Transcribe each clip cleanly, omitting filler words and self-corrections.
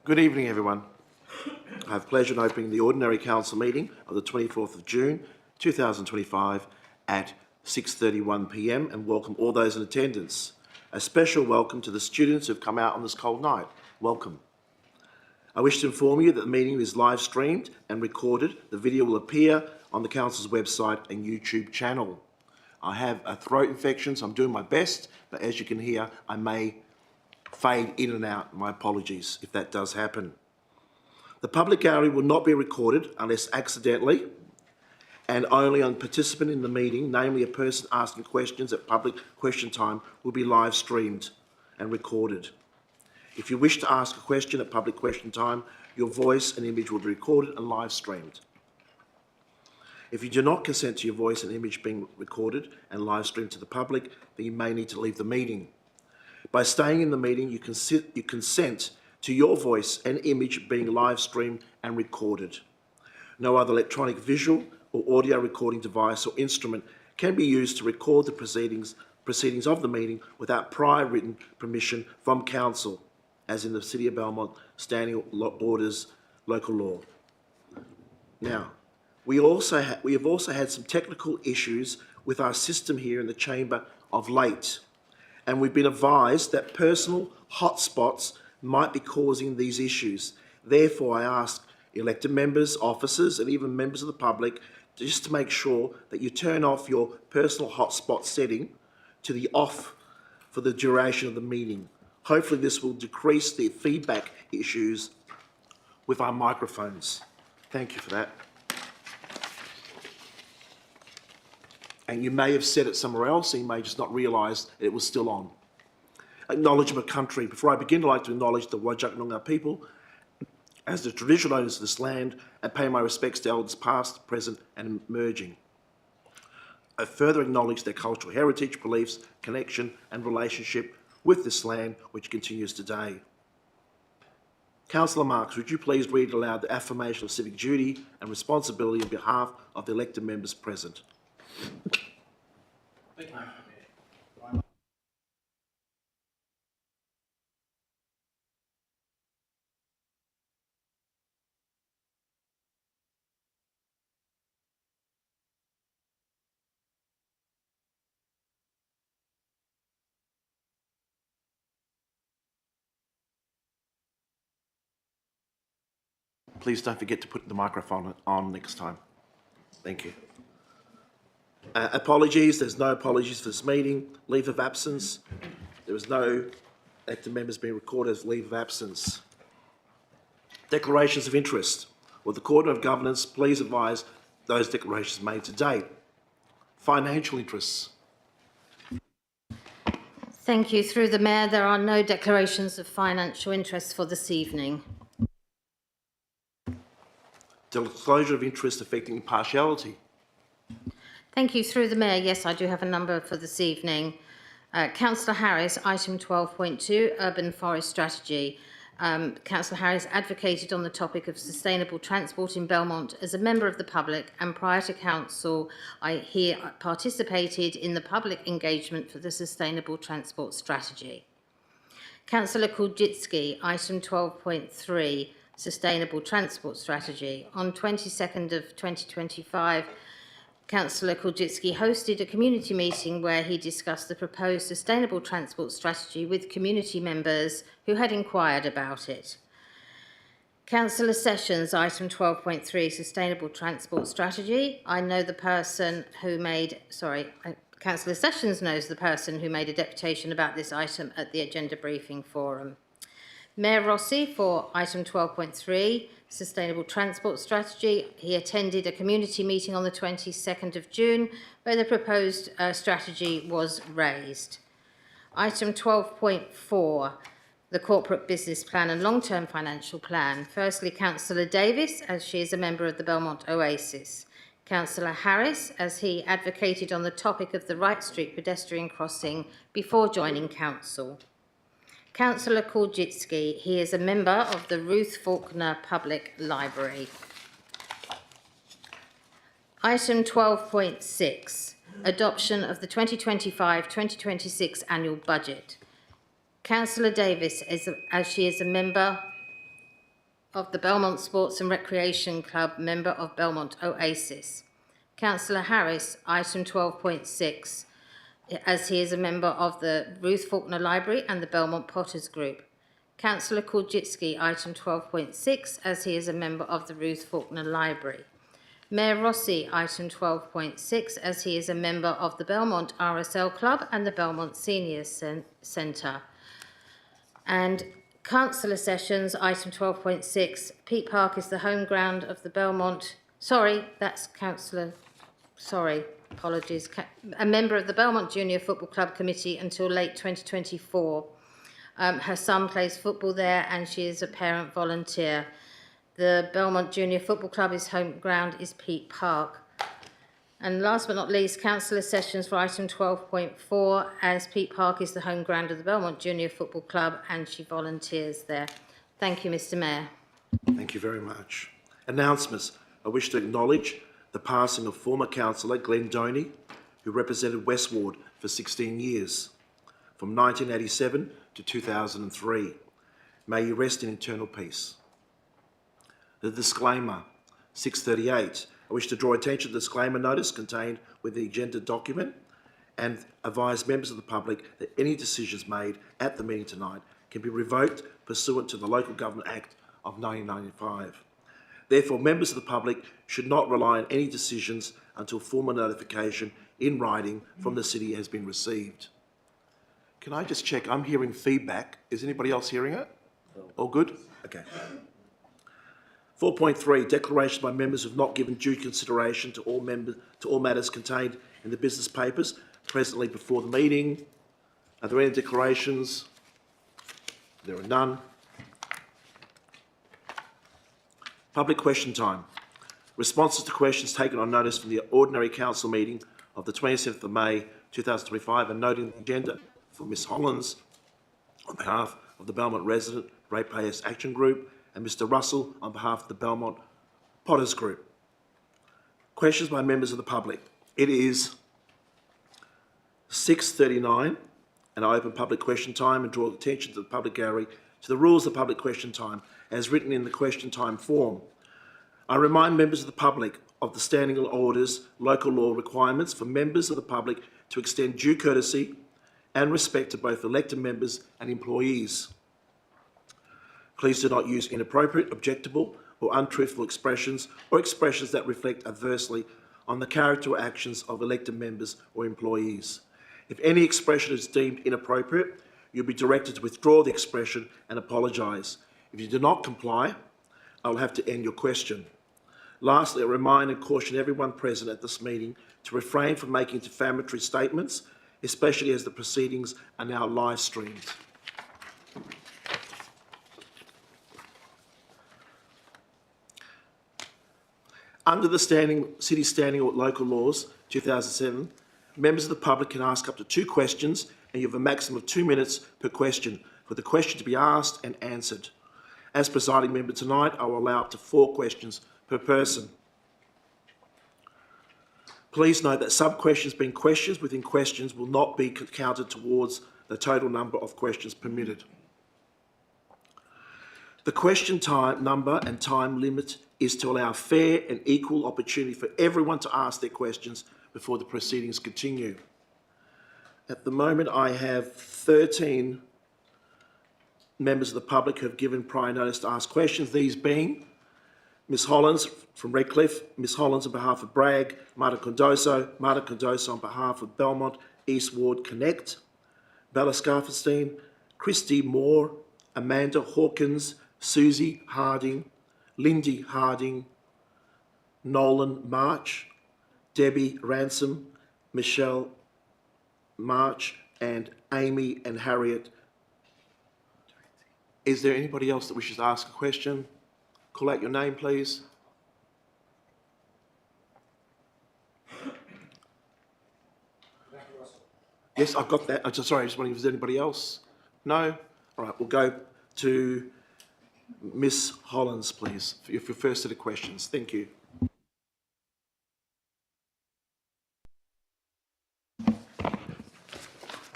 Good evening, everyone. I have pleasure in opening the Ordinary Council meeting of the 24th of June 2025 at 6:31 p.m. and welcome all those in attendance. A special welcome to the students who have come out on this cold night. Welcome. I wish to inform you that the meeting is live streamed and recorded. The video will appear on the Council's website and YouTube channel. I have a throat infection, so I'm doing my best, but as you can hear, I may fade in and out. My apologies if that does happen. The public gallery will not be recorded unless accidentally, and only on participant in the meeting, namely a person asking questions at public question time, will be live streamed and recorded. If you wish to ask a question at public question time, your voice and image will be recorded and live streamed. If you do not consent to your voice and image being recorded and live streamed to the public, then you may need to leave the meeting. By staying in the meeting, you consent to your voice and image being live streamed and recorded. No other electronic, visual or audio recording device or instrument can be used to record the proceedings of the meeting without prior written permission from Council, as in the City of Belmont Standing Orders Local Law. Now, we have also had some technical issues with our system here in the chamber of late, and we've been advised that personal hotspots might be causing these issues. Therefore, I ask elected members, officers, and even members of the public just to make sure that you turn off your personal hotspot setting to the off for the duration of the meeting. Hopefully this will decrease the feedback issues with our microphones. Thank you for that. And you may have set it somewhere else, and you may just not realise it was still on. Acknowledgement of country. Before I begin, I'd like to acknowledge the Whadjuk Noongar people as the traditional owners of this land and pay my respects to elders past, present and emerging. I further acknowledge their cultural heritage, beliefs, connection and relationship with this land which continues today. Councillor Marks, would you please read aloud the affirmation of civic duty and responsibility on behalf of the elected members present? Thank you. Please don't forget to put the microphone on next time. Thank you. Apologies, there's no apologies for this meeting. Leave of absence. There is no elected members being recorded as leave of absence. Declarations of interest. Will the Court of Governance please advise those declarations made to date? Financial interests. Thank you. Through the Mayor, there are no declarations of financial interest for this evening. Disclosure of interest affecting impartiality. Thank you. Through the Mayor, yes, I do have a number for this evening. Councillor Harris, item 12.2, Urban Forest Strategy. Councillor Harris advocated on the topic of sustainable transport in Belmont as a member of the public, and prior to Council, he participated in the public engagement for the Sustainable Transport Strategy. Councillor Kulczycki, item 12.3, Sustainable Transport Strategy. On 22nd of 2025, Councillor Kulczycki hosted a community meeting where he discussed the proposed sustainable transport strategy with community members who had inquired about it. Councillor Sessions, item 12.3, Sustainable Transport Strategy. Councillor Sessions knows the person who made a deputation about this item at the agenda briefing forum. Mayor Rossi for item 12.3, Sustainable Transport Strategy. He attended a community meeting on the 22nd of June where the proposed strategy was raised. Item 12.4, the Corporate Business Plan and Long-Term Financial Plan. Firstly, Councillor Davis, as she is a member of the Belmont Oasis. Councillor Harris, as he advocated on the topic of the Wright Street pedestrian crossing before joining Council. Councillor Kulczycki, he is a member of the Ruth Faulkner Public Library. Item 12.6, adoption of the 2025-2026 annual budget. Councillor Davis, as she is a member of the Belmont Sports and Recreation Club, member of Belmont Oasis. Councillor Harris, item 12.6, as he is a member of the Ruth Faulkner Library and the Belmont Potters Group. Councillor Kulczycki, item 12.6, as he is a member of the Ruth Faulkner Library. Mayor Rossi, item 12.6, as he is a member of the Belmont RSL Club and the Belmont Seniors Centre. And Councillor Sessions, item 12.6, Peat Park is the home ground of the Belmont... Sorry, that's Councillor... Sorry, apologies. A member of the Belmont Junior Football Club Committee until late 2024. Her son plays football there and she is a parent volunteer. The Belmont Junior Football Club's home ground is Peat Park. And last but not least, Councillor Sessions for item 12.4, as Peat Park is the home ground of the Belmont Junior Football Club and she volunteers there. Thank you, Mr Mayor. Thank you very much. Announcements. I wish to acknowledge the passing of former councillor Glenn Doney, who represented West Ward for 16 years, from 1987 to 2003. May you rest in eternal peace. The disclaimer, 638. I wish to draw attention to the disclaimer notice contained within the agenda document and advise members of the public that any decisions made at the meeting tonight can be revoked pursuant to the Local Government Act of 1995. Therefore, members of the public should not rely on any decisions until formal notification in writing from the city has been received. Can I just check? I'm hearing feedback. Is anybody else hearing it? All good? Okay. 4.3, declaration by members who have not given due consideration to all matters contained in the business papers presently before the meeting. Are there any declarations? There are none. Public question time. Responses to questions taken on notice from the ordinary council meeting of the 27th of May 2025 and noting the agenda for Ms Hollands on behalf of the Belmont Resident Ratepayers Action Group and Mr Russell on behalf of the Belmont Potters Group. Questions by members of the public. It is 6:39 and I open public question time and draw attention to the public gallery to the rules of public question time as written in the question time form. I remind members of the public of the standing orders, local law requirements for members of the public to extend due courtesy and respect to both elected members and employees. Please do not use inappropriate, objectionable or untruthful expressions or expressions that reflect adversely on the character or actions of elected members or employees. If any expression is deemed inappropriate, you'll be directed to withdraw the expression and apologise. If you do not comply, I will have to end your question. Lastly, I remind and caution everyone present at this meeting to refrain from making defamatory statements, especially as the proceedings are now live streamed. Under the City Standing or Local Laws 2007, members of the public can ask up to 2 questions and you have a maximum of 2 minutes per question for the question to be asked and answered. As presiding member tonight, I will allow up to 4 questions per person. Please note that sub-questions being questions within questions will not be counted towards the total number of questions permitted. The question time number and time limit is to allow fair and equal opportunity for everyone to ask their questions before the proceedings continue. At the moment, I have 13 members of the public who have given prior notice to ask questions, these being Ms Hollands from Redcliffe, Ms Hollands on behalf of Bragg, Marta Condoso on behalf of Belmont East Ward Connect, Bella Scarfestein, Christy Moore, Amanda Hawkins, Susie Harding, Lindy Harding, Nolan March, Debbie Ransom, Michelle March, and Amy and Harriet. Is there anybody else that wishes to ask a question? Call out your name, please. Yes, I've got that. I'm just sorry, I just wondering if there's anybody else. No? All right, we'll go to Ms Hollands, please, for your first set of questions. Thank you.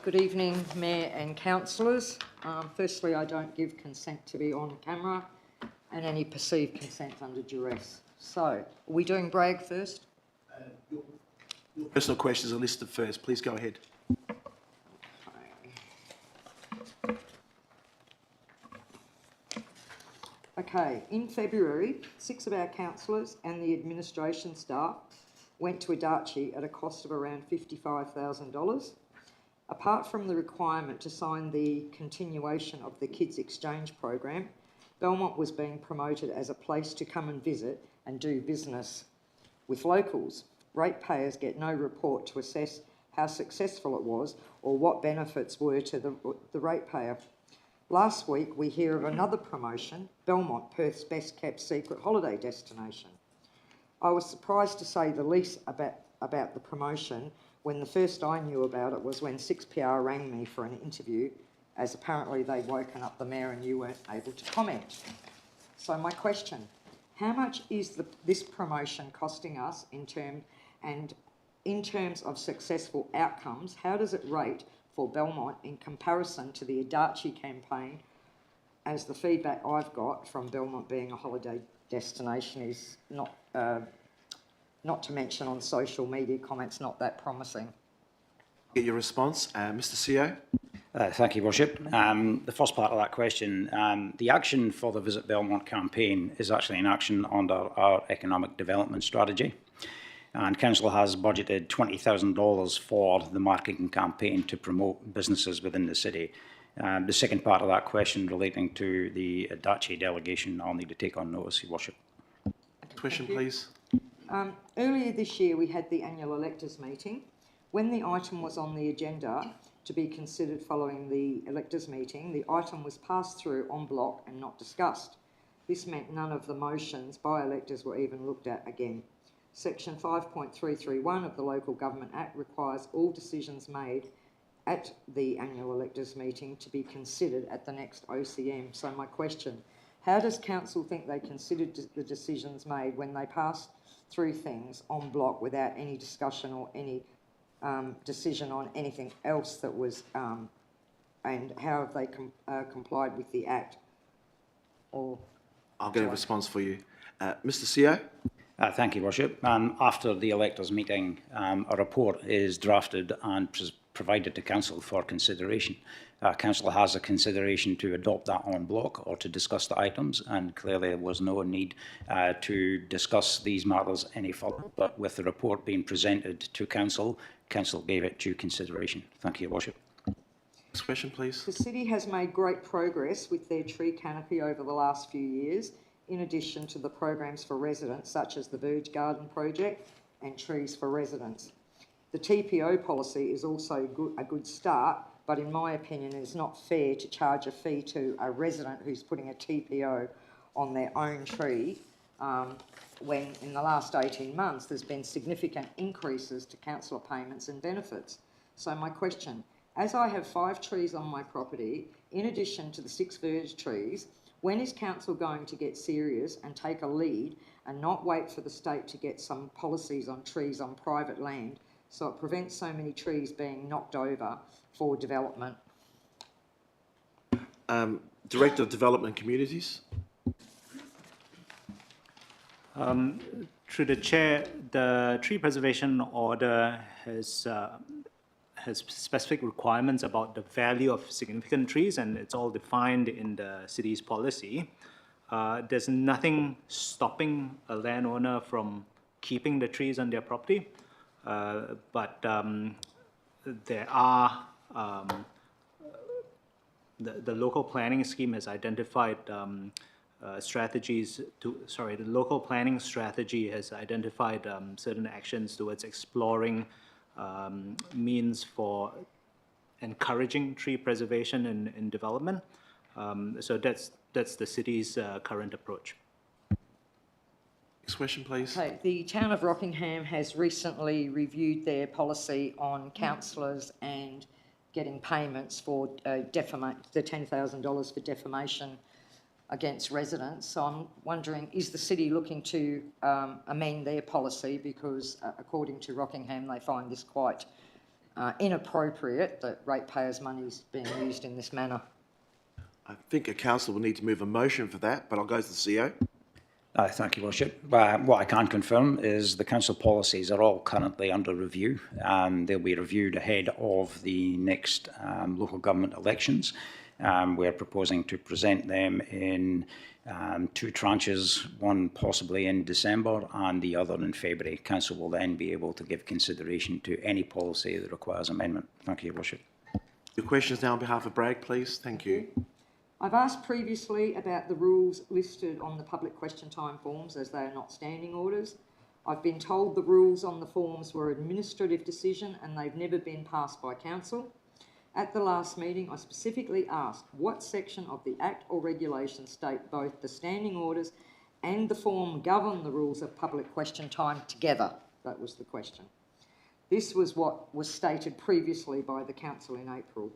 Good evening, Mayor and councillors. Firstly, I don't give consent to be on camera. and any perceived consent under duress. So, are we doing Bragg first? Your personal questions are listed first. Please go ahead. Okay, in February, 6 of our councillors and the administration staff went to Adachi at a cost of around $55,000. Apart from the requirement to sign the continuation of the Kids Exchange program, Belmont was being promoted as a place to come and visit and do business with locals. Ratepayers get no report to assess how successful it was or what benefits were to the ratepayer. Last week, we hear of another promotion, Belmont, Perth's best kept secret holiday destination. I was surprised to say the least about the promotion when the first I knew about it was when 6PR rang me for an interview, as apparently they'd woken up the mayor and you weren't able to comment. So my question, how much is this promotion costing us in terms of successful outcomes? How does it rate for Belmont in comparison to the Adachi campaign, as the feedback I've got from Belmont being a holiday destination is not to mention on social media comments, not that promising. Get your response. Mr CEO. Thank you, Worship. The first part of that question, the action for the Visit Belmont campaign is actually an action under our economic development strategy. And Council has budgeted $20,000 for the marketing campaign to promote businesses within the city. The second part of that question relating to the Adachi delegation, I'll need to take on notice, Your Worship. Question, please. Earlier this year, we had the annual electors meeting. When the item was on the agenda to be considered following the electors meeting, the item was passed through en bloc and not discussed. This meant none of the motions by electors were even looked at again. Section 5.331 of the Local Government Act requires all decisions made at the annual electors meeting to be considered at the next OCM. So my question, how does Council think they considered the decisions made when they passed through things en bloc without any discussion or any decision on anything else that was, and how have they complied with the Act? Or I'll get a response for you. Mr CEO. Thank you, Worship. After the electors' meeting, a report is drafted and provided to Council for consideration. Council has a consideration to adopt that en bloc or to discuss the items, and clearly there was no need to discuss these matters any further. But with the report being presented to Council, Council gave it due consideration. Thank you, Your Worship. Next question, please. the city has made great progress with their tree canopy over the last few years, in addition to the programs for residents such as the Verge Garden project and Trees for Residents. The TPO policy is also a good start, but in my opinion it is not fair to charge a fee to a resident who's putting a TPO on their own tree when in the last 18 months there's been significant increases to councillor payments and benefits. So my question, as I have 5 trees on my property, in addition to the 6 verge trees, when is Council going to get serious and take a lead and not wait for the state to get some policies on trees on private land so it prevents so many trees being knocked over for development? Director of Development Communities. Through the Chair, the tree preservation order has specific requirements about the value of significant trees, and it's all defined in the city's policy. There's nothing stopping a landowner from keeping the trees on their property, but there are the local planning scheme has identified the local planning strategy has identified certain actions towards exploring means for encouraging tree preservation in development. So that's the city's current approach. Next question, please. Okay, the town of Rockingham has recently reviewed their policy on councillors and getting payments for the $10,000 for defamation against residents. So I'm wondering, is the city looking to amend their policy, because according to Rockingham they find this quite inappropriate that ratepayers' money is being used in this manner? I think a councillor will need to move a motion for that, but I'll go to the CEO. Thank you, Worship. What I can confirm is the council policies are all currently under review. They'll be reviewed ahead of the next local government elections. We're proposing to present them in 2 tranches, one possibly in December and the other in February. Council will then be able to give consideration to any policy that requires amendment. Thank you, Your Worship. Your questions now on behalf of Bragg, please. Thank you. I've asked previously about the rules listed on the public question time forms as they are not standing orders. I've been told the rules on the forms were administrative decision and they've never been passed by council. At the last meeting, I specifically asked what section of the Act or regulation state both the standing orders and the form govern the rules of public question time together. That was the question. This was what was stated previously by the council in April.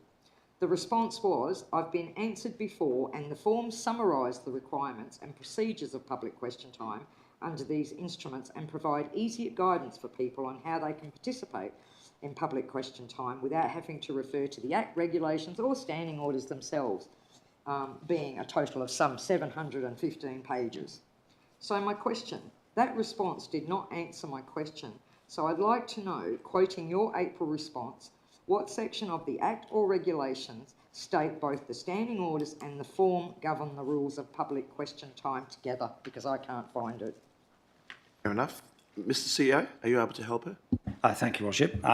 The response was, I've been answered before and the forms summarise the requirements and procedures of public question time under these instruments and provide easier guidance for people on how they can participate in public question time without having to refer to the Act, regulations or standing orders themselves, being a total of some 715 pages. So my question, that response did not answer my question. So I'd like to know, quoting your April response, what section of the Act or regulations state both the standing orders and the form govern the rules of public question time together, because I can't find it. Fair enough. Mr CEO, are you able to help her? Thank you, Worship.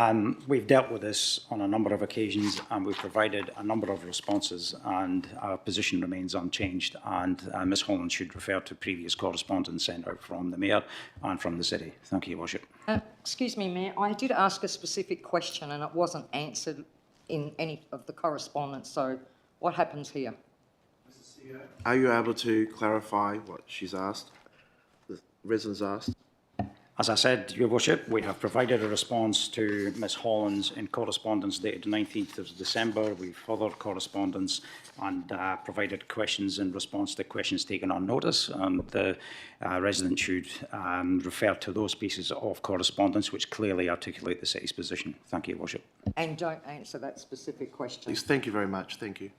We've dealt with this on a number of occasions and we've provided a number of responses, and our position remains unchanged, and Ms Holland should refer to previous correspondence sent out from the Mayor and from the City. Thank you, Worship. Excuse me, Mayor, I did ask a specific question and it wasn't answered in any of the correspondence, so what happens here? Are you able to clarify what she's asked, the residents asked? As I said, Your Worship, we have provided a response to Ms Holland's in correspondence dated 19th of December. We've followed correspondence and provided questions in response to questions taken on notice, and the resident should refer to those pieces of correspondence which clearly articulate the City's position. Thank you, Your Worship. And don't answer that specific question. Please, thank you very much. Thank you.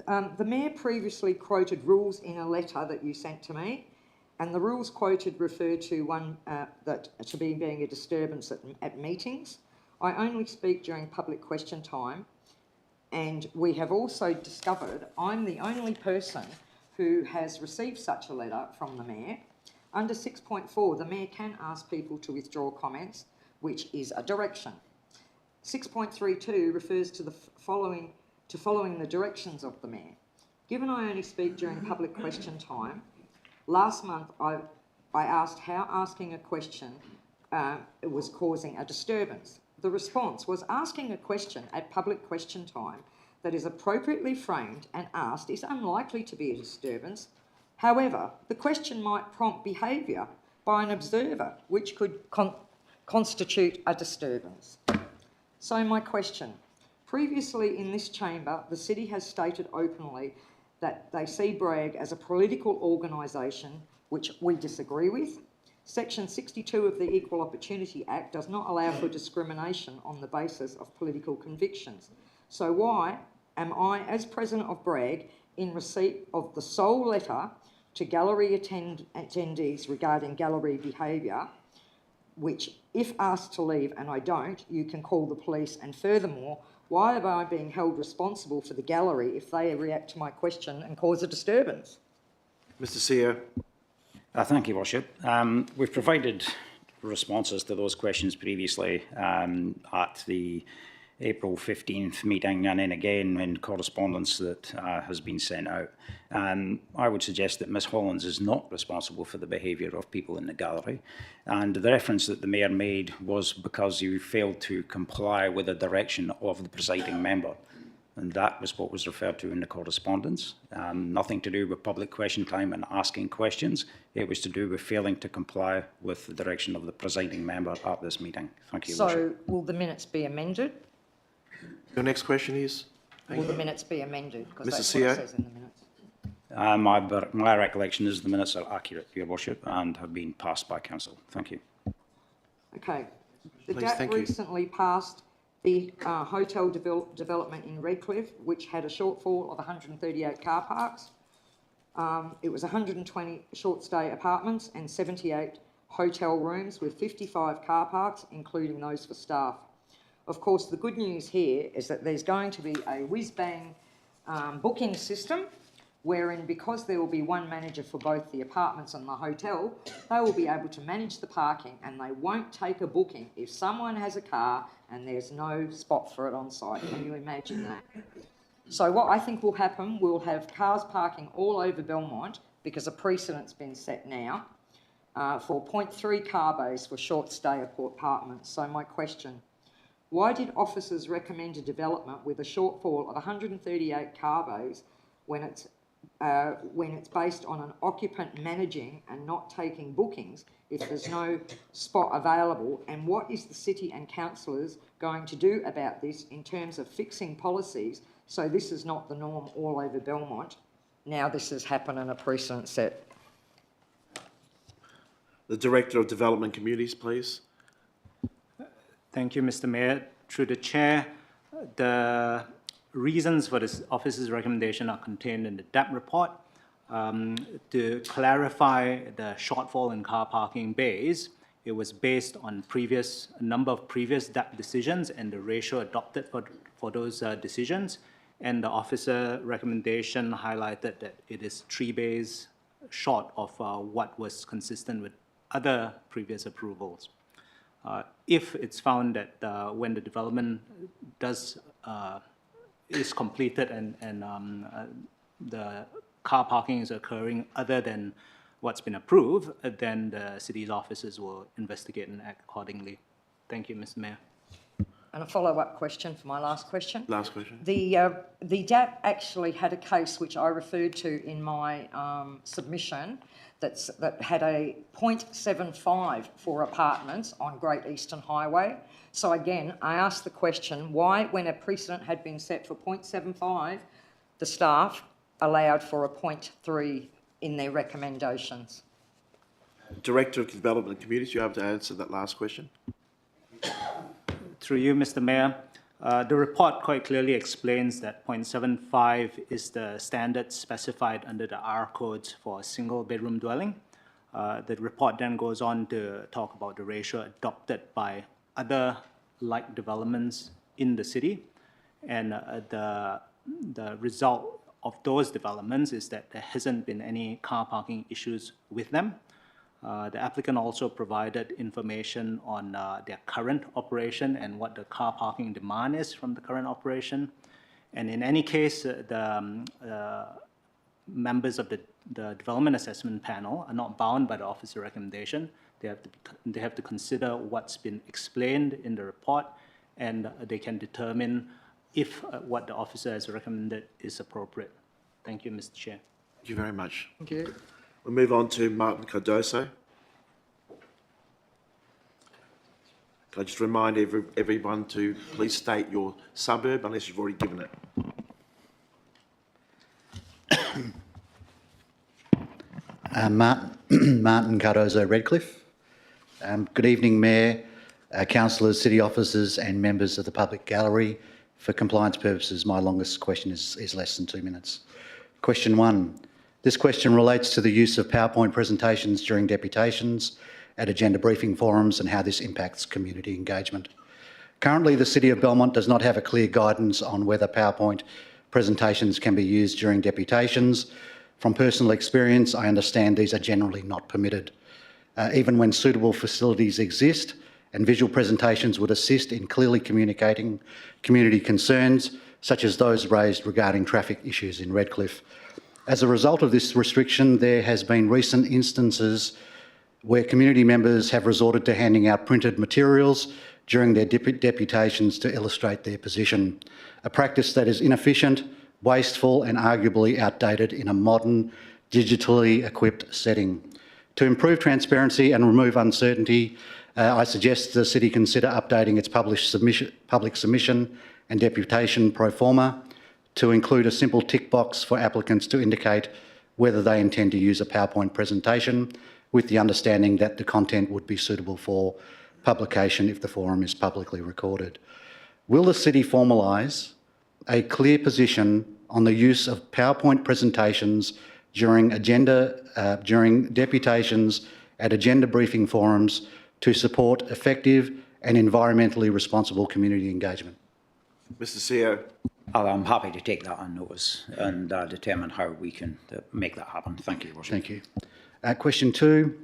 The Mayor previously quoted rules in a letter that you sent to me, and the rules quoted refer to one to being a disturbance at meetings. I only speak during public question time, and we have also discovered I'm the only person who has received such a letter from the Mayor. Under 6.4, the Mayor can ask people to withdraw comments, which is a direction. 6.32 refers to following the directions of the Mayor. Given I only speak during public question time, last month I asked how asking a question was causing a disturbance. The response was asking a question at public question time that is appropriately framed and asked is unlikely to be a disturbance. However, the question might prompt behaviour by an observer which could constitute a disturbance. So my question, previously in this chamber, the City has stated openly that they see Bragg as a political organisation, which we disagree with. Section 62 of the Equal Opportunity Act does not allow for discrimination on the basis of political convictions. So why am I, as President of Bragg, in receipt of the sole letter to gallery attendees regarding gallery behaviour, which, if asked to leave and I don't, you can call the police, and furthermore, why am I being held responsible for the gallery if they react to my question and cause a disturbance? Mr CEO. Thank you, Worship. We've provided responses to those questions previously at the April 15th meeting, and then again in correspondence that has been sent out. I would suggest that Ms Hollands is not responsible for the behaviour of people in the gallery, and the reference that the Mayor made was because you failed to comply with the direction of the presiding member, and that was what was referred to in the correspondence. Nothing to do with public question time and asking questions. It was to do with failing to comply with the direction of the presiding member at this meeting. Thank you, So Worship. will the minutes be amended? Your next question is? Will the minutes be amended? Because Mr. that's what it CEO? says in the minutes. My recollection is the minutes are accurate, Your Worship, and have been passed by Council. Thank you. Okay. The Please, DAP thank you. recently passed the hotel development in Redcliffe, which had a shortfall of 138 car parks. It was 120 short stay apartments and 78 hotel rooms with 55 car parks, including those for staff. Of course, the good news here is that there's going to be a whiz-bang booking system wherein, because there will be one manager for both the apartments and the hotel, they will be able to manage the parking and they won't take a booking if someone has a car and there's no spot for it on site. Can you imagine that? So what I think will happen, we'll have cars parking all over Belmont, because a precedent's been set now, for 0.3 car bays for short stay apartments. So my question, why did officers recommend a development with a shortfall of 138 car bays when it's based on an occupant managing and not taking bookings if there's no spot available? And what is the city and councillors going to do about this in terms of fixing policies so this is not the norm all over Belmont? Now this has happened and a precedent set. The Director of Development Communities, please. Thank you, Mr. Mayor. Through the chair, the reasons for this office's recommendation are contained in the DAP report. To clarify the shortfall in car parking bays, it was based on a number of previous DAP decisions and the ratio adopted for those decisions. And the officer recommendation highlighted that it is 3 bays short of what was consistent with other previous approvals. If it's found that when the development is completed and the car parking is occurring other than what's been approved, then the city's officers will investigate and act accordingly. Thank you, Mr. Mayor. And a follow-up question for my last question. Last question. The DAP actually had a case which I referred to in my submission that had a 0.75 for apartments on Great Eastern Highway. So again, I asked the question, why, when a precedent had been set for 0.75, the staff allowed for a 0.3 in their recommendations? Director of Development Communities, you have to answer that last question. Through you, Mr. Mayor, the report quite clearly explains that 0.75 is the standard specified under the R codes for a single bedroom dwelling. The report then goes on to talk about the ratio adopted by other like developments in the city. And the result of those developments is that there hasn't been any car parking issues with them. The applicant also provided information on their current operation and what the car parking demand is from the current operation. And in any case, the members of the development assessment panel are not bound by the officer recommendation. They have to consider what's been explained in the report, and they can determine if what the officer has recommended is appropriate. Thank you, Mr. Chair. Thank you very much. Thank you. We'll move on to Martin Cardoso. Can I just remind everyone to please state your suburb unless you've already given it. Martin Cardozo, Redcliffe. Good evening, Mayor, councillors, city officers and members of the public gallery. For compliance purposes, my longest question is less than 2 minutes. Question 1. This question relates to the use of PowerPoint presentations during deputations at agenda briefing forums and how this impacts community engagement. Currently, the City of Belmont does not have a clear guidance on whether PowerPoint presentations can be used during deputations. From personal experience, I understand these are generally not permitted. Even when suitable facilities exist and visual presentations would assist in clearly communicating community concerns, such as those raised regarding traffic issues in Redcliffe. As a result of this restriction, there has been recent instances where community members have resorted to handing out printed materials during their deputations to illustrate their position, a practice that is inefficient, wasteful and arguably outdated in a modern, digitally equipped setting. To improve transparency and remove uncertainty, I suggest the City consider updating its public submission and deputation pro forma to include a simple tick box for applicants to indicate whether they intend to use a PowerPoint presentation, with the understanding that the content would be suitable for publication if the forum is publicly recorded. Will the city formalise a clear position on the use of PowerPoint presentations during deputations at agenda briefing forums to support effective and environmentally responsible community engagement? Mr CEO. I'm happy to take that on notice and determine how we can make that happen. Thank you, Your Worship. Thank you. Question 2.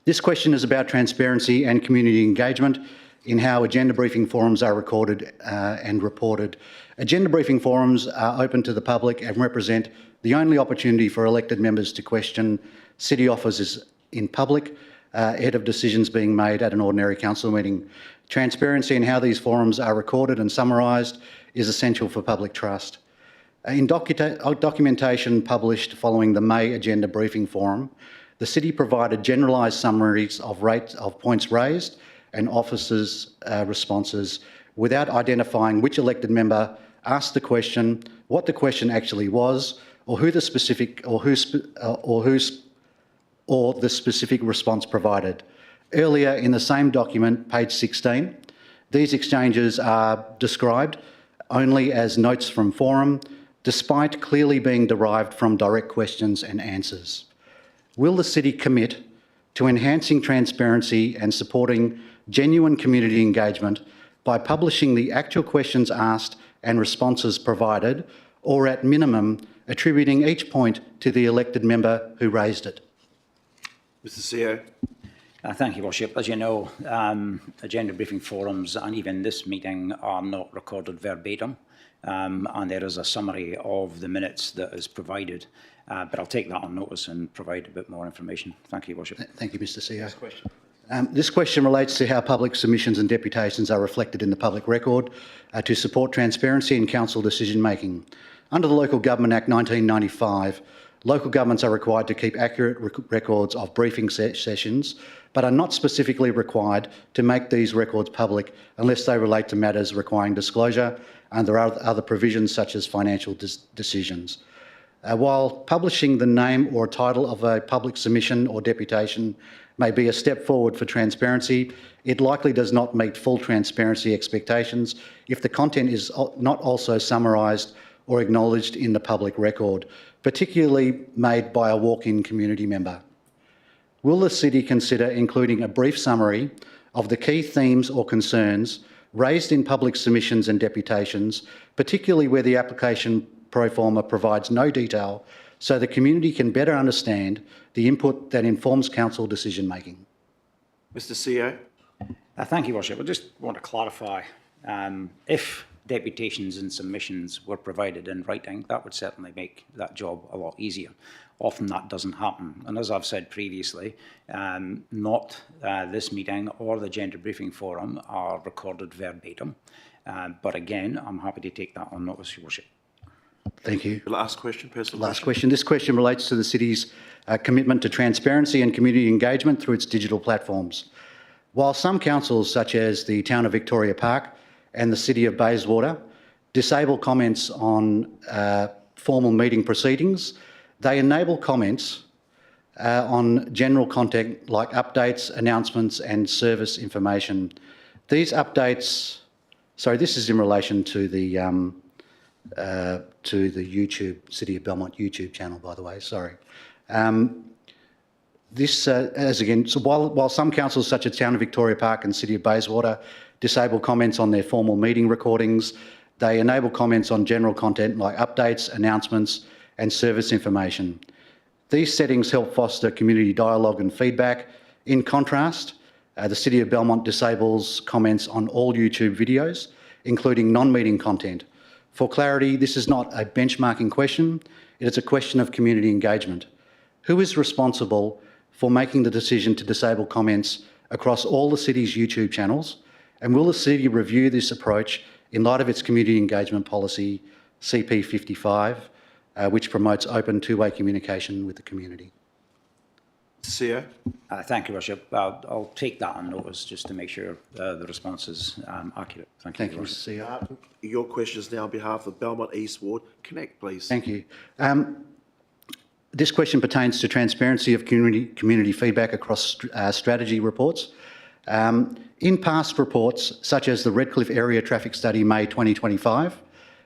This question is about transparency and community engagement in how agenda briefing forums are recorded and reported. Agenda briefing forums are open to the public and represent the only opportunity for elected members to question city officers in public ahead of decisions being made at an ordinary council meeting. Transparency in how these forums are recorded and summarised is essential for public trust. In documentation published following the May agenda briefing forum, the city provided generalised summaries of points raised and officers' responses without identifying which elected member asked the question, what the question actually was, or who the specific the specific response provided. Earlier in the same document, page 16, these exchanges are described only as notes from forum, despite clearly being derived from direct questions and answers. Will the city commit to enhancing transparency and supporting genuine community engagement by publishing the actual questions asked and responses provided, or at minimum, attributing each point to the elected member who raised it? Mr CEO. Thank you, Worship. As you know, agenda briefing forums and even this meeting are not recorded verbatim, and there is a summary of the minutes that is provided. But I'll take that on notice and provide a bit more information. Thank you, Worship. Thank you, Mr CEO. Next question. This question relates to how public submissions and deputations are reflected in the public record to support transparency in council decision making. Under the Local Government Act 1995, local governments are required to keep accurate records of briefing sessions, but are not specifically required to make these records public unless they relate to matters requiring disclosure under other provisions such as financial decisions. While publishing the name or title of a public submission or deputation may be a step forward for transparency, it likely does not meet full transparency expectations if the content is not also summarised or acknowledged in the public record, particularly made by a walk-in community member. Will the city consider including a brief summary of the key themes or concerns raised in public submissions and deputations, particularly where the application pro forma provides no detail, so the community can better understand the input that informs council decision making? Mr CEO. Thank you, Worship. I just want to clarify, if deputations and submissions were provided in writing, that would certainly make that job a lot easier. Often that doesn't happen. And as I've said previously, not this meeting or the Agenda Briefing Forum are recorded verbatim. But again, I'm happy to take that on notice, Your Worship. Thank you. The last question, personal Last question. This question relates to the city's commitment to transparency and community engagement through its digital platforms. While some councils, such as the Town of Victoria Park and the City of Bayswater, disable comments on formal meeting proceedings, they enable comments on general content like updates, announcements and service information. These updates, sorry, this is in relation to the YouTube, City of Belmont YouTube channel, by the way, sorry. So while some councils such as Town of Victoria Park and City of Bayswater disable comments on their formal meeting recordings, they enable comments on general content like updates, announcements and service information. These settings help foster community dialogue and feedback. In contrast, the City of Belmont disables comments on all YouTube videos, including non-meeting content. For clarity, this is not a benchmarking question, it is a question of community engagement. Who is responsible for making the decision to disable comments across all the city's YouTube channels? And will the city review this approach in light of its community engagement policy, CP 55, which promotes open two-way communication with the community? CEO. Thank you, Worship. I'll take that on notice just to make sure the response is accurate. Thank you. Thank you, Mr. CEO. Your questions now on behalf of Belmont East Ward. Connect, please. Thank you. This question pertains to transparency of community feedback across strategy reports. In past reports, such as the Redcliffe Area Traffic Study May 2025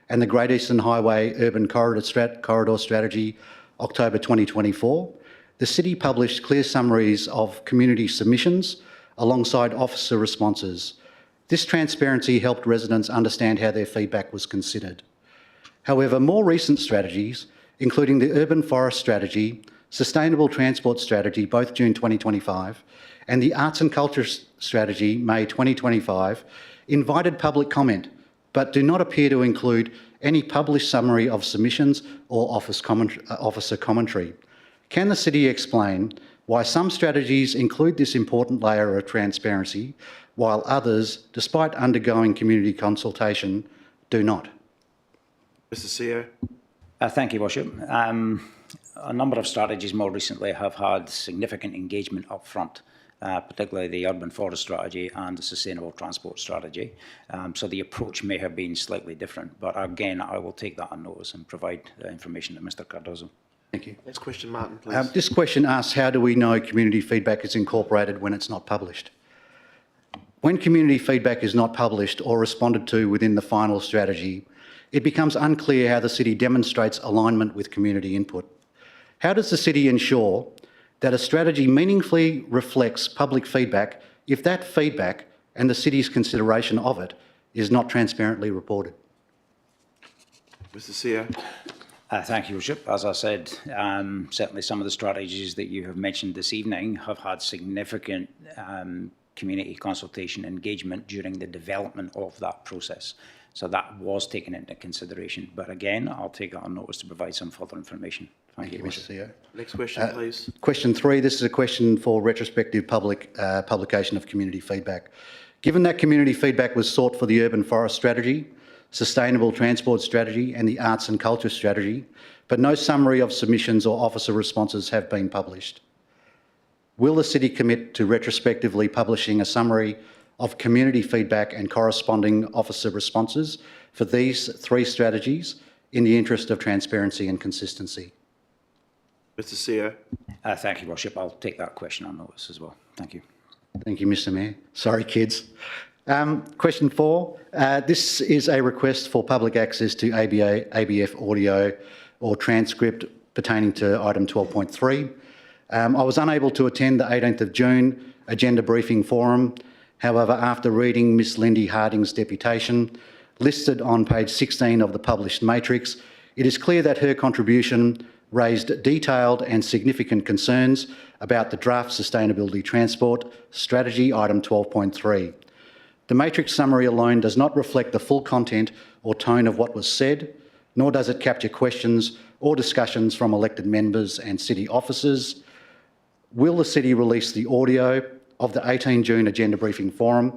and the Great Eastern Highway Urban Corridor Strategy October 2024, the City published clear summaries of community submissions alongside officer responses. This transparency helped residents understand how their feedback was considered. However, more recent strategies, including the Urban Forest Strategy, Sustainable Transport Strategy, both June 2025, and the Arts and Culture Strategy, May 2025, invited public comment, but do not appear to include any published summary of submissions or officer commentary. Can the City explain why some strategies include this important layer of transparency, while others, despite undergoing community consultation, do not? Mr CEO. Thank you, Worship. A number of strategies more recently have had significant engagement up front, particularly the Urban Forest Strategy and the Sustainable Transport Strategy. So the approach may have been slightly different, but again, I will take that on notice and provide information to Mr Cardozo. Thank you. Next question, Martin, please. This question asks, how do we know community feedback is incorporated when it's not published? When community feedback is not published or responded to within the final strategy, it becomes unclear how the City demonstrates alignment with community input. How does the City ensure that a strategy meaningfully reflects public feedback if that feedback and the City's consideration of it is not transparently reported? Mr CEO. Thank you, Worship. As I said, certainly some of the strategies that you have mentioned this evening have had significant community consultation engagement during the development of that process. So that was taken into consideration. But again, I'll take it on notice to provide some further information. Thank you, Mr CEO. Next question, please. Question 3, this is a question for retrospective publication of community feedback. Given that community feedback was sought for the Urban Forest Strategy, Sustainable Transport Strategy and the Arts and Culture Strategy, but no summary of submissions or officer responses have been published, will the City commit to retrospectively publishing a summary of community feedback and corresponding officer responses for these 3 strategies in the interest of transparency and consistency? Mr CEO. Thank you, Worship. I'll take that question on notice as well. Thank you. Thank you, Mr Mayor. Sorry, kids. Question 4. This is a request for public access to ABF audio or transcript pertaining to item 12.3. I was unable to attend the 18th of June agenda briefing forum. However, after reading Ms Lindy Harding's deputation, listed on page 16 of the published matrix, it is clear that her contribution raised detailed and significant concerns about the draft Sustainability Transport Strategy, item 12.3. The matrix summary alone does not reflect the full content or tone of what was said, nor does it capture questions or discussions from elected members and City officers. Will the City release the audio of the 18 June agenda briefing forum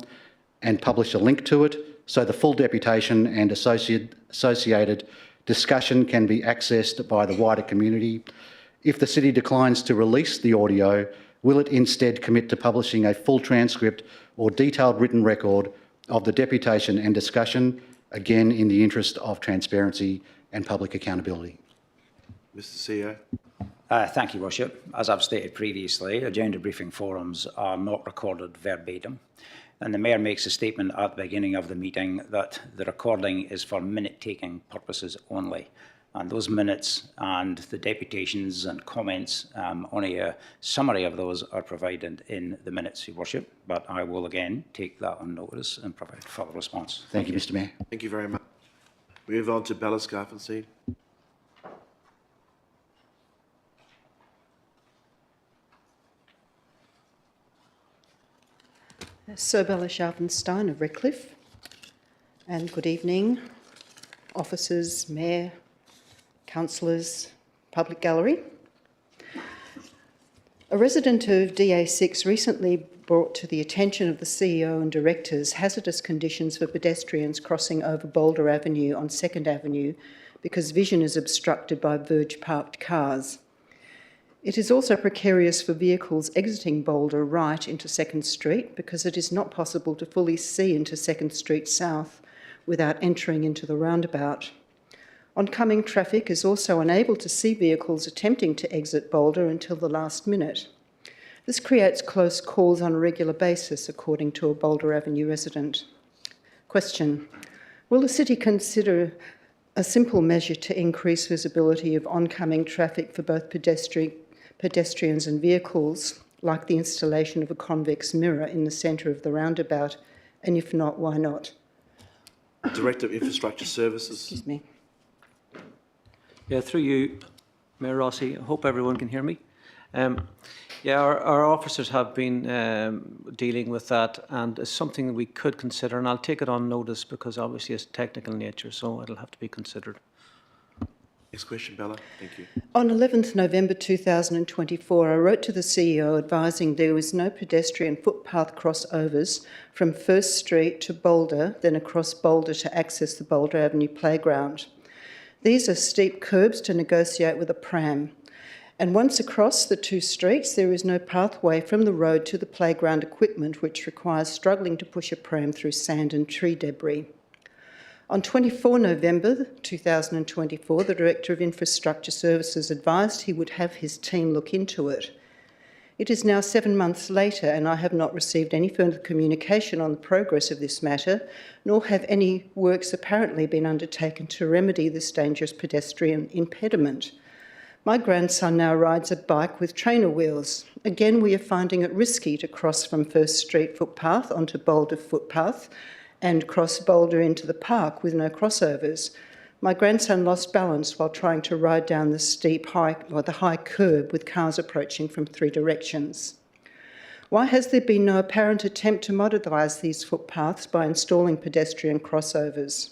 and publish a link to it so the full deputation and associated discussion can be accessed by the wider community? If the City declines to release the audio, will it instead commit to publishing a full transcript or detailed written record of the deputation and discussion, again in the interest of transparency and public accountability? Mr CEO. Thank you, Worship. As I've stated previously, agenda briefing forums are not recorded verbatim, and the Mayor makes a statement at the beginning of the meeting that the recording is for minute-taking purposes only. And those minutes and the deputations and comments, only a summary of those are provided in the minutes, Your Worship. But I will again take that on notice and provide further response. Thank you, Mr Mayor. Thank you very much. We move on to Bella Scarfenseed. Sir Bella Sharpenstein of Redcliffe, and good evening, officers, Mayor, councillors, public gallery. A resident of DA6 recently brought to the attention of the CEO and directors hazardous conditions for pedestrians crossing over Boulder Avenue on 2nd Avenue because vision is obstructed by verge parked cars. It is also precarious for vehicles exiting Boulder right into 2nd Street because it is not possible to fully see into 2nd Street South without entering into the roundabout. Oncoming traffic is also unable to see vehicles attempting to exit Boulder until the last minute. This creates close calls on a regular basis, according to a Boulder Avenue resident. Question: will the city consider a simple measure to increase visibility of oncoming traffic for both pedestrians and vehicles, like the installation of a convex mirror in the centre of the roundabout? And if not, why not? Director of Infrastructure Services. Excuse me. Yeah, through you, Mayor Rossi. I hope everyone can hear me. Yeah, our officers have been dealing with that, and it's something that we could consider, and I'll take it on notice because obviously it's technical in nature, so it'll have to be considered. Next question, Bella. Thank you. On 11th November 2024, I wrote to the CEO advising there was no pedestrian footpath crossovers from First Street to Boulder, then across Boulder to access the Boulder Avenue playground. These are steep curbs to negotiate with a pram. And once across the two streets, there is no pathway from the road to the playground equipment, which requires struggling to push a pram through sand and tree debris. On 24 November 2024, the Director of Infrastructure Services advised he would have his team look into it. It is now 7 months later, and I have not received any further communication on the progress of this matter, nor have any works apparently been undertaken to remedy this dangerous pedestrian impediment. My grandson now rides a bike with trainer wheels. Again, we are finding it risky to cross from First Street footpath onto Boulder footpath and cross Boulder into the park with no crossovers. My grandson lost balance while trying to ride down the high curb with cars approaching from 3 directions. Why has there been no apparent attempt to modernise these footpaths by installing pedestrian crossovers?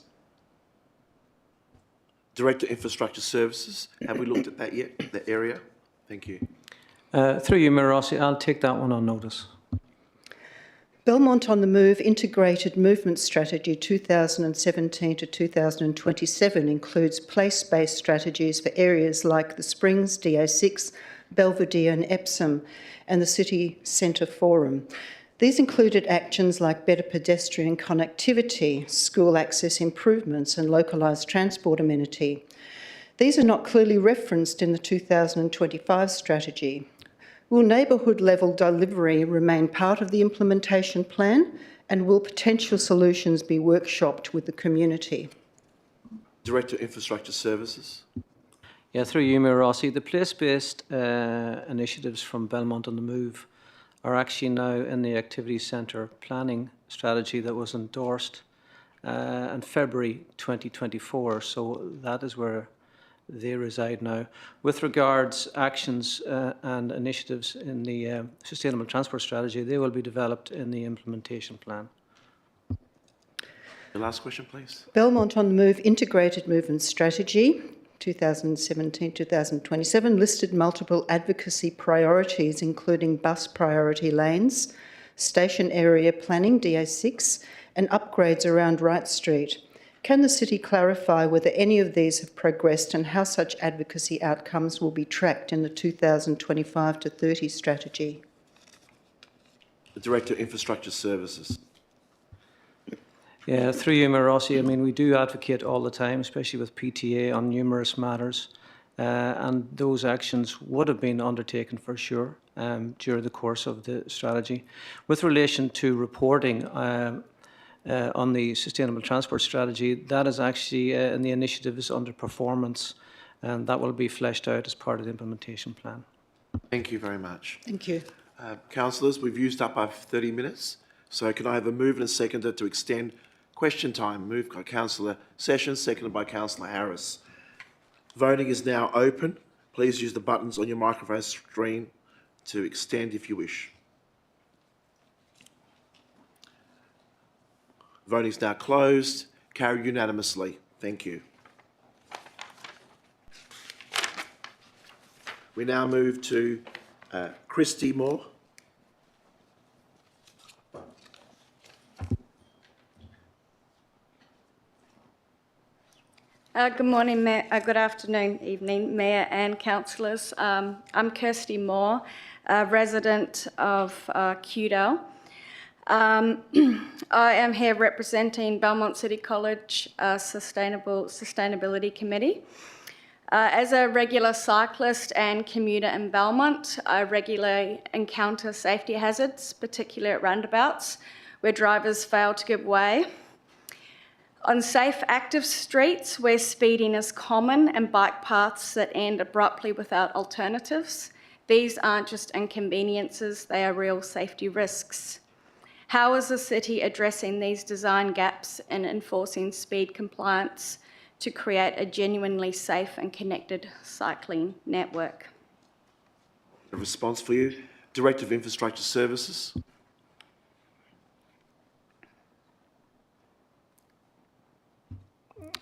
Director of Infrastructure Services. Have we looked at that yet, that area? Thank you. Through you, Mayor Rossi, I'll take that one on notice. Belmont on the Move Integrated Movement Strategy 2017 to 2027 includes place-based strategies for areas like the Springs, DA6, Belvedere and Epsom, and the City Centre Forum. These included actions like better pedestrian connectivity, school access improvements and localised transport amenity. These are not clearly referenced in the 2025 strategy. Will neighbourhood level delivery remain part of the implementation plan, and will potential solutions be workshopped with the community? Director of Infrastructure Services. Yeah, through you, Mayor Rossi, the place-based initiatives from Belmont on the Move are actually now in the Activity Centre planning strategy that was endorsed in February 2024. So that is where they reside now. With regards actions and initiatives in the Sustainable Transport Strategy, they will be developed in the implementation plan. The last question, please. Belmont on the Move Integrated Movement Strategy 2017-2027 listed multiple advocacy priorities, including bus priority lanes, station area planning, DA6, and upgrades around Wright Street. Can the City clarify whether any of these have progressed and how such advocacy outcomes will be tracked in the 2025 to 30 strategy? The Director of Infrastructure Services. Yeah, through you, Mayor Rossi, I mean, we do advocate all the time, especially with PTA on numerous matters, and those actions would have been undertaken for sure during the course of the strategy. With relation to reporting on the Sustainable Transport Strategy, that is actually in the initiatives under performance, and that will be fleshed out as part of the implementation plan. Thank you very much. Thank you. Councillors, we've used up our 30 minutes, so can I have a mover and a seconder to extend question time? Moved by Councillor Sessions, seconded by Councillor Harris. Voting is now open. Please use the buttons on your microphone screen to extend if you wish. Voting is now closed. Carried unanimously. Thank you. We now move to Christy Moore. Good morning, Mayor, good afternoon, evening, Mayor and councillors. I'm Kirsty Moore, a resident of Cudell. I am here representing Belmont City College Sustainability Committee. As a regular cyclist and commuter in Belmont, I regularly encounter safety hazards, particularly at roundabouts, where drivers fail to give way. On safe, active streets where speeding is common and bike paths that end abruptly without alternatives, these aren't just inconveniences, they are real safety risks. How is the city addressing these design gaps in enforcing speed compliance to create a genuinely safe and connected cycling network? A response for you. Director of Infrastructure Services.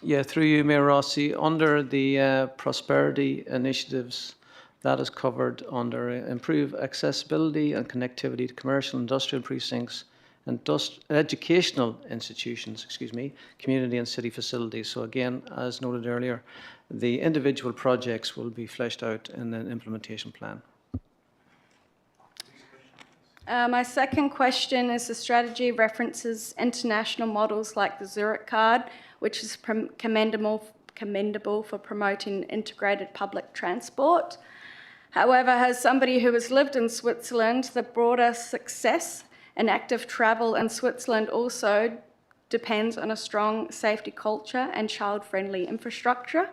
Yeah, through you, Mayor Rossi, under the prosperity initiatives, that is covered under improve accessibility and connectivity to commercial, industrial precincts, educational institutions, community and city facilities. So again, as noted earlier, the individual projects will be fleshed out in an implementation plan. My second question is the strategy references international models like the Zurich card, which is commendable for promoting integrated public transport. However, as somebody who has lived in Switzerland, the broader success and active travel in Switzerland also depends on a strong safety culture and child-friendly infrastructure.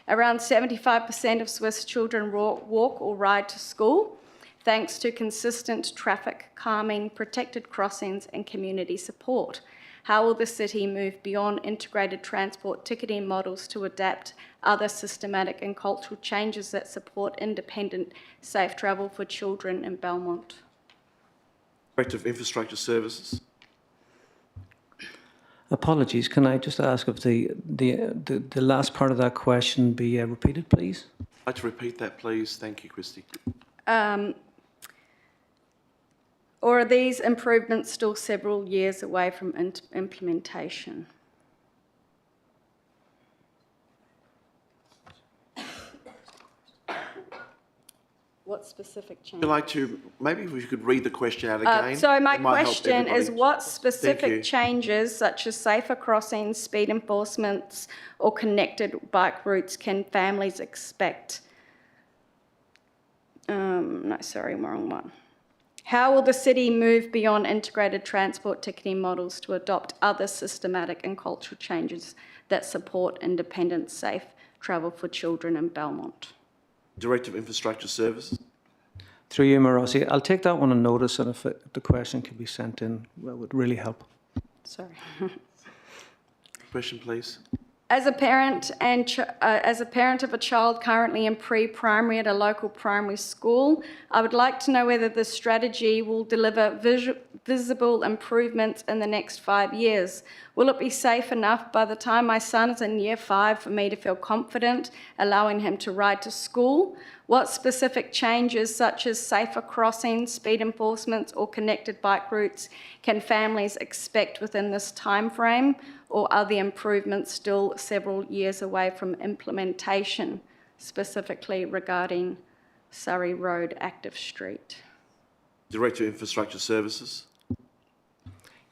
Around 75% of Swiss children walk or ride to school, thanks to consistent traffic calming, protected crossings and community support. How will the city move beyond integrated transport ticketing models to adapt other systematic and cultural changes that support independent, safe travel for children in Belmont? Director of Infrastructure Services. Apologies, can I just ask if the last part of that question be repeated, please? I'd like to repeat that, please. Thank you, Christy. Or are these improvements still several years away from implementation? What specific change? Would you like to, maybe if you could read the question out again? So my It might help question is, everybody. what Thank you. specific changes, such as safer crossings, speed enforcements, or connected bike routes, can families expect? No, sorry, wrong one. How will the city move beyond integrated transport ticketing models to adopt other systematic and cultural changes that support independent, safe travel for children in Belmont? Director of Infrastructure Services. Through you, Mayor Rossi, I'll take that one on notice, and if the question can be sent in, that would really help. Sorry. Question, please. As a parent of a child currently in pre-primary at a local primary school, I would like to know whether the strategy will deliver visible improvements in the next 5 years. Will it be safe enough by the time my son is in year 5 for me to feel confident allowing him to ride to school? What specific changes, such as safer crossings, speed enforcements, or connected bike routes, can families expect within this time frame? Or are the improvements still several years away from implementation, specifically regarding Surrey Road Active Street? Director of Infrastructure Services.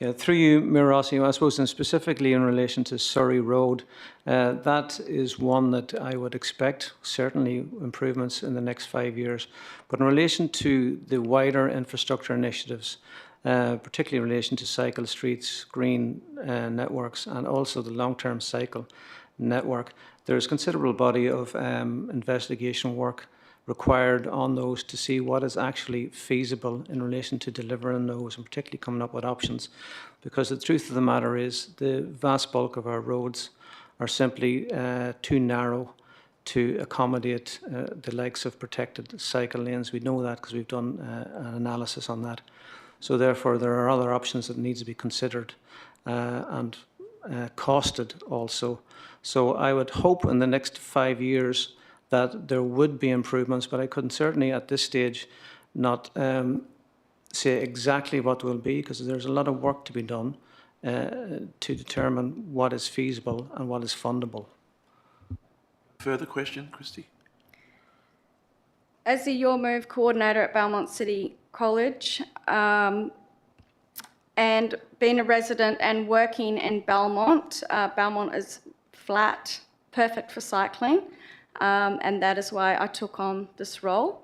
Yeah, through you, Mayor Rossi, I suppose, and specifically in relation to Surrey Road, that is one that I would expect certainly improvements in the next 5 years. But in relation to the wider infrastructure initiatives, particularly in relation to cycle streets, green networks, and also the long-term cycle network, there is considerable body of investigation work required on those to see what is actually feasible in relation to delivering those, and particularly coming up with options. Because the truth of the matter is the vast bulk of our roads are simply too narrow to accommodate the likes of protected cycle lanes. We know that because we've done an analysis on that. So therefore, there are other options that need to be considered and costed also. So I would hope in the next 5 years that there would be improvements, but I couldn't certainly at this stage not say exactly what will be, because there's a lot of work to be done to determine what is feasible and what is fundable. Further question, Christy? As the Your Move coordinator at Belmont City College, and being a resident and working in Belmont, Belmont is flat, perfect for cycling. and that is why I took on this role.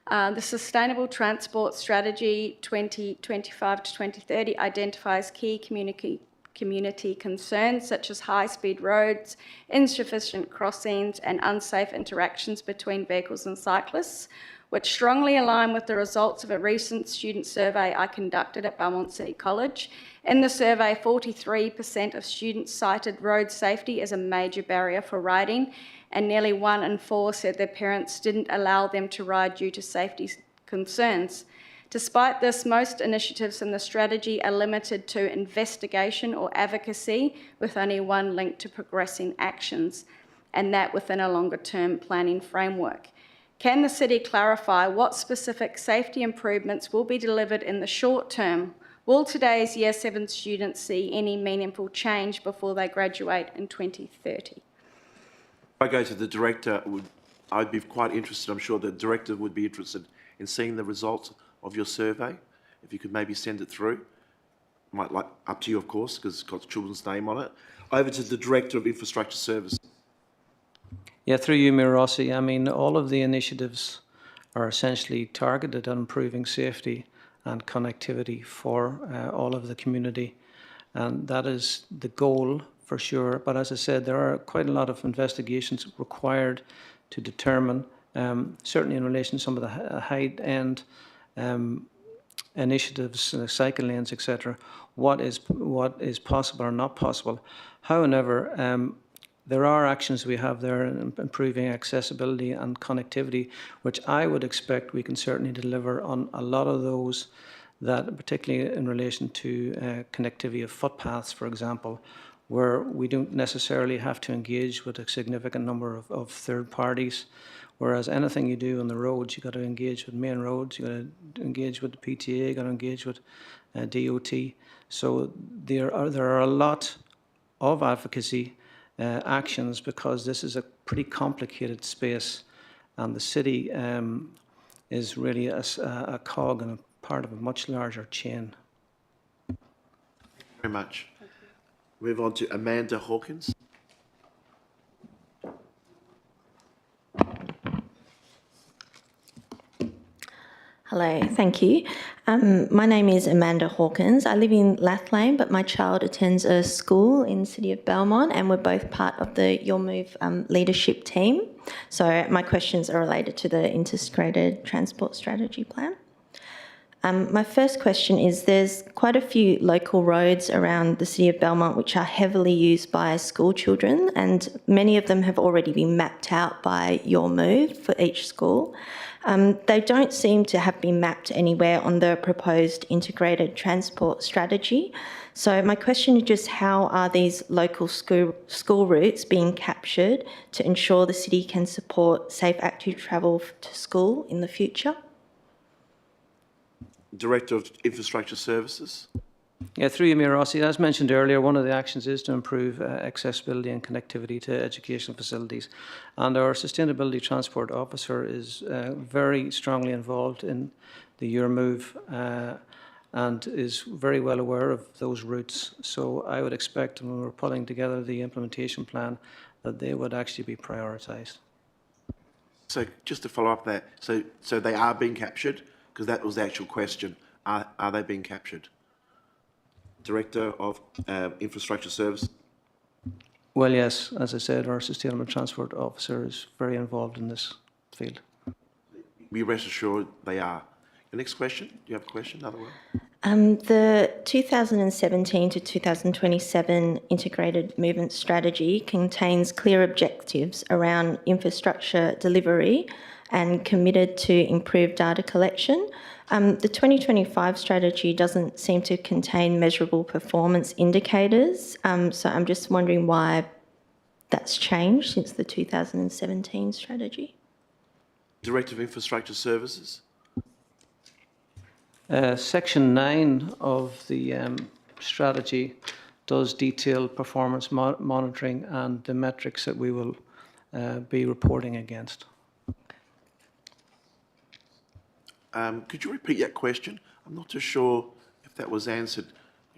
The Sustainable Transport Strategy 2025 to 2030 identifies key community concerns such as high-speed roads, insufficient crossings, and unsafe interactions between vehicles and cyclists, which strongly align with the results of a recent student survey I conducted at Belmont City College. In the survey, 43% of students cited road safety as a major barrier for riding, and nearly 1 in 4 said their parents didn't allow them to ride due to safety concerns. Despite this, most initiatives in the strategy are limited to investigation or advocacy, with only one link to progressing actions, and that within a longer-term planning framework. Can the City clarify what specific safety improvements will be delivered in the short term? Will today's Year 7 students see any meaningful change before they graduate in 2030? If I go to the director, I'd be quite interested, I'm sure the director would be interested in seeing the results of your survey. If you could maybe send it through. Might like, up to you, of course, because it's got the children's name on it. Over to the Director of Infrastructure Services. Yeah, through you, Mayor Rossi. I mean, all of the initiatives are essentially targeted at improving safety and connectivity for all of the community. And that is the goal for sure. But as I said, there are quite a lot of investigations required to determine, certainly in relation to some of the high-end initiatives, cycle lanes, etc., what is possible or not possible. However, there are actions we have there in improving accessibility and connectivity, which I would expect we can certainly deliver on a lot of those, that particularly in relation to connectivity of footpaths, for example, where we don't necessarily have to engage with a significant number of third parties. Whereas anything you do on the roads, you've got to engage with main roads, you've got to engage with the PTA, you've got to engage with DOT. So there are a lot of advocacy actions, because this is a pretty complicated space, and the city is really a cog and a part of a much larger chain. Very much. Move on to Amanda Hawkins. Hello, thank you. My name is Amanda Hawkins. I live in Lathlane, but my child attends a school in the city of Belmont, and we're both part of the Your Move leadership team. So my questions are related to the Integrated Transport Strategy Plan. My first question is, there's quite a few local roads around the city of Belmont which are heavily used by school children, and many of them have already been mapped out by Your Move for each school. They don't seem to have been mapped anywhere on the proposed integrated transport strategy. So my question is just, how are these local school routes being captured to ensure the city can support safe, active travel to school in the future? Director of Infrastructure Services. Yeah, through you, Mayor Rossi. As mentioned earlier, one of the actions is to improve accessibility and connectivity to educational facilities. And our Sustainability Transport Officer is very strongly involved in the Your Move and is very well aware of those routes. So I would expect, when we're pulling together the implementation plan, that they would actually be prioritised. So just to follow up that, so they are being captured? Because that was the actual question. Are they being captured? Director of Infrastructure Services. Well, yes, as I said, our Sustainable Transport Officer is very involved in this field. We rest assured they are. The next question. Do you have a question? Another one? The 2017 to 2027 Integrated Movement Strategy contains clear objectives around infrastructure delivery and committed to improved data collection. The 2025 strategy doesn't seem to contain measurable performance indicators, so I'm just wondering why that's changed since the 2017 strategy. Director of Infrastructure Services. Section 9 of the strategy does detail performance monitoring and the metrics that we will be reporting against. Could you repeat that question? I'm not too sure if that was answered.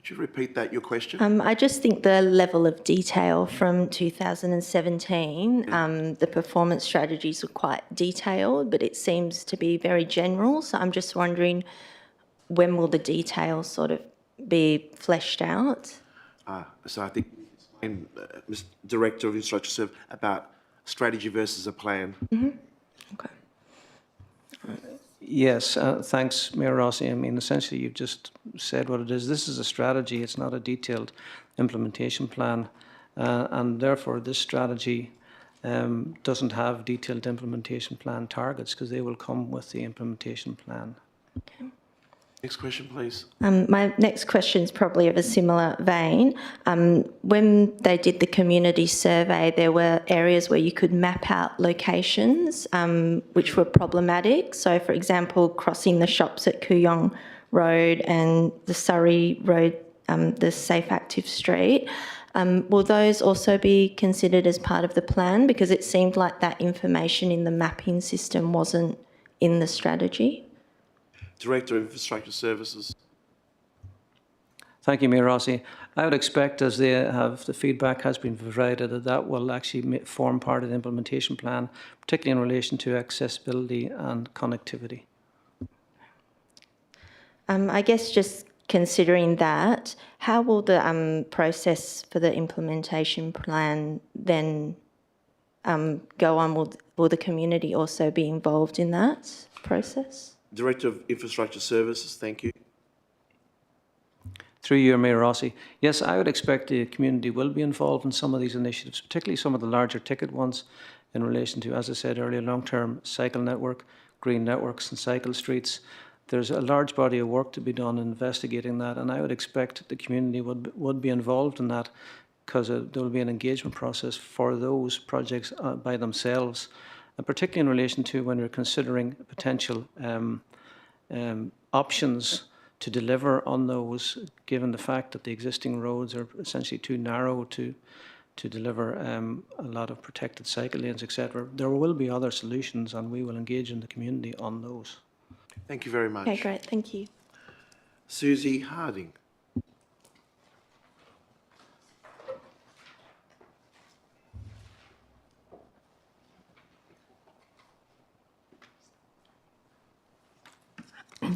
Could you repeat that, your question? I just think the level of detail from 2017, the performance strategies were quite detailed, but it seems to be very general. So I'm just wondering, when will the details sort of be fleshed out? So I think, Mr. Director of Infrastructure Services, about strategy versus a plan. Okay. Yes, thanks, Mayor Rossi. I mean, essentially, you've just said what it is. This is a strategy. It's not a detailed implementation plan. And therefore, this strategy doesn't have detailed implementation plan targets because they will come with the implementation plan. Okay. Next question, please. My next question is probably of a similar vein. When they did the community survey, there were areas where you could map out locations which were problematic. So, for example, crossing the shops at Kooyong Road and the Surrey Road, the Safe Active Street. Will those also be considered as part of the plan? Because it seemed like that information in the mapping system wasn't in the strategy. Director of Infrastructure Services. Thank you, Mayor Rossi. I would expect, as they have, the feedback has been provided, that that will actually form part of the implementation plan, particularly in relation to accessibility and connectivity. I guess just considering that, how will the process for the implementation plan then go on? Will the community also be involved in that process? Director of Infrastructure Services, thank you. Through you, Mayor Rossi. Yes, I would expect the community will be involved in some of these initiatives, particularly some of the larger ticket ones in relation to, as I said earlier, long-term cycle network, green networks and cycle streets. There's a large body of work to be done in investigating that, and I would expect the community would be involved in that because there will be an engagement process for those projects by themselves, and particularly in relation to when we're considering potential options to deliver on those, given the fact that the existing roads are essentially too narrow to deliver a lot of protected cycle lanes, etc. There will be other solutions, and we will engage in the community on those. Thank you very much. Okay, great. Thank you. Susie Harding.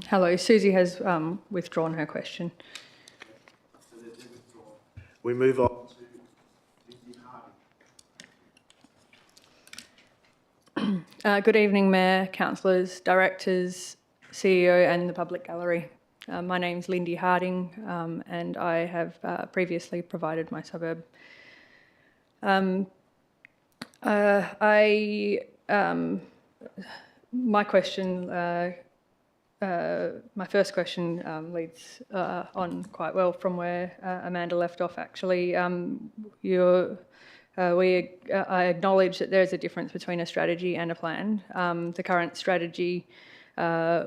Hello, Susie has withdrawn her question. We move on to Lindsay Harding. Good evening, Mayor, councillors, directors, CEO and the public gallery. My name's Lindy Harding and I have previously provided my suburb. My first question leads on quite well from where Amanda left off, actually. I acknowledge that there is a difference between a strategy and a plan. The current strategy,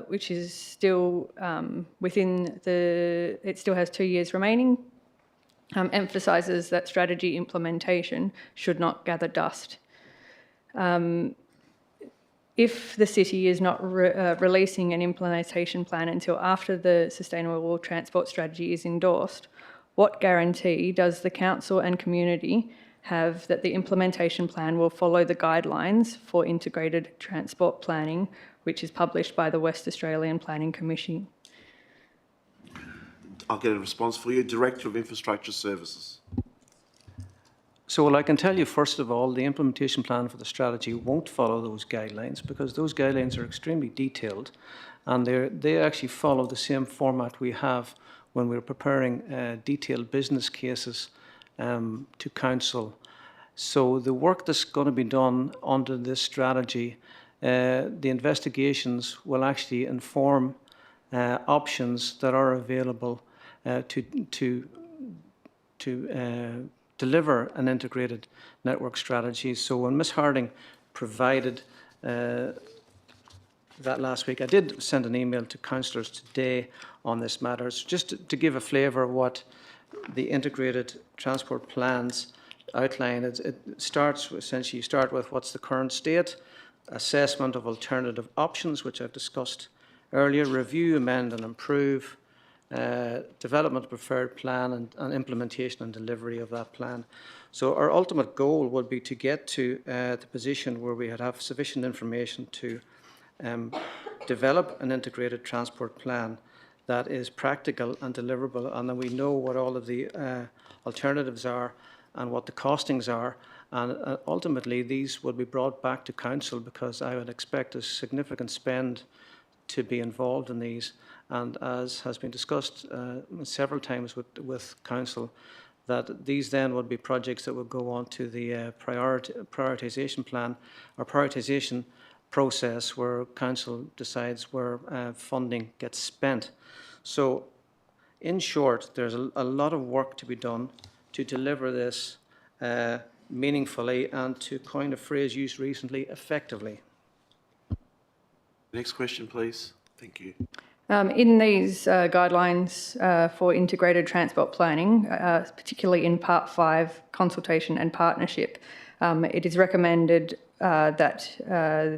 which is still it still has 2 years remaining, emphasises that strategy implementation should not gather dust. If the city is not releasing an implementation plan until after the Sustainable Transport Strategy is endorsed, what guarantee does the council and community have that the implementation plan will follow the guidelines for integrated transport planning, which is published by the West Australian Planning Commission? I'll get a response for you. Director of Infrastructure Services. So, well, I can tell you, first of all, the implementation plan for the strategy won't follow those guidelines because those guidelines are extremely detailed and they actually follow the same format we have when we're preparing detailed business cases to council. So the work that's going to be done under this strategy, the investigations will actually inform options that are available to deliver an integrated network strategy. So when Ms Harding provided that last week, I did send an email to councillors today on this matter, so just to give a flavour of what the integrated transport plans outline. It starts, essentially you start with what's the current state, assessment of alternative options, which I've discussed earlier, review, amend and improve, development of preferred plan and implementation and delivery of that plan. So our ultimate goal would be to get to the position where we would have sufficient information to develop an integrated transport plan that is practical and deliverable, and then we know what all of the alternatives are and what the costings are, and ultimately these will be brought back to council, because I would expect a significant spend to be involved in these, and as has been discussed several times with council, that these then would be projects that would go on to the prioritisation plan or prioritisation process, where council decides where funding gets spent. So in short, there's a lot of work to be done to deliver this meaningfully and, to coin a phrase used recently, effectively. Next question, please. Thank you. In these guidelines for integrated transport planning, particularly in Part 5, consultation and partnership, it is recommended that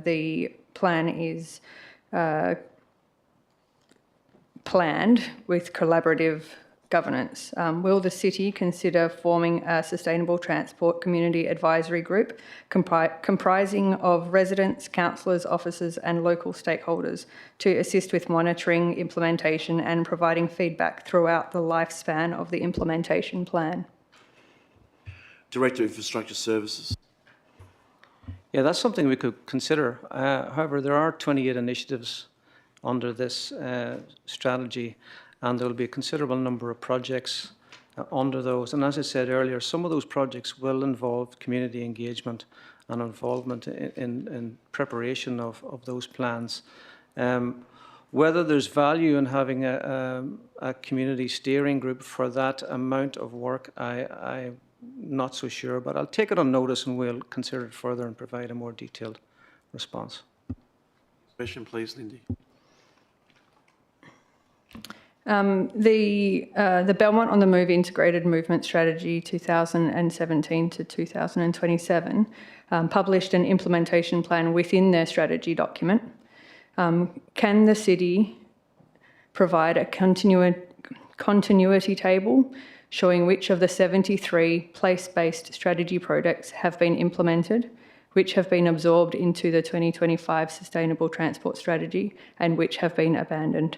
the plan is planned with collaborative governance. Will the city consider forming a sustainable transport community advisory group comprising of residents, councillors, officers and local stakeholders to assist with monitoring, implementation and providing feedback throughout the lifespan of the implementation plan? Director of Infrastructure Services. Yeah, that's something we could consider. However, there are 28 initiatives under this strategy, and there will be a considerable number of projects under those. And as I said earlier, some of those projects will involve community engagement and involvement in preparation of those plans. Whether there's value in having a community steering group for that amount of work, I'm not so sure, but I'll take it on notice and we'll consider it further and provide a more detailed response. Question, please, Lindy. The Belmont on the Move Integrated Movement Strategy 2017 to 2027 published an implementation plan within their strategy document. Can the city provide a continuity table showing which of the 73 place-based strategy projects have been implemented, which have been absorbed into the 2025 Sustainable Transport Strategy, and which have been abandoned?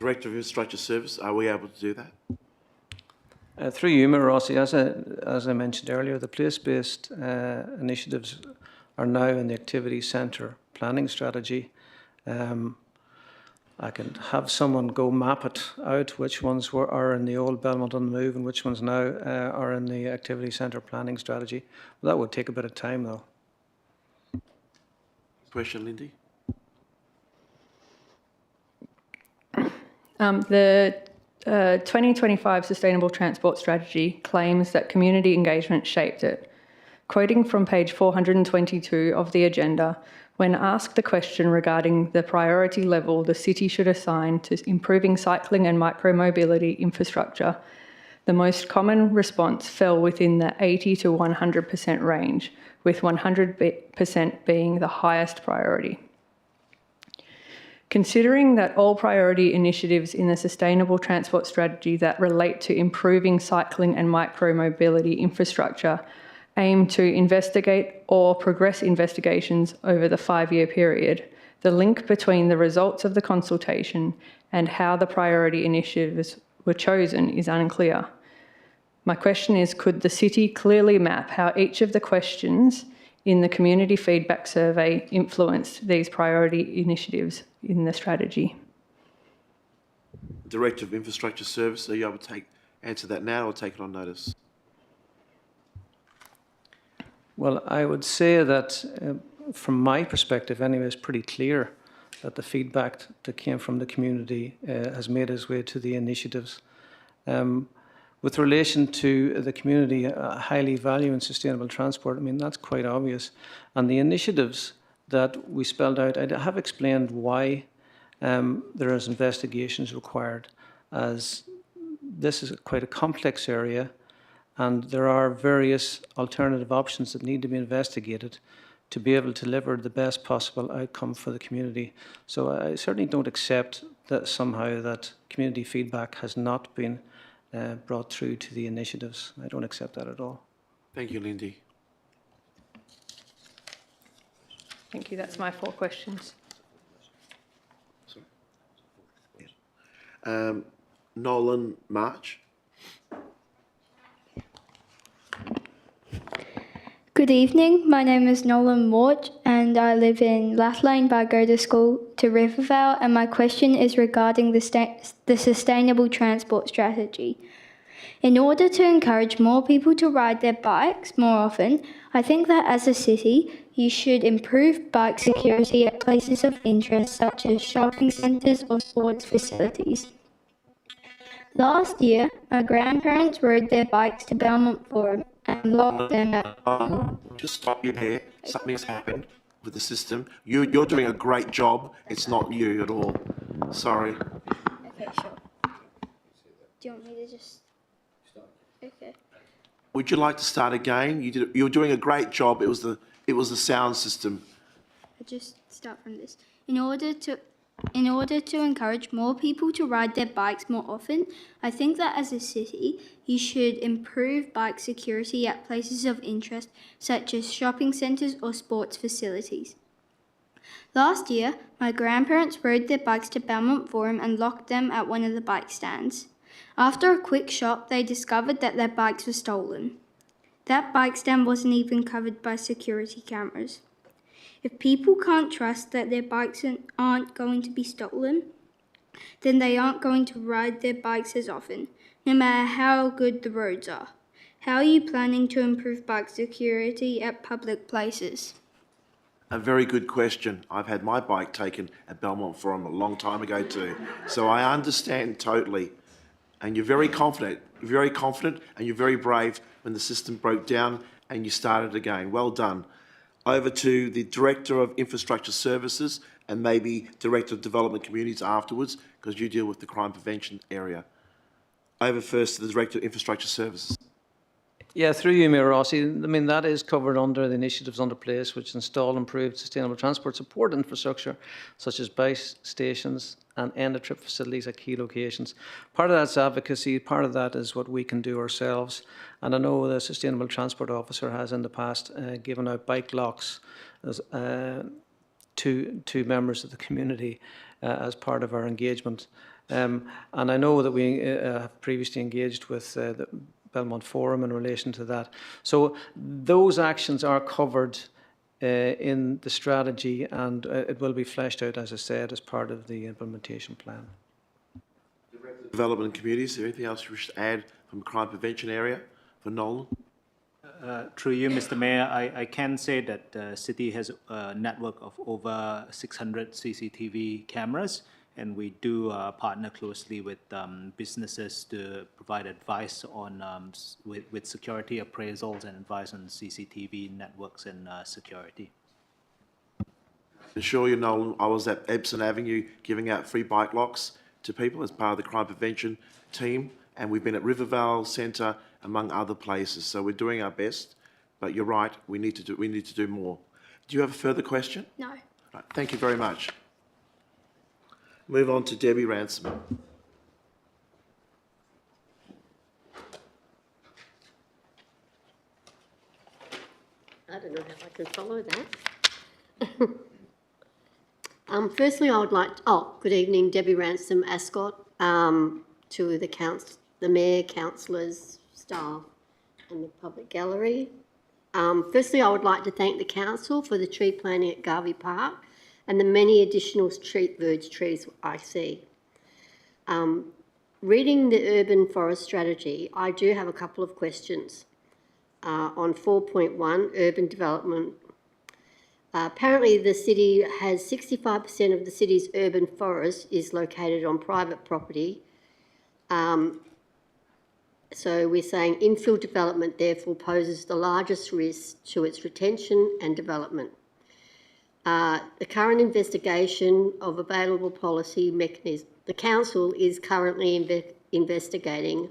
Director of Infrastructure Service, are we able to do that? Through you, Mayor Rossi, as I mentioned earlier, the place-based initiatives are now in the Activity Centre Planning Strategy. I can have someone go map it out, which ones are in the old Belmont on the Move and which ones now are in the Activity Centre Planning Strategy. Well, that would take a bit of time, though. Question, Lindy. The 2025 Sustainable Transport Strategy claims that community engagement shaped it. Quoting from page 422 of the agenda, when asked the question regarding the priority level the city should assign to improving cycling and micromobility infrastructure, the most common response fell within the 80 to 100% range, with 100% being the highest priority. Considering that all priority initiatives in the Sustainable Transport Strategy that relate to improving cycling and micromobility infrastructure aim to investigate or progress investigations over the 5-year period, the link between the results of the consultation and how the priority initiatives were chosen is unclear. My question is, could the city clearly map how each of the questions in the community feedback survey influenced these priority initiatives in the strategy? Director of Infrastructure Service, are you able to answer that now or take it on notice? Well, I would say that from my perspective anyway, it's pretty clear that the feedback that came from the community has made its way to the initiatives. With relation to the community highly valuing sustainable transport, I mean, that's quite obvious. And the initiatives that we spelled out, I have explained why there is investigations required, as this is quite a complex area and there are various alternative options that need to be investigated to be able to deliver the best possible outcome for the community. So I certainly don't accept that somehow that community feedback has not been brought through to the initiatives. I don't accept that at all. Thank you, Lindy. Thank you. That's my 4 questions. Nolan March. Good evening, my name is Nolan Morch and I live in Lathlane, but I go to school to Rivervale, and my question is regarding the sustainable transport strategy. In order to encourage more people to ride their bikes more often, I think that as a city, you should improve bike security at places of interest such as shopping centres or sports facilities. Last year, my grandparents rode their bikes to Belmont Forum and locked them at... Just stop you there. Something's happened with the system. You're doing a great job. It's not you at all. Sorry. Okay, sure. Do you want me to just... Okay. Would you like to start again? You were doing a great job. It was the sound system. I'll just start from this. In order to encourage more people to ride their bikes more often, I think that as a city, you should improve bike security at places of interest such as shopping centres or sports facilities. Last year, my grandparents rode their bikes to Belmont Forum and locked them at one of the bike stands. After a quick shop, they discovered that their bikes were stolen. That bike stand wasn't even covered by security cameras. If people can't trust that their bikes aren't going to be stolen, then they aren't going to ride their bikes as often, no matter how good the roads are. How are you planning to improve bike security at public places? A very good question. I've had my bike taken at Belmont Forum a long time ago too. So I understand totally. And you're very confident. You're very confident and you're very brave when the system broke down and you started again. Well done. Over to the Director of Infrastructure Services and maybe Director of Development Communities afterwards, because you deal with the crime prevention area. Over first to the Director of Infrastructure Services. Yeah, through you, Mayor Rossi. I mean, that is covered under the initiatives under place which install improved sustainable transport support infrastructure, such as bus stations and end-of-trip facilities at key locations. Part of that's advocacy, part of that is what we can do ourselves. And I know the Sustainable Transport Officer has in the past given out bike locks as, to members of the community as part of our engagement. And I know that we have previously engaged with the Belmont Forum in relation to that. So those actions are covered in the strategy, and it will be fleshed out, as I said, as part of the implementation plan. Development and Communities, is there anything else you wish to add from the crime prevention area for Nolan? Through you, Mr. Mayor, I can say that the city has a network of over 600 CCTV cameras, and we do partner closely with businesses to provide advice on with security appraisals and advice on CCTV networks and security. To assure you, Nolan, I was at Epsom Avenue giving out free bike locks to people as part of the crime prevention team, and we've been at Rivervale Centre among other places. So we're doing our best, but you're right, we need to do more. Do you have a further question? No. Right, thank you very much. Move on to Debbie Ransom. I don't know how I can follow that. Firstly, I would like to, good evening, Debbie Ransom, Ascot, to the Mayor, councillors, staff and the public gallery. Firstly, I would like to thank the council for the tree planting at Garvey Park and the many additional verge trees I see. Reading the urban forest strategy, I do have a couple of questions. On 4.1, urban development. Apparently the city has 65% of the city's urban forest is located on private property. So we're saying infill development therefore poses the largest risk to its retention and development. The current investigation of available policy mechanisms, the council is currently investigating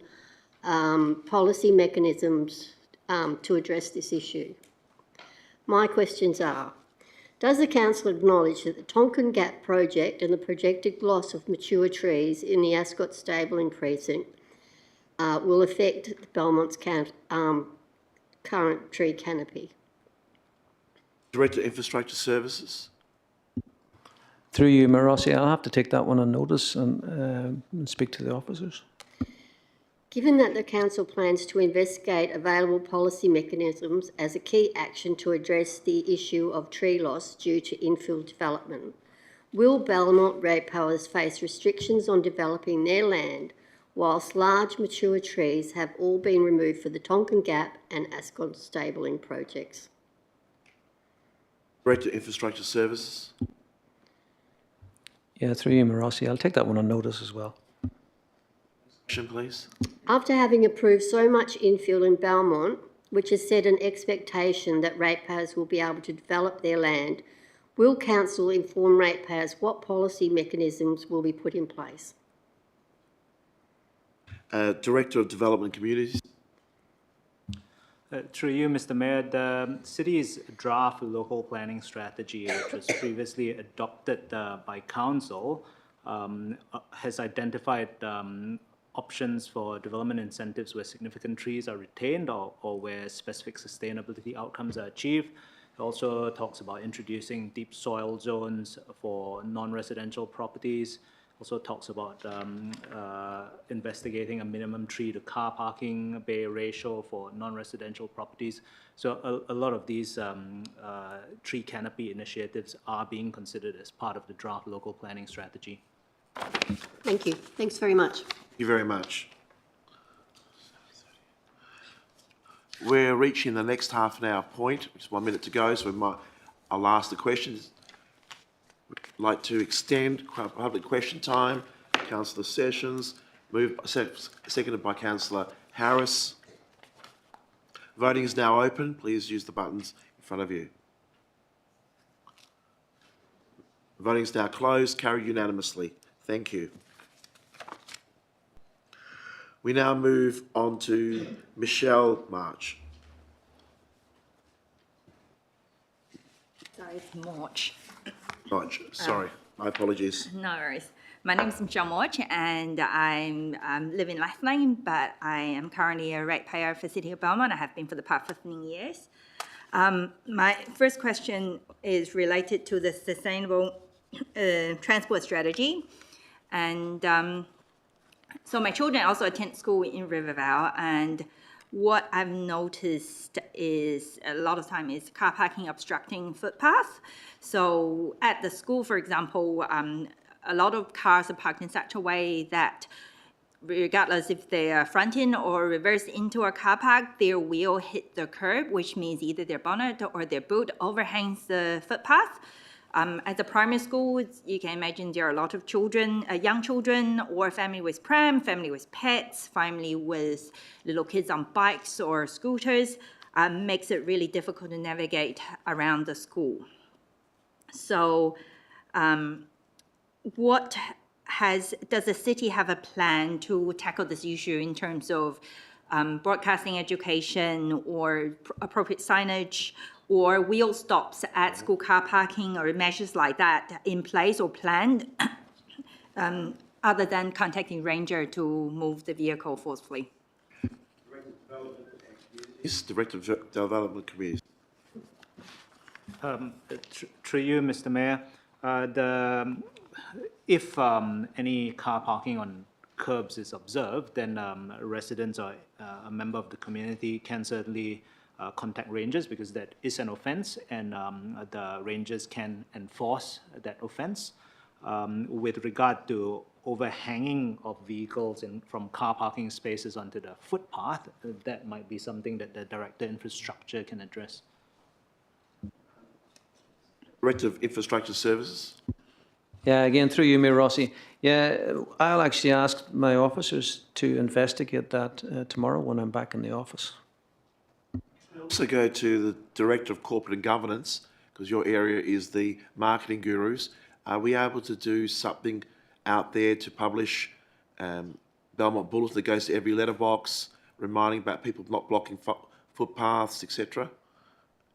policy mechanisms to address this issue. My questions are, does the council acknowledge that the Tonkin Gap project and the projected loss of mature trees in the Ascot Stabling precinct will affect Belmont's current tree canopy? Director of Infrastructure Services. Through you, Mayor Rossi, I'll have to take that one on notice and speak to the officers. Given that the council plans to investigate available policy mechanisms as a key action to address the issue of tree loss due to infill development, will Belmont ratepayers face restrictions on developing their land whilst large mature trees have all been removed for the Tonkin Gap and Ascot Stabling projects? Director of Infrastructure Services. Yeah, through you, Mayor Rossi, I'll take that one on notice as well. Question, please. After having approved so much infill in Belmont, which has set an expectation that ratepayers will be able to develop their land, will council inform ratepayers what policy mechanisms will be put in place? Director of Development Communities. Through you, Mr. Mayor, the city's draft local planning strategy, which was previously adopted by council, has identified options for development incentives where significant trees are retained or where specific sustainability outcomes are achieved. It also talks about introducing deep soil zones for non-residential properties. Also talks about investigating a minimum tree to car parking bay ratio for non-residential properties. So a lot of these tree canopy initiatives are being considered as part of the draft local planning strategy. Thank you. Thanks very much. Thank you very much. We're reaching the next half an hour point, which is 1 minute to go, so I'll ask the questions. Would like to extend public question time. Councillor Sessions, seconded by Councillor Harris. Voting is now open. Please use the buttons in front of you. Voting is now closed. Carried unanimously. Thank you. We now move on to Michelle March. Sorry, it's March. March, sorry, my apologies. No worries. My name is Michelle March and I live in Lathlain, but I am currently a ratepayer for City of Belmont. I have been for the past 15 years. My first question is related to the sustainable transport strategy. And so my children also attend school in Rivervale, and what I've noticed is a lot of time is car parking obstructing footpaths. So at the school, for example, a lot of cars are parked in such a way that regardless if they are fronting or reverse into a car park, their wheel hit the curb, which means either their bonnet or their boot overhangs the footpath. At the primary school, you can imagine there are a lot of children, young children, or family with pram, family with pets, family with little kids on bikes or scooters, makes it really difficult to navigate around the school. So does the city have a plan to tackle this issue in terms of broadcasting education or appropriate signage or wheel stops at school car parking or measures like that in place or planned other than contacting Ranger to move the vehicle forcefully? Yes, Director of Development Communities. Through you, Mr. Mayor, if any car parking on curbs is observed, then residents or a member of the community can certainly contact rangers, because that is an offence, and the rangers can enforce that offence. With regard to overhanging of vehicles from car parking spaces onto the footpath, that might be something that the Director of Infrastructure can address. Director of Infrastructure Services. Yeah, again, through you, Mayor Rossi. Yeah, I'll actually ask my officers to investigate that tomorrow when I'm back in the office. Also go to the Director of Corporate and Governance, because your area is the marketing gurus. Are we able to do something out there to publish Belmont Bulletin that goes to every letterbox, reminding about people not blocking footpaths, etc.?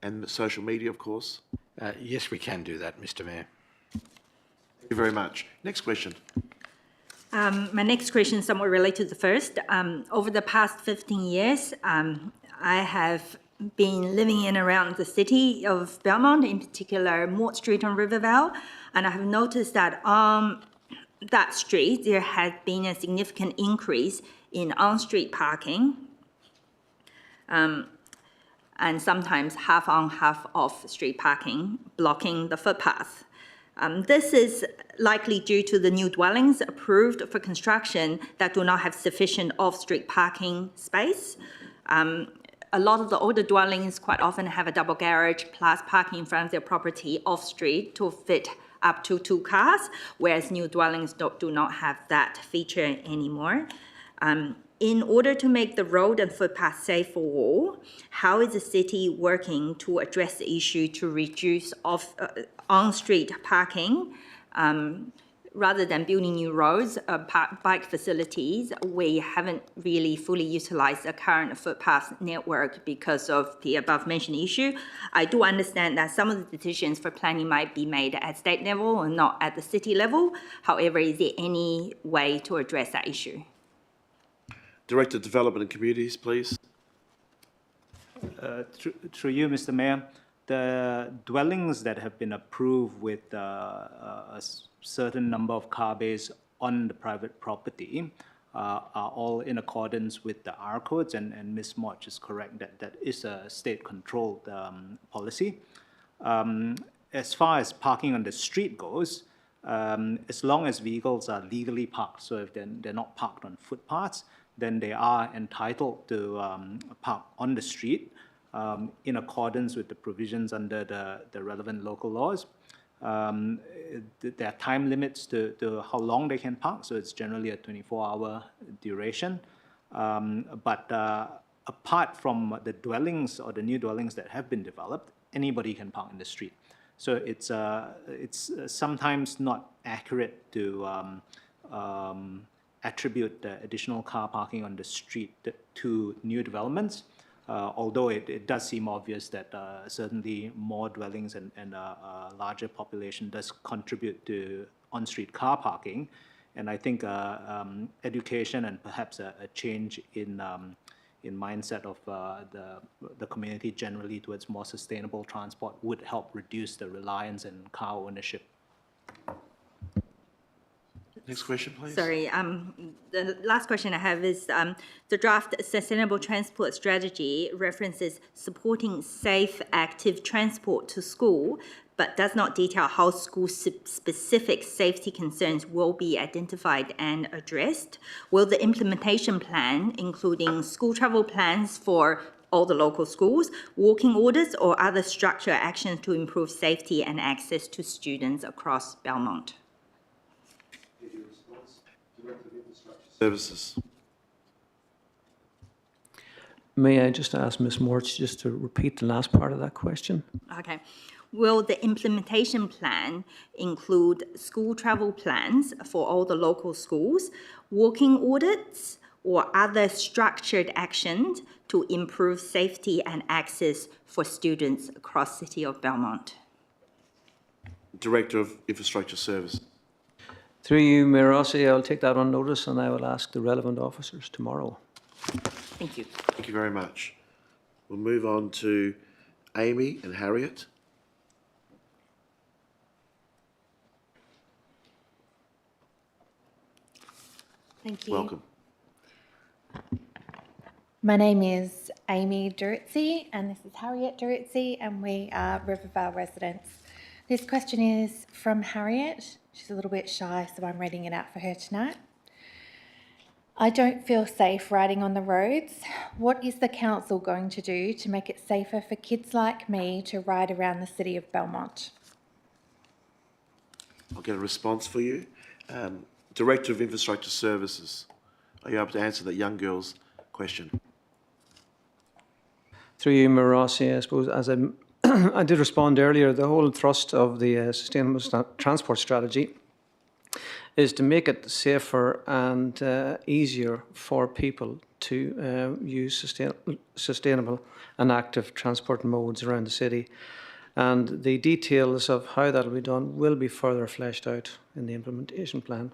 and social media, of course? Yes, we can do that, Mr. Mayor. Thank you very much. Next question. My next question is somewhat related to the first. Over the past 15 years, I have been living in and around the city of Belmont, in particular Mort Street on Rivervale, and I have noticed that on that street there has been a significant increase in on-street parking, and sometimes half on, half off street parking, blocking the footpath. This is likely due to the new dwellings approved for construction that do not have sufficient off-street parking space. A lot of the older dwellings quite often have a double garage plus parking in front of their property off-street to fit up to 2 cars, whereas new dwellings do not have that feature anymore. In order to make the road and footpath safe for all, how is the city working to address the issue to reduce on-street parking? Rather than building new roads, bike facilities, we haven't really fully utilized the current footpath network because of the above-mentioned issue. I do understand that some of the decisions for planning might be made at state level and not at the city level. However, is there any way to address that issue? Director of Development and Communities, please. Through you, Mr. Mayor, the dwellings that have been approved with a certain number of car bays on the private property are all in accordance with the R codes, and Ms. Motch is correct that that is a state-controlled policy. As far as parking on the street goes, as long as vehicles are legally parked, so if they're not parked on footpaths, then they are entitled to park on the street in accordance with the provisions under the relevant local laws. There are time limits to how long they can park, so it's generally a 24-hour duration. But apart from the dwellings or the new dwellings that have been developed, anybody can park in the street. So it's sometimes not accurate to attribute the additional car parking on the street to new developments, although it does seem obvious that certainly more dwellings and a larger population does contribute to on-street car parking. And I think education and perhaps a change in mindset of the community generally towards more sustainable transport would help reduce the reliance on car ownership. Next question, please. Sorry, the last question I have is the draft Sustainable Transport Strategy references supporting safe, active transport to school, but does not detail how school-specific safety concerns will be identified and addressed. Will the implementation plan, including school travel plans for all the local schools, walking orders, or other structural actions to improve safety and access to students across Belmont? Services. May I just ask Ms. Morch just to repeat the last part of that question? Okay. Will the implementation plan include school travel plans for all the local schools, walking audits, or other structured actions to improve safety and access for students across the City of Belmont? Director of Infrastructure Services. Through you, Mayor Rossi, I'll take that on notice and I will ask the relevant officers tomorrow. Thank you. Thank you very much. We'll move on to Amy and Harriet. Thank you. Welcome. My name is Amy Duritzi and this is Harriet Duritzi and we are Rivervale residents. This question is from Harriet. She's a little bit shy, so I'm reading it out for her tonight. I don't feel safe riding on the roads. What is the council going to do to make it safer for kids like me to ride around the City of Belmont? I'll get a response for you. Director of Infrastructure Services, are you able to answer that young girl's question? Through you, Mayor Rossi, I suppose, as I did respond earlier, the whole thrust of the Sustainable Transport Strategy is to make it safer and easier for people to use sustainable and active transport modes around the city. And the details of how that will be done will be further fleshed out in the implementation plan.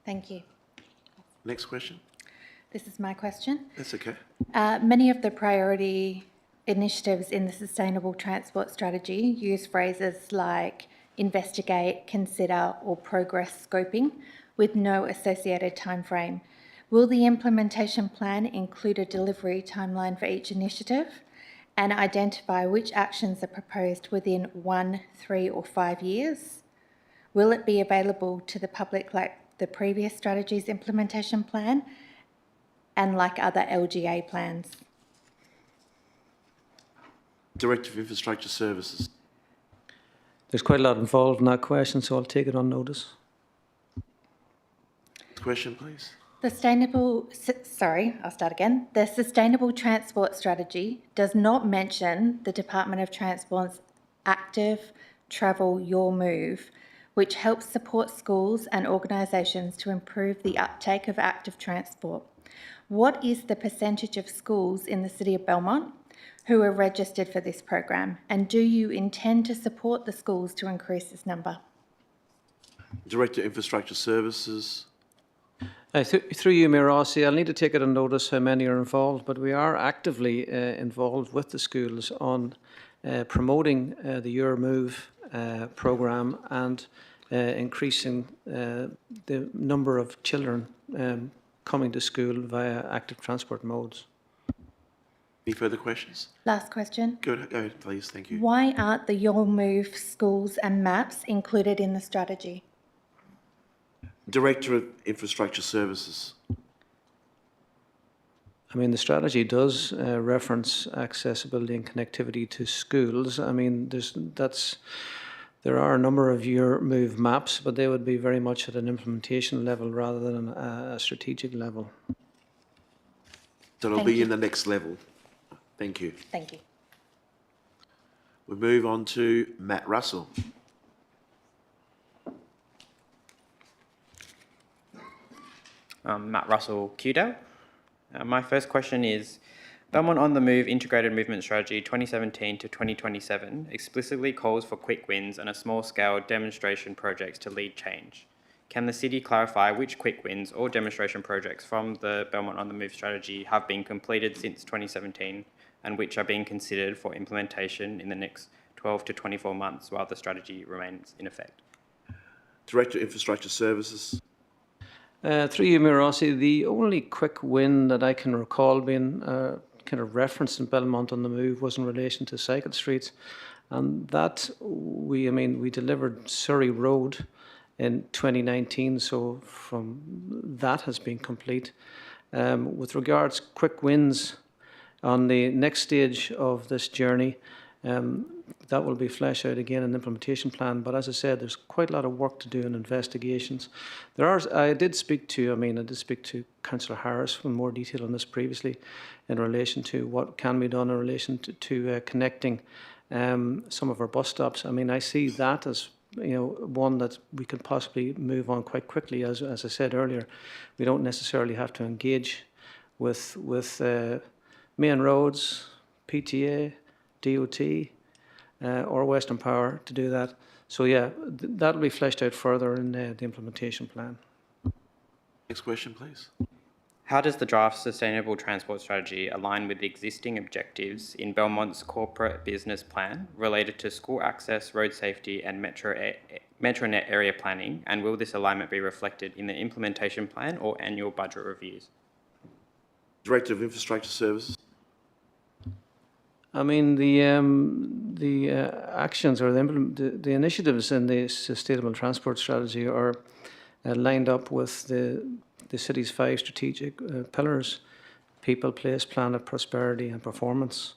Thank you. Next question. This is my question. That's okay. Many of the priority initiatives in the Sustainable Transport Strategy use phrases like investigate, consider, or progress scoping with no associated timeframe. Will the implementation plan include a delivery timeline for each initiative and identify which actions are proposed within 1, 3, or 5 years? Will it be available to the public like the previous strategy's implementation plan and like other LGA plans? Director of Infrastructure Services. There's quite a lot involved in that question, so I'll take it on notice. Question, please. The Sustainable Transport Strategy does not mention the Department of Transport's active Travel Your Move, which helps support schools and organisations to improve the uptake of active transport. What is the percentage of schools in the City of Belmont who are registered for this program, and do you intend to support the schools to increase this number? Director of Infrastructure Services. Through you, Mayor Rossi, I'll need to take it on notice how many are involved, but we are actively involved with the schools on promoting the Your Move programme and increasing the number of children coming to school via active transport modes. Any further questions? Last question. Go ahead, please. Thank you. Why aren't the Your Move schools and maps included in the strategy? Director of Infrastructure Services. I mean, the strategy does reference accessibility and connectivity to schools. I mean, there are a number of Your Move maps, but they would be very much at an implementation level rather than a strategic level. So it'll be in the next level. Thank you. Thank you. We move on to Matt Russell. Matt Russell, QDAL. My first question is, Belmont on the Move Integrated Movement Strategy 2017 to 2027 explicitly calls for quick wins and a small-scale demonstration projects to lead change. Can the City clarify which quick wins or demonstration projects from the Belmont on the Move strategy have been completed since 2017 and which are being considered for implementation in the next 12 to 24 months while the strategy remains in effect? Director of Infrastructure Services. Through you, Mayor Rossi, the only quick win that I can recall being kind of referenced in Belmont on the Move was in relation to cycle streets, and that we delivered Surrey Road in 2019, so from that has been complete. With regards quick wins on the next stage of this journey, that will be fleshed out again in the implementation plan. But as I said, there's quite a lot of work to do in investigations. I did speak to Councillor Harris for more detail on this previously in relation to what can be done in relation to connecting some of our bus stops. I mean, I see that as one that we could possibly move on quite quickly. As I said earlier, we don't necessarily have to engage with main roads, PTA, DOT, or Western Power to do that. So yeah, that'll be fleshed out further in the implementation plan. Next question, please. How does the draft Sustainable Transport Strategy align with the existing objectives in Belmont's corporate business plan related to school access, road safety and Metronet area planning, and will this alignment be reflected in the implementation plan or annual budget reviews? Director of Infrastructure Services. I mean, the actions or the initiatives in the Sustainable Transport Strategy are lined up with the city's 5 strategic pillars: people, place, planet, prosperity and performance.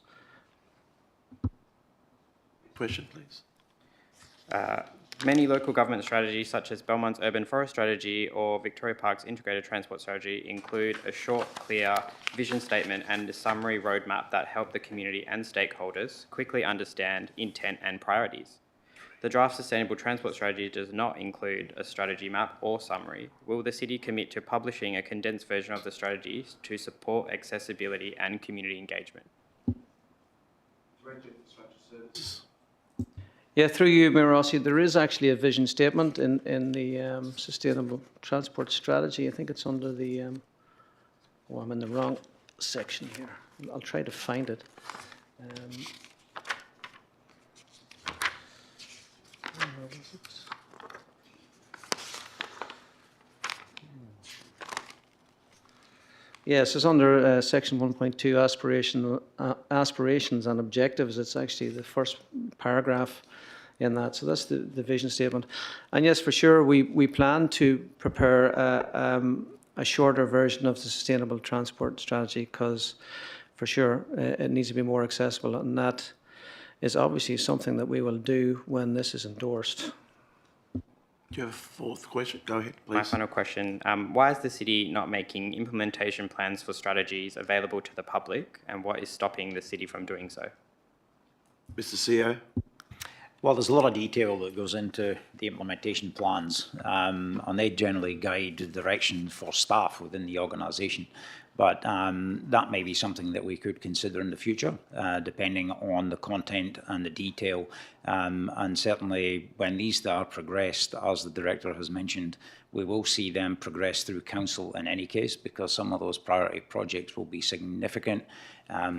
Question, please. Many local government strategies, such as Belmont's Urban Forest Strategy or Victoria Park's Integrated Transport Strategy, include a short, clear vision statement and a summary roadmap that help the community and stakeholders quickly understand intent and priorities. The draft Sustainable Transport Strategy does not include a strategy map or summary. Will the City commit to publishing a condensed version of the strategies to support accessibility and community engagement? Yeah, through you, Mayor Rossi, there is actually a vision statement in the Sustainable Transport Strategy. I think it's under the, oh, I'm in the wrong section here. I'll try to find it. Where was it? Yes, it's under section 1.2, aspirations and objectives. It's actually the first paragraph in that. So that's the vision statement. And yes, for sure, we plan to prepare a shorter version of the Sustainable Transport Strategy because for sure it needs to be more accessible. And that is obviously something that we will do when this is endorsed. Do you have a fourth question? Go ahead, please. My final question, why is the City not making implementation plans for strategies available to the public, and what is stopping the City from doing so? Mr. CEO? Well, there's a lot of detail that goes into the implementation plans, and they generally guide the direction for staff within the organisation. But that may be something that we could consider in the future, depending on the content and the detail. And certainly when these are progressed, as the Director has mentioned, we will see them progress through Council in any case, because some of those priority projects will be significant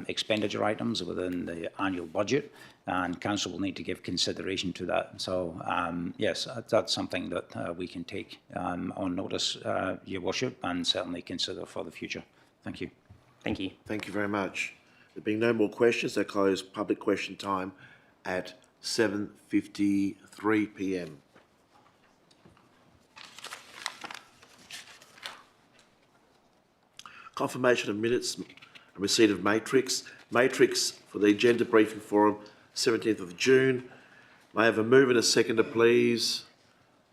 expenditure items within the annual budget, and Council will need to give consideration to that. So yes, that's something that we can take on notice, Your Worship, and certainly consider for the future. Thank you. Thank you. Thank you very much. There being no more questions, I close public question time at 7:53 p.m. Confirmation of minutes and receipt of matrix. Matrix for the agenda briefing forum, 17th of June. May I have a move and a seconder, please?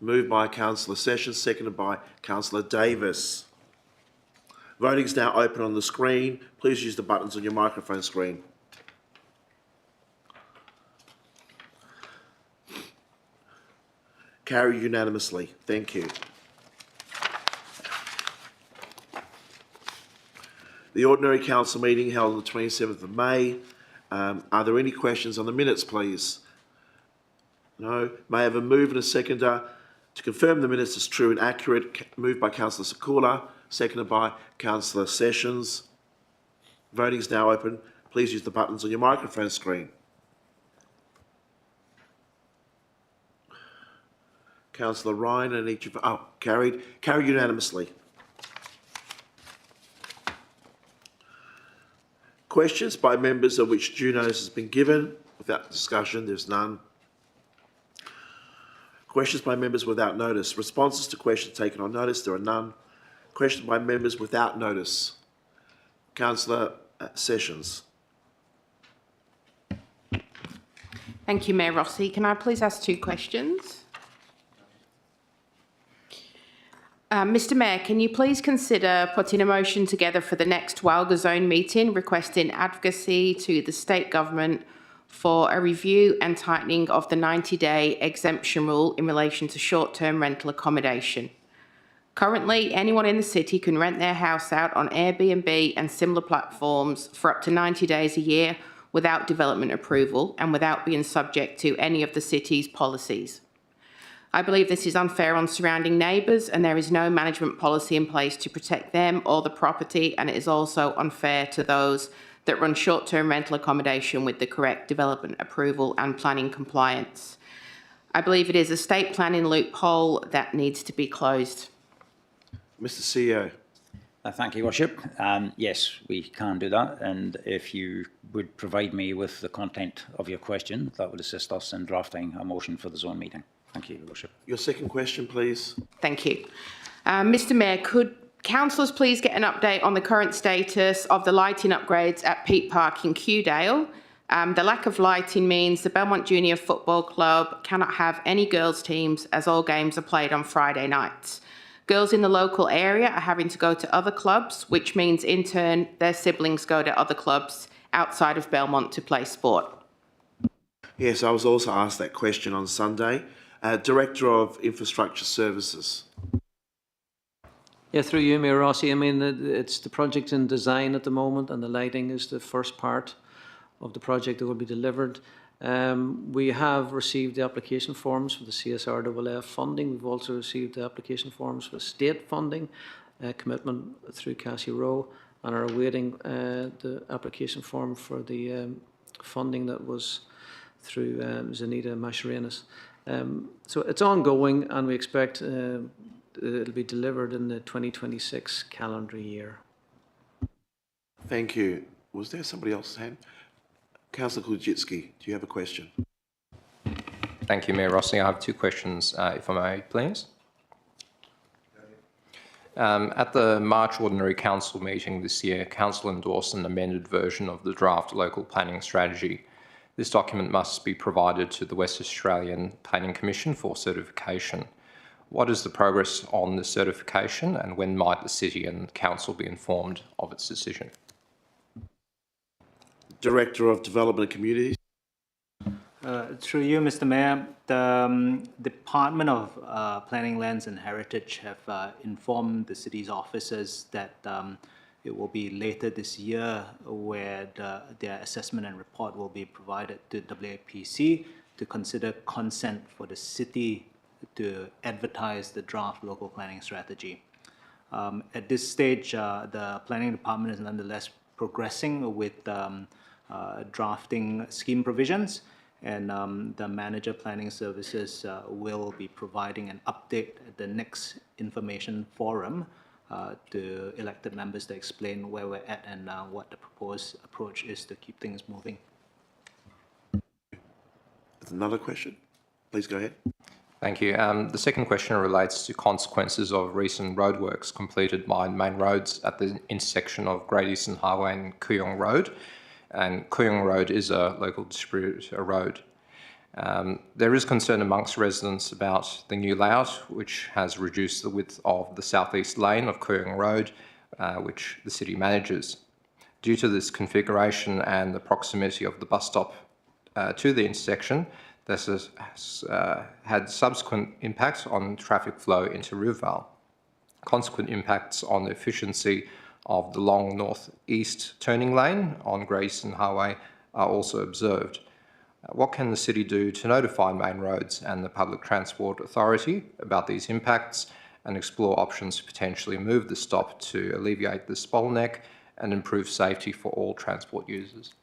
Moved by Councillor Sessions, seconded by Councillor Davis. Voting is now open on the screen. Please use the buttons on your microphone screen. Carried unanimously. Thank you. The ordinary council meeting held on the 27th of May. Are there any questions on the minutes, please? No. May I have a move and a seconder to confirm the minutes as true and accurate? Moved by Councillor Sakula, seconded by Councillor Sessions. Voting is now open. Please use the buttons on your microphone screen. Councillor Ryan and each of... Oh, carried unanimously. Questions by members of which due notice has been given. Without discussion, there's none. Questions by members without notice. Responses to questions taken on notice, there are none. Questions by members without notice. Councillor Sessions. Thank you, Mayor Rossi. Can I please ask two questions? Mr Mayor, can you please consider putting a motion together for the next Walga Zone meeting requesting advocacy to the state government for a review and tightening of the 90-day exemption rule in relation to short-term rental accommodation? Currently, anyone in the city can rent their house out on Airbnb and similar platforms for up to 90 days a year without development approval and without being subject to any of the city's policies. I believe this is unfair on surrounding neighbours, and there is no management policy in place to protect them or the property, and it is also unfair to those that run short-term rental accommodation with the correct development approval and planning compliance. I believe it is a state planning loophole that needs to be closed. Mr CEO. Thank you, Worship. Yes, we can do that, and if you would provide me with the content of your question, that would assist us in drafting a motion for the zone meeting. Thank you, Your Worship. Your second question, please. Thank you. Mr Mayor, could councillors please get an update on the current status of the lighting upgrades at Peak Park in Kewdale? The lack of lighting means the Belmont Junior Football Club cannot have any girls' teams as all games are played on Friday nights. Girls in the local area are having to go to other clubs, which means in turn their siblings go to other clubs outside of Belmont to play sport. Yes, I was also asked that question on Sunday. Director of Infrastructure Services. Yeah, through you, Mayor Rossi. I mean, it's the project in design at the moment, and the lighting is the first part of the project that will be delivered. We have received the application forms for the CSRWF funding. We've also received the application forms for state funding, commitment through Cassie Rowe, and are awaiting the application form for the funding that was through Zanita Mascarenas. So it's ongoing, and we expect it'll be delivered in the 2026 calendar year. Thank you. Was there somebody else's hand? Councillor Kujitsky, do you have a question? Thank you, Mayor Rossi. I have two questions, if I may, please. At the March Ordinary Council meeting this year, Council endorsed an amended version of the draft local planning strategy. This document must be provided to the West Australian Planning Commission for certification. What is the progress on the certification, and when might the City and Council be informed of its decision? Director of Development and Communities. Through you, Mr. Mayor, the Department of Planning, Lands and Heritage have informed the city's officers that it will be later this year where their assessment and report will be provided to WAPC to consider consent for the city to advertise the draft local planning strategy. At this stage, the planning department is nonetheless progressing with drafting scheme provisions, and the manager planning services will be providing an update at the next information forum to elected members to explain where we're at and what the proposed approach is to keep things moving. Another question? Please go ahead. Thank you. The second question relates to consequences of recent roadworks completed by main roads at the intersection of Great Eastern Highway and Kooyong Road. And Kooyong Road is a local distributor road. There is concern amongst residents about the new layout, which has reduced the width of the southeast lane of Kooyong Road, which the city manages. Due to this configuration and the proximity of the bus stop to the intersection, this has had subsequent impacts on traffic flow into Rivervale. Consequent impacts on the efficiency of the long northeast turning lane on Great Eastern Highway are also observed. What can the city do to notify main roads and the Public Transport Authority about these impacts and explore options to potentially move the stop to alleviate this bottleneck and improve safety for all transport users?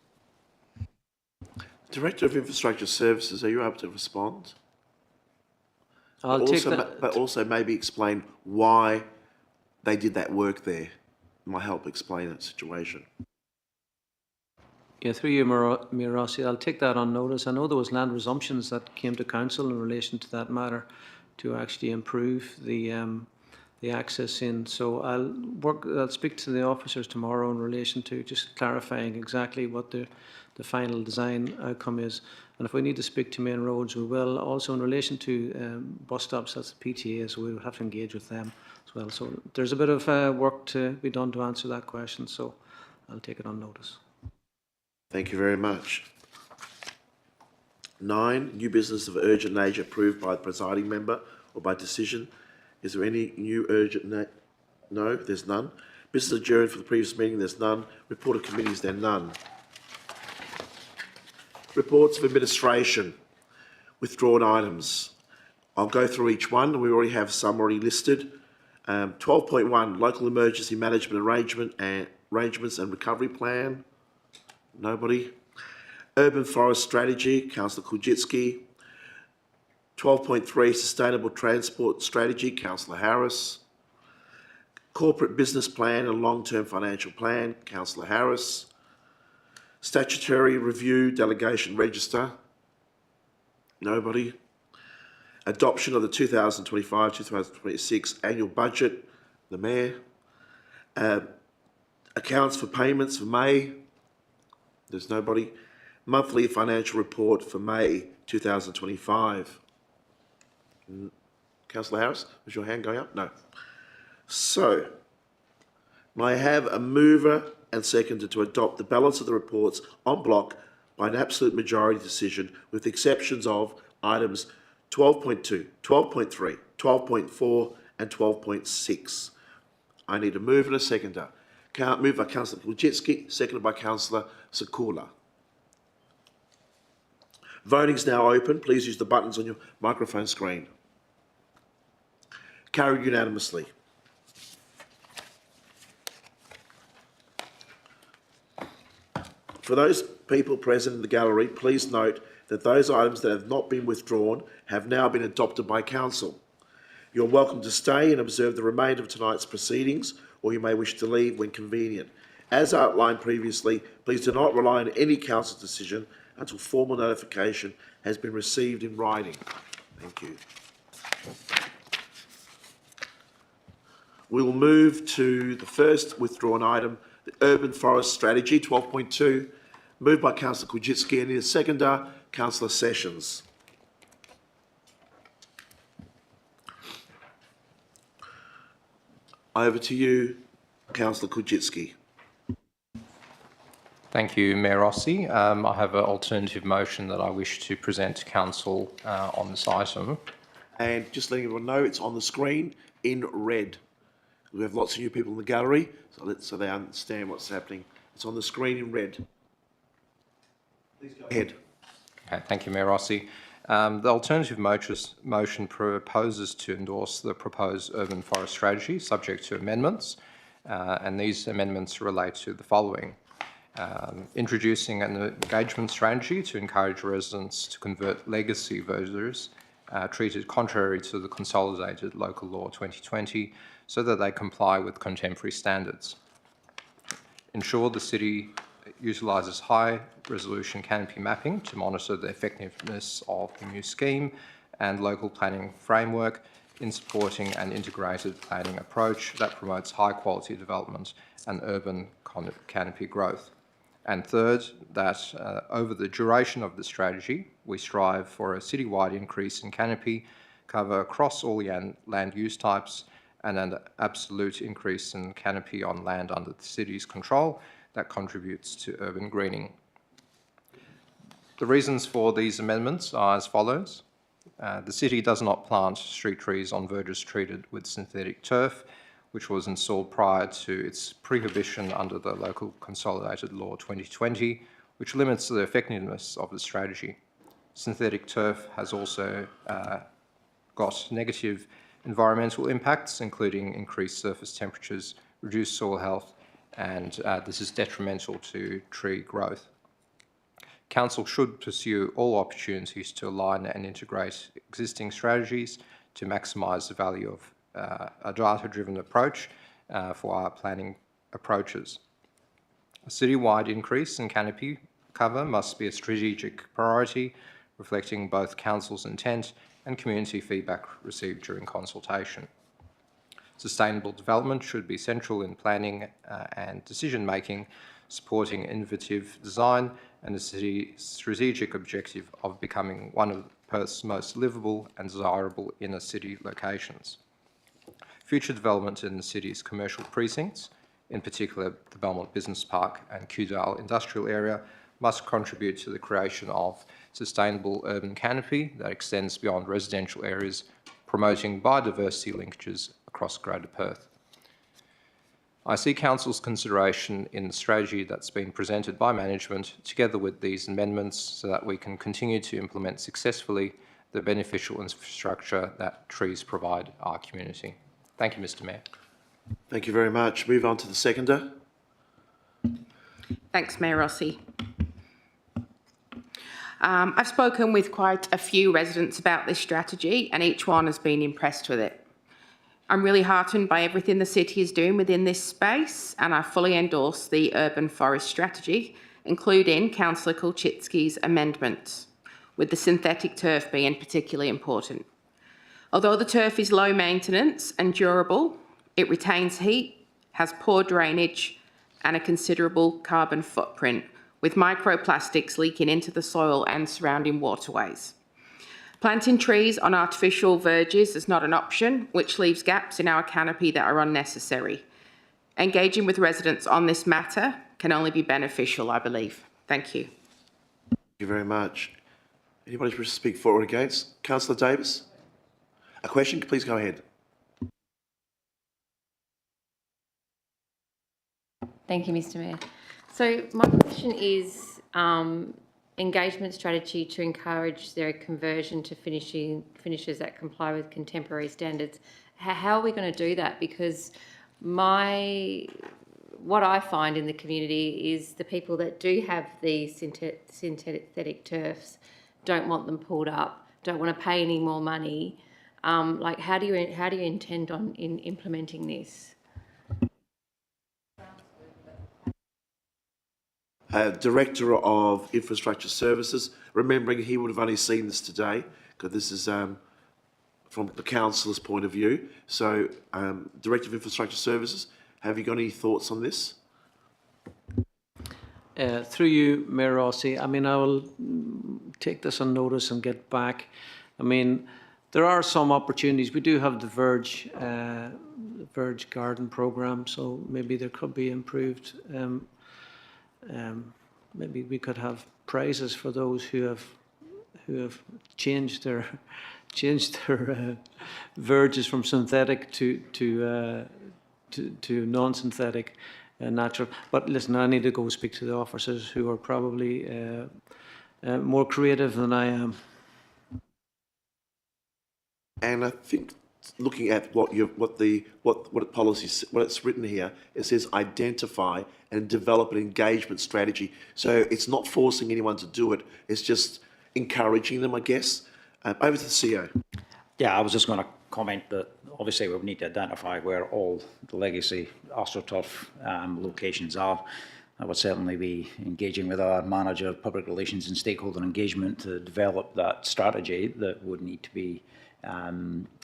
Director of Infrastructure Services, are you able to respond? I'll take that. But also maybe explain why they did that work there. Might help explain that situation. Yeah, through you, Mayor Rossi, I'll take that on notice. I know there was land resumptions that came to council in relation to that matter to actually improve the access in. So I'll speak to the officers tomorrow in relation to just clarifying exactly what the final design outcome is. And if we need to speak to main roads, we will. Also in relation to bus stops, that's the PTA, so we'll have to engage with them as well. So there's a bit of work to be done to answer that question, so I'll take it on notice. Thank you very much. 9, new business of urgent nature approved by the presiding member or by decision. Is there any new urgent No, there's none. Business adjourned for the previous meeting, there's none. Report of committees, there none. Reports of administration, withdrawn items. I'll go through each one. We already have some already listed. 12.1, local emergency management arrangements and recovery plan. Nobody. Urban forest strategy, Councillor Kujitsky. 12.3, sustainable transport strategy, Councillor Harris. Corporate business plan and long-term financial plan, Councillor Harris. Statutory review delegation register. Nobody. Adoption of the 2025-2026 annual budget, the Mayor. Accounts for payments for May. There's nobody. Monthly financial report for May 2025. Councillor Harris, was your hand going up? No. So, may I have a mover and seconder to adopt the balance of the reports en bloc by an absolute majority decision, with the exceptions of items 12.2, 12.3, 12.4 and 12.6. I need a move and a seconder. Moved by Councillor Wojcicki, seconded by Councillor Sakula. Voting is now open. Please use the buttons on your microphone screen. Carried unanimously. For those people present in the gallery, please note that those items that have not been withdrawn have now been adopted by Council. You're welcome to stay and observe the remainder of tonight's proceedings, or you may wish to leave when convenient. As outlined previously, please do not rely on any Council decision until formal notification has been received in writing. Thank you. We will move to the first withdrawn item, the Urban Forest Strategy 12.2, moved by Councillor Wojcicki and in a seconder, Councillor Sessions. Over to you, Councillor Wojcicki. Thank you, Mayor Rossi. I have an alternative motion that I wish to present to Council on this item. And just letting everyone know, it's on the screen in red. We have lots of new people in the gallery, so they understand what's happening. It's on the screen in red. Please go ahead. Okay, thank you, Mayor Rossi. The alternative motion proposes to endorse the proposed urban forest strategy, subject to amendments, and these amendments relate to the following. Introducing an engagement strategy to encourage residents to convert legacy voters treated contrary to the Consolidated Local Law 2020 so that they comply with contemporary standards. Ensure the City utilises high-resolution canopy mapping to monitor the effectiveness of the new scheme and local planning framework in supporting an integrated planning approach that promotes high-quality development and urban canopy growth. And third, that over the duration of the strategy, we strive for a citywide increase in canopy cover across all land use types and an absolute increase in canopy on land under the City's control that contributes to urban greening. The reasons for these amendments are as follows. The City does not plant street trees on verges treated with synthetic turf, which was installed prior to its prohibition under the Local Consolidated Law 2020, which limits the effectiveness of the strategy. Synthetic turf has also got negative environmental impacts, including increased surface temperatures, reduced soil health, and this is detrimental to tree growth. Council should pursue all opportunities to align and integrate existing strategies to maximise the value of a data-driven approach for our planning approaches. A citywide increase in canopy cover must be a strategic priority, reflecting both Council's intent and community feedback received during consultation. Sustainable development should be central in planning and decision-making, supporting innovative design and the City's strategic objective of becoming one of Perth's most livable and desirable inner city locations. Future development in the City's commercial precincts, in particular the Belmont Business Park and Kewdale Industrial Area, must contribute to the creation of sustainable urban canopy that extends beyond residential areas, promoting biodiversity linkages across Greater Perth. I see Council's consideration in the strategy that's been presented by management, together with these amendments, so that we can continue to implement successfully the beneficial infrastructure that trees provide our community. Thank you, Mr. Mayor. Thank you very much. Move on to the seconder. Thanks, Mayor Rossi. I've spoken with quite a few residents about this strategy, and each one has been impressed with it. I'm really heartened by everything the City is doing within this space, and I fully endorse the urban forest strategy, including Councillor Wojcicki's amendments, with the synthetic turf being particularly important. Although the turf is low maintenance and durable, it retains heat, has poor drainage, and a considerable carbon footprint, with microplastics leaking into the soil and surrounding waterways. Planting trees on artificial verges is not an option, which leaves gaps in our canopy that are unnecessary. Engaging with residents on this matter can only be beneficial, I believe. Thank you. you very much. Anybody wish to speak for or against? Councillor Davis? A question? Please go ahead. Thank you, Mr. Mayor. So my question is engagement strategy to encourage their conversion to finishes that comply with contemporary standards. How are we going to do that? Because what I find in the community is the people that do have these synthetic turfs don't want them pulled up, don't want to pay any more money. Like, how do you intend on implementing this? Director of Infrastructure Services, remembering he would have only seen this today, because this is from the councillor's point of view. So, Director of Infrastructure Services, have you got any thoughts on this? Through you, Mayor Rossi, I mean, I will take this on notice and get back. I mean, there are some opportunities. We do have the Verge Garden programme, so maybe there could be improved. Maybe we could have prizes for those who have changed their verges from synthetic to non-synthetic natural. But listen, I need to go speak to the officers who are probably more creative than I am. And I think looking at what it's written here, it says identify and develop an engagement strategy. So it's not forcing anyone to do it, it's just encouraging them, I guess. Over to the CEO. Yeah, I was just going to comment that obviously we need to identify where all the legacy AstroTurf locations are. I would certainly be engaging with our manager of public relations and stakeholder engagement to develop that strategy that would need to be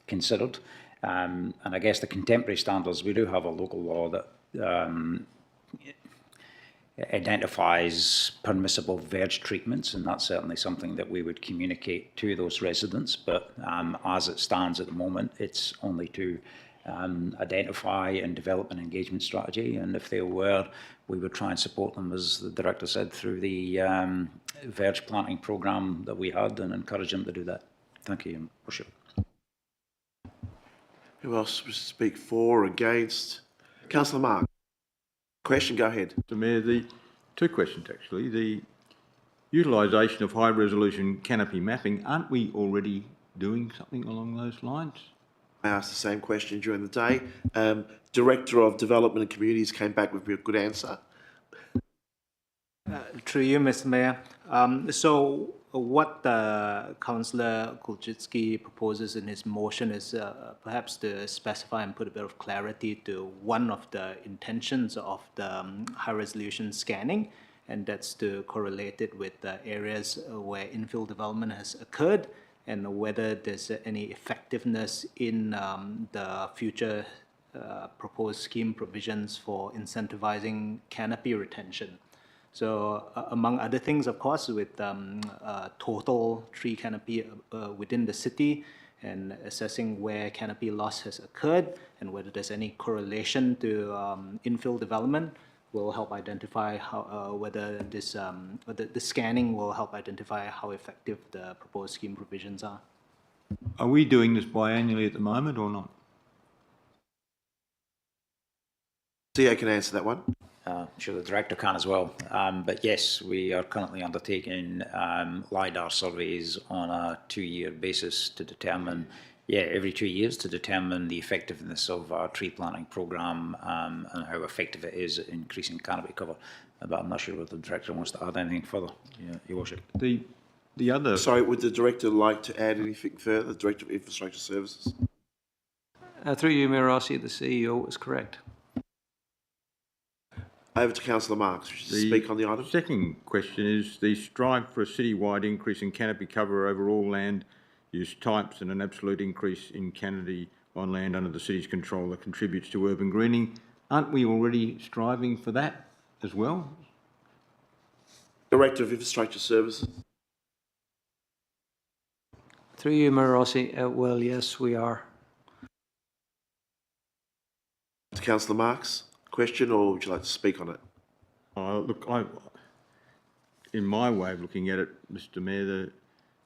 considered. And I guess the contemporary standards, we do have a local law that identifies permissible verge treatments, and that's certainly something that we would communicate to those residents. But as it stands at the moment, it's only to identify and develop an engagement strategy. And if they were, we would try and support them, as the director said, through the verge planting programme that we had, and encourage them to do that. Thank you, Your Worship. Who else would speak for or against? Councillor Mark. Question, go ahead. Mr. Mayor, two questions actually. The utilisation of high resolution canopy mapping, aren't we already doing something along those lines? I asked the same question during the day. Director of Development and Communities came back with a good answer. Through you, Mr. Mayor. So what Councillor Kulczycki proposes in his motion is perhaps to specify and put a bit of clarity to one of the intentions of the high-resolution scanning, and that's to correlate it with the areas where infill development has occurred and whether there's any effectiveness in the future proposed scheme provisions for incentivizing canopy retention. So among other things, of course, with total tree canopy within the city and assessing where canopy loss has occurred and whether there's any correlation to infill development will help identify how, whether the scanning will help identify how effective the proposed scheme provisions are. Are we doing this biannually at the moment or not? CEO can answer that one. Sure, the director can as well. But yes, we are currently undertaking LiDAR surveys on a 2-year basis to determine, every 2 years to determine the effectiveness of our tree planting programme and how effective it is at increasing canopy cover. But I'm not sure whether the director wants to add anything further, Your Worship. The other... Sorry, would the director like to add anything further? The Director of Infrastructure Services. Through you, Mayor Rossi, the CEO is correct. Over to Councillor Marks, to speak on the item. The second question is the strive for a citywide increase in canopy cover over all land use types and an absolute increase in canopy on land under the city's control that contributes to urban greening. Aren't we already striving for that as well? Director of Infrastructure Services. Through you, Mayor Rossi, well, yes, we are. To Councillor Marks, question, or would you like to speak on it? Look, in my way of looking at it, Mr Mayor,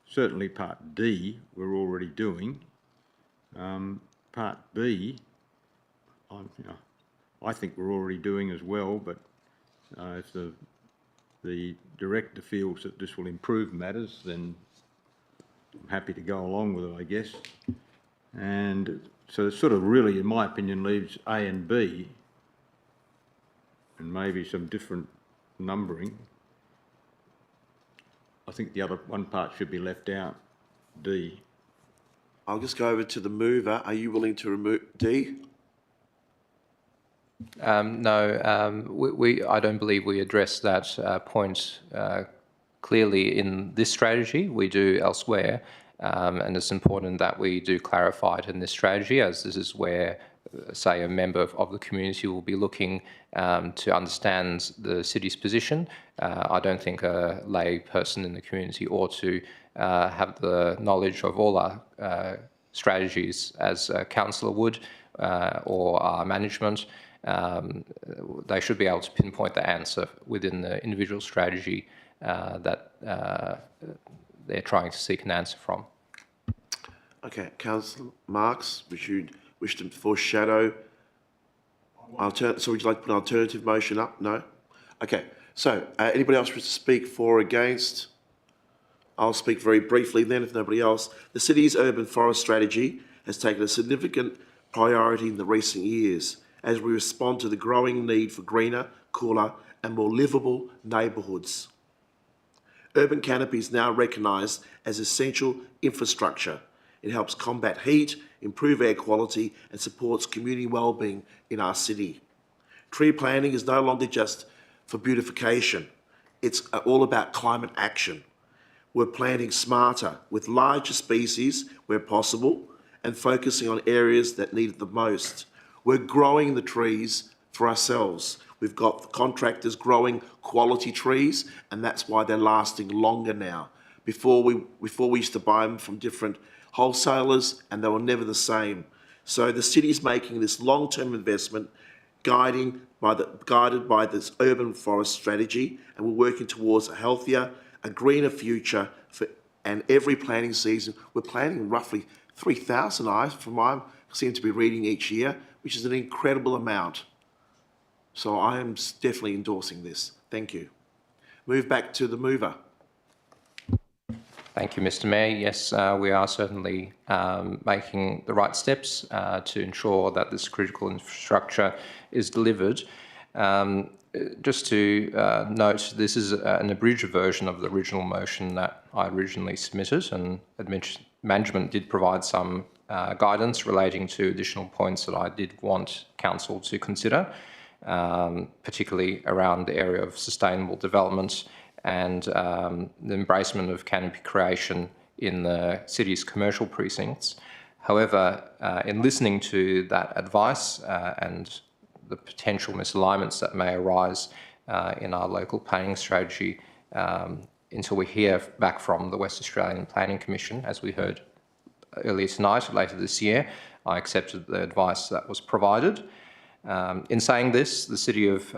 certainly Part D we're already doing. Part B, I think we're already doing as well, but if the director feels that this will improve matters, then I'm happy to go along with it, I guess. And so it sort of really, in my opinion, leaves A and B, and maybe some different numbering. I think the other one part should be left out, D. I'll just go over to the mover. Are you willing to remove D? No, I don't believe we address that point clearly in this strategy. We do elsewhere, and it's important that we do clarify it in this strategy, as this is where, say, a member of the community will be looking to understand the city's position. I don't think a lay person in the community ought to have the knowledge of all our strategies as a councillor would, or our management. They should be able to pinpoint the answer within the individual strategy that they're trying to seek an answer from. Okay, Councillor Marx, would you wish to foreshadow? So would you like to put an alternative motion up? No? Okay, so anybody else wish to speak for or against? I'll speak very briefly then, if nobody else. The city's urban forest strategy has taken a significant priority in the recent years as we respond to the growing need for greener, cooler and more livable neighbourhoods. Urban canopy is now recognised as essential infrastructure. It helps combat heat, improve air quality and supports community wellbeing in our city. Tree planting is no longer just for beautification. It's all about climate action. We're planting smarter with larger species where possible and focusing on areas that need it the most. We're growing the trees for ourselves. We've got the contractors growing quality trees, and that's why they're lasting longer now. Before we used to buy them from different wholesalers, and they were never the same. So the city's making this long-term investment, guided by this urban forest strategy, and we're working towards a healthier, a greener future. And every planting season, we're planting roughly 3,000 from what I seem to be reading each year, which is an incredible amount. So I am definitely endorsing this. Thank you. Move back to the mover. Thank you, Mr Mayor. Yes, we are certainly making the right steps to ensure that this critical infrastructure is delivered. Just to note, this is an abridged version of the original motion that I originally submitted, and management did provide some guidance relating to additional points that I did want council to consider, particularly around the area of sustainable development and the embracement of canopy creation in the city's commercial precincts. However, in listening to that advice and the potential misalignments that may arise in our local planning strategy until we hear back from the West Australian Planning Commission, as we heard earlier tonight, later this year, I accepted the advice that was provided. In saying this, the City of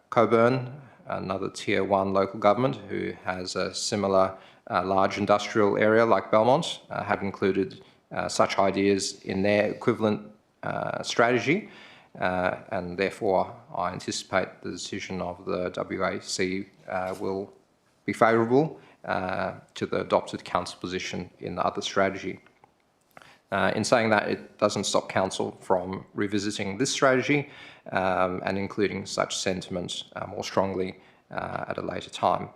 Coburn, another Tier 1 local government who has a similar large industrial area like Belmont, have included such ideas in their equivalent strategy. And therefore, I anticipate the decision of the WAC will be favourable to the adopted council position in the other strategy. In saying that, it doesn't stop council from revisiting this strategy and including such sentiment more strongly at a later time.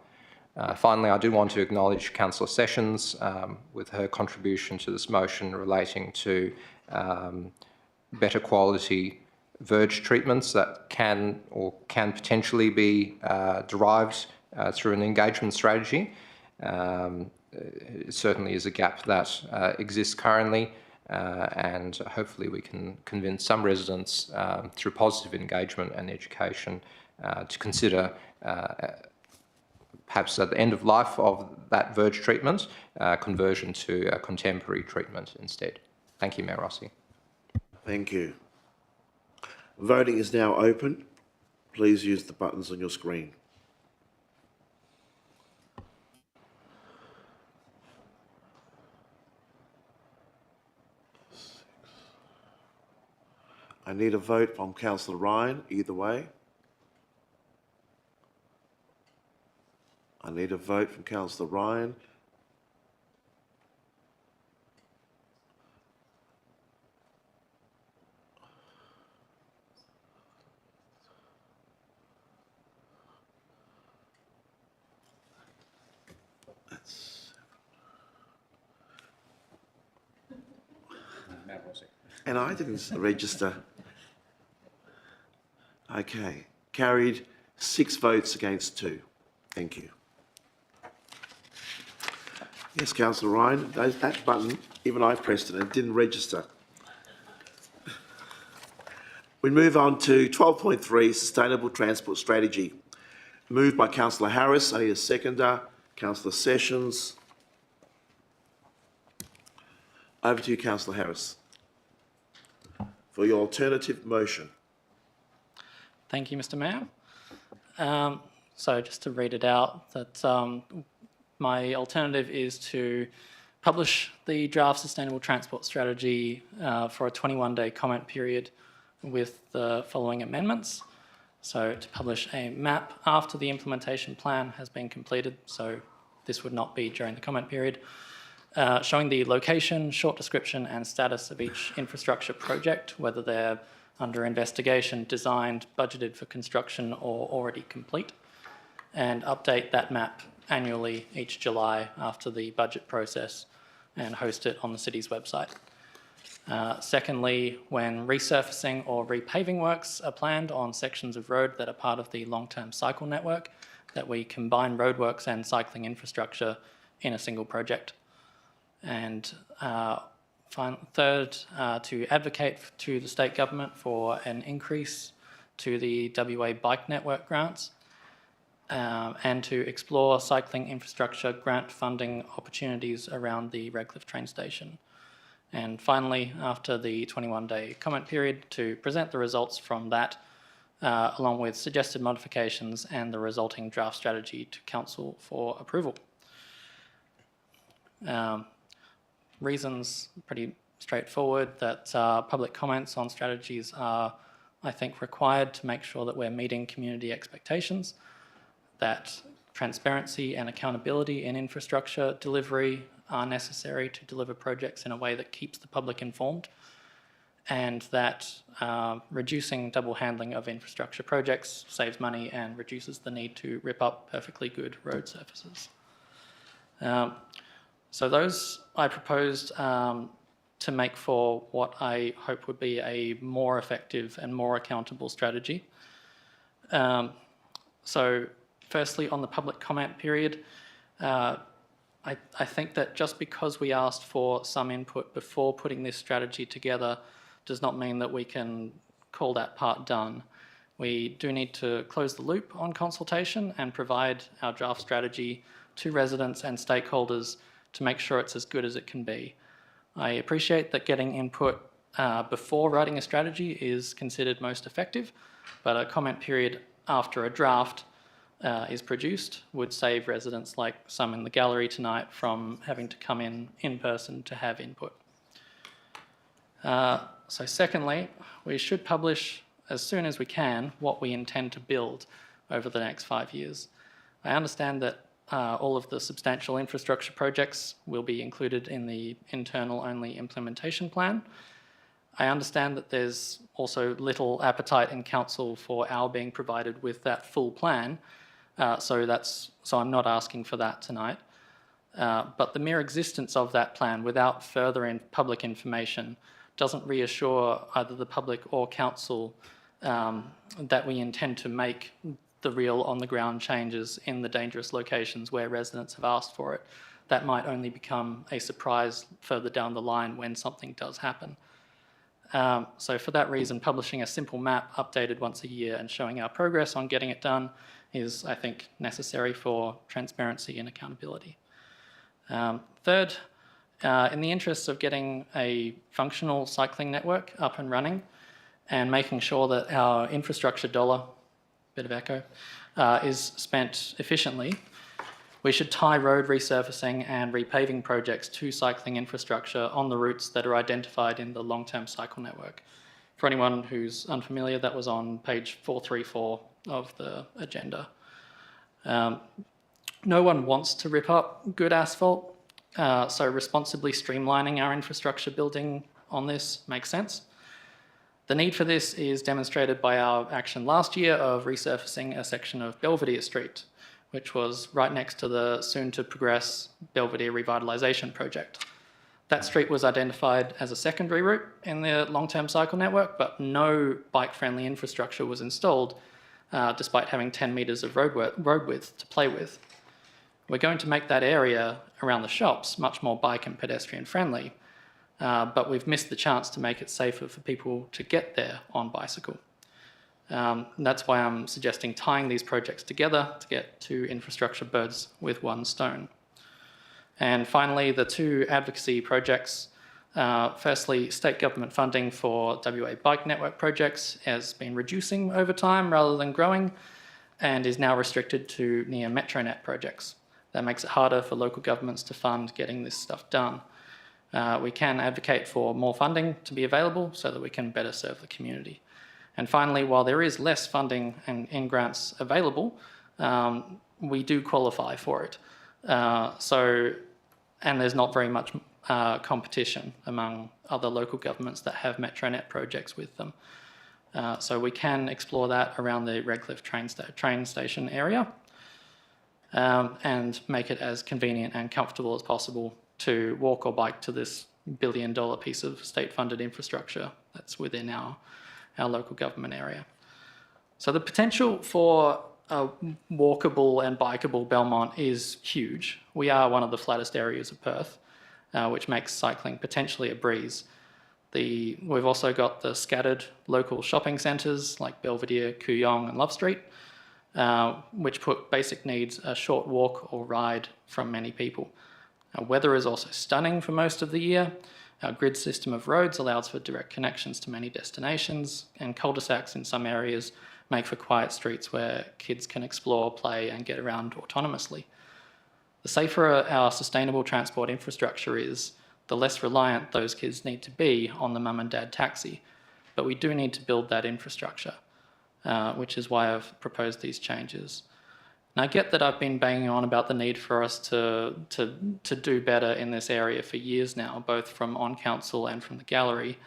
Finally, I do want to acknowledge Councillor Sessions with her contribution to this motion relating to better quality verge treatments that can potentially be derived through an engagement strategy. It certainly is a gap that exists currently, and hopefully we can convince some residents through positive engagement and education to consider perhaps at the end of life of that verge treatment, conversion to a contemporary treatment instead. Thank you, Mayor Rossi. Thank you. Voting is now open. Please use the buttons on your screen. I need a vote from Councillor Ryan, either way. I need a vote from Councillor Ryan. And I didn't register. Okay, carried 6 votes against 2. Thank you. Yes, Councillor Ryan, that button, even I pressed it and it didn't register. We move on to 12.3, Sustainable Transport Strategy. Moved by Councillor Harris. I need a seconder. Councillor Sessions. Over to you, Councillor Harris, for your alternative motion. Thank you, Mr. Mayor. So just to read it out, that my alternative is to publish the draft Sustainable Transport Strategy for a 21-day comment period with the following amendments. So to publish a map after the implementation plan has been completed, so this would not be during the comment period, showing the location, short description and status of each infrastructure project, whether they're under investigation, designed, budgeted for construction or already complete, and update that map annually each July after the budget process and host it on the city's website. Secondly, when resurfacing or repaving works are planned on sections of road that are part of the long-term cycle network, that we combine roadworks and cycling infrastructure in a single project. And third, to advocate to the state government for an increase to the WA bike network grants and to explore cycling infrastructure grant funding opportunities around the Redcliffe train station. And finally, after the 21-day comment period, to present the results from that along with suggested modifications and the resulting draft strategy to Council for approval. Reasons pretty straightforward, that public comments on strategies are, I think, required to make sure that we're meeting community expectations, that transparency and accountability in infrastructure delivery are necessary to deliver projects in a way that keeps the public informed, and that reducing double handling of infrastructure projects saves money and reduces the need to rip up perfectly good road surfaces. So those I proposed to make for what I hope would be a more effective and more accountable strategy. So firstly, on the public comment period, I think that just because we asked for some input before putting this strategy together does not mean that we can call that part done. We do need to close the loop on consultation and provide our draft strategy to residents and stakeholders to make sure it's as good as it can be. I appreciate that getting input before writing a strategy is considered most effective, but a comment period after a draft is produced would save residents like some in the gallery tonight from having to come in person to have input. So secondly, we should publish as soon as we can what we intend to build over the next 5 years. I understand that all of the substantial infrastructure projects will be included in the internal-only implementation plan. I understand that there's also little appetite in council for our being provided with that full plan, so I'm not asking for that tonight. But the mere existence of that plan without further public information doesn't reassure either the public or council that we intend to make the real on-the-ground changes in the dangerous locations where residents have asked for it. That might only become a surprise further down the line when something does happen. So for that reason, publishing a simple map updated once a year and showing our progress on getting it done is, I think, necessary for transparency and accountability. Third, in the interests of getting a functional cycling network up and running and making sure that our infrastructure dollar, bit of echo, is spent efficiently, we should tie road resurfacing and repaving projects to cycling infrastructure on the routes that are identified in the long-term cycle network. For anyone who's unfamiliar, that was on page 434 of the agenda. No one wants to rip up good asphalt, so responsibly streamlining our infrastructure building on this makes sense. The need for this is demonstrated by our action last year of resurfacing a section of Belvedere Street, which was right next to the soon-to-progress Belvedere Revitalisation Project. That street was identified as a secondary route in the long-term cycle network, but no bike-friendly infrastructure was installed, despite having 10 metres of road width to play with. We're going to make that area around the shops much more bike and pedestrian friendly, but we've missed the chance to make it safer for people to get there on bicycle. That's why I'm suggesting tying these projects together to get two infrastructure birds with one stone. And finally, the two advocacy projects. Firstly, state government funding for WA bike network projects has been reducing over time rather than growing, and is now restricted to near Metronet projects. That makes it harder for local governments to fund getting this stuff done. We can advocate for more funding to be available so that we can better serve the community. And finally, while there is less funding and in grants available, we do qualify for it. And there's not very much competition among other local governments that have Metronet projects with them. So we can explore that around the Redcliffe train station area and make it as convenient and comfortable as possible to walk or bike to this billion-dollar piece of state-funded infrastructure that's within our local government area. So the potential for a walkable and bikeable Belmont is huge. We are one of the flattest areas of Perth, which makes cycling potentially a breeze. We've also got the scattered local shopping centres like Belvedere, Kooyong and Love Street, which put basic needs a short walk or ride from many people. Our weather is also stunning for most of the year. Our grid system of roads allows for direct connections to many destinations, and cul-de-sacs in some areas make for quiet streets where kids can explore, play and get around autonomously. The safer our sustainable transport infrastructure is, the less reliant those kids need to be on the mum and dad taxi. But we do need to build that infrastructure, which is why I've proposed these changes. And I get that I've been banging on about the need for us to do better in this area for years now, both from on council and from the gallery.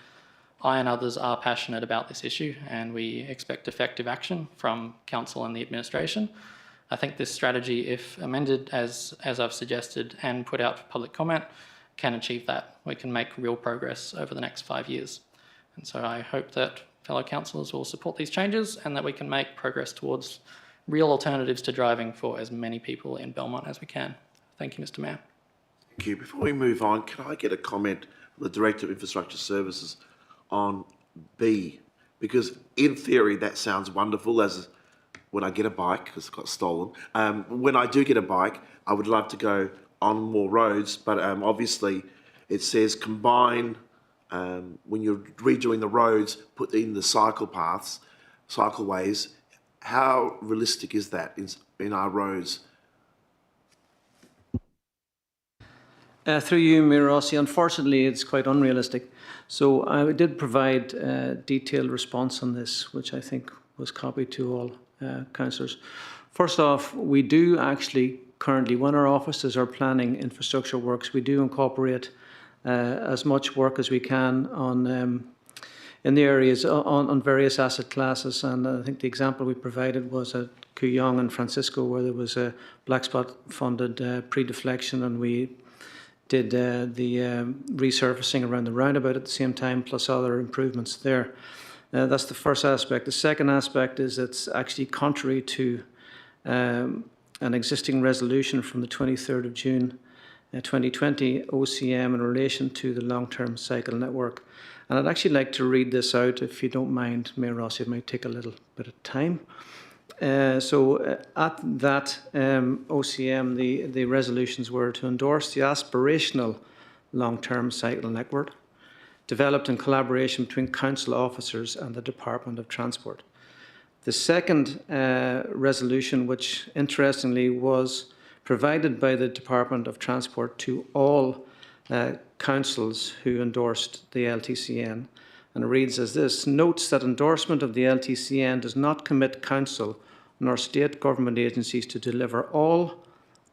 I and others are passionate about this issue, and we expect effective action from council and the administration. I think this strategy, if amended as I've suggested and put out for public comment, can achieve that. We can make real progress over the next 5 years. And so I hope that fellow councillors will support these changes and that we can make progress towards real alternatives to driving for as many people in Belmont as we can. Thank you, Mr. Mayor. Thank you. Before we move on, can I get a comment from the Director of Infrastructure Services on B? Because in theory, that sounds wonderful as when I get a bike, because it got stolen. When I do get a bike, I would love to go on more roads, but obviously it says combine, when you're redoing the roads, put in the cycle paths, cycleways. How realistic is that in our roads? Through you, Mayor Rossi, unfortunately it's quite unrealistic. So I did provide a detailed response on this, which I think was copied to all councillors. First off, we do actually currently, when our offices are planning infrastructure works, we do incorporate as much work as we can on in the areas on various asset classes. And I think the example we provided was at Kooyong and Francisco, where there was a black spot funded pre-deflection, and we did the resurfacing around the roundabout at the same time, plus other improvements there. That's the first aspect. The second aspect is it's actually contrary to an existing resolution from the 23rd of June 2020 OCM in relation to the long-term cycle network. And I'd actually like to read this out, if you don't mind, Mayor Rossi. It might take a little bit of time. So at that OCM, the resolutions were to endorse the aspirational long-term cycle network developed in collaboration between council officers and the Department of Transport. The second resolution, which interestingly was provided by the Department of Transport to all councils who endorsed the LTCN, and it reads as this: notes that endorsement of the LTCN does not commit council nor state government agencies to deliver all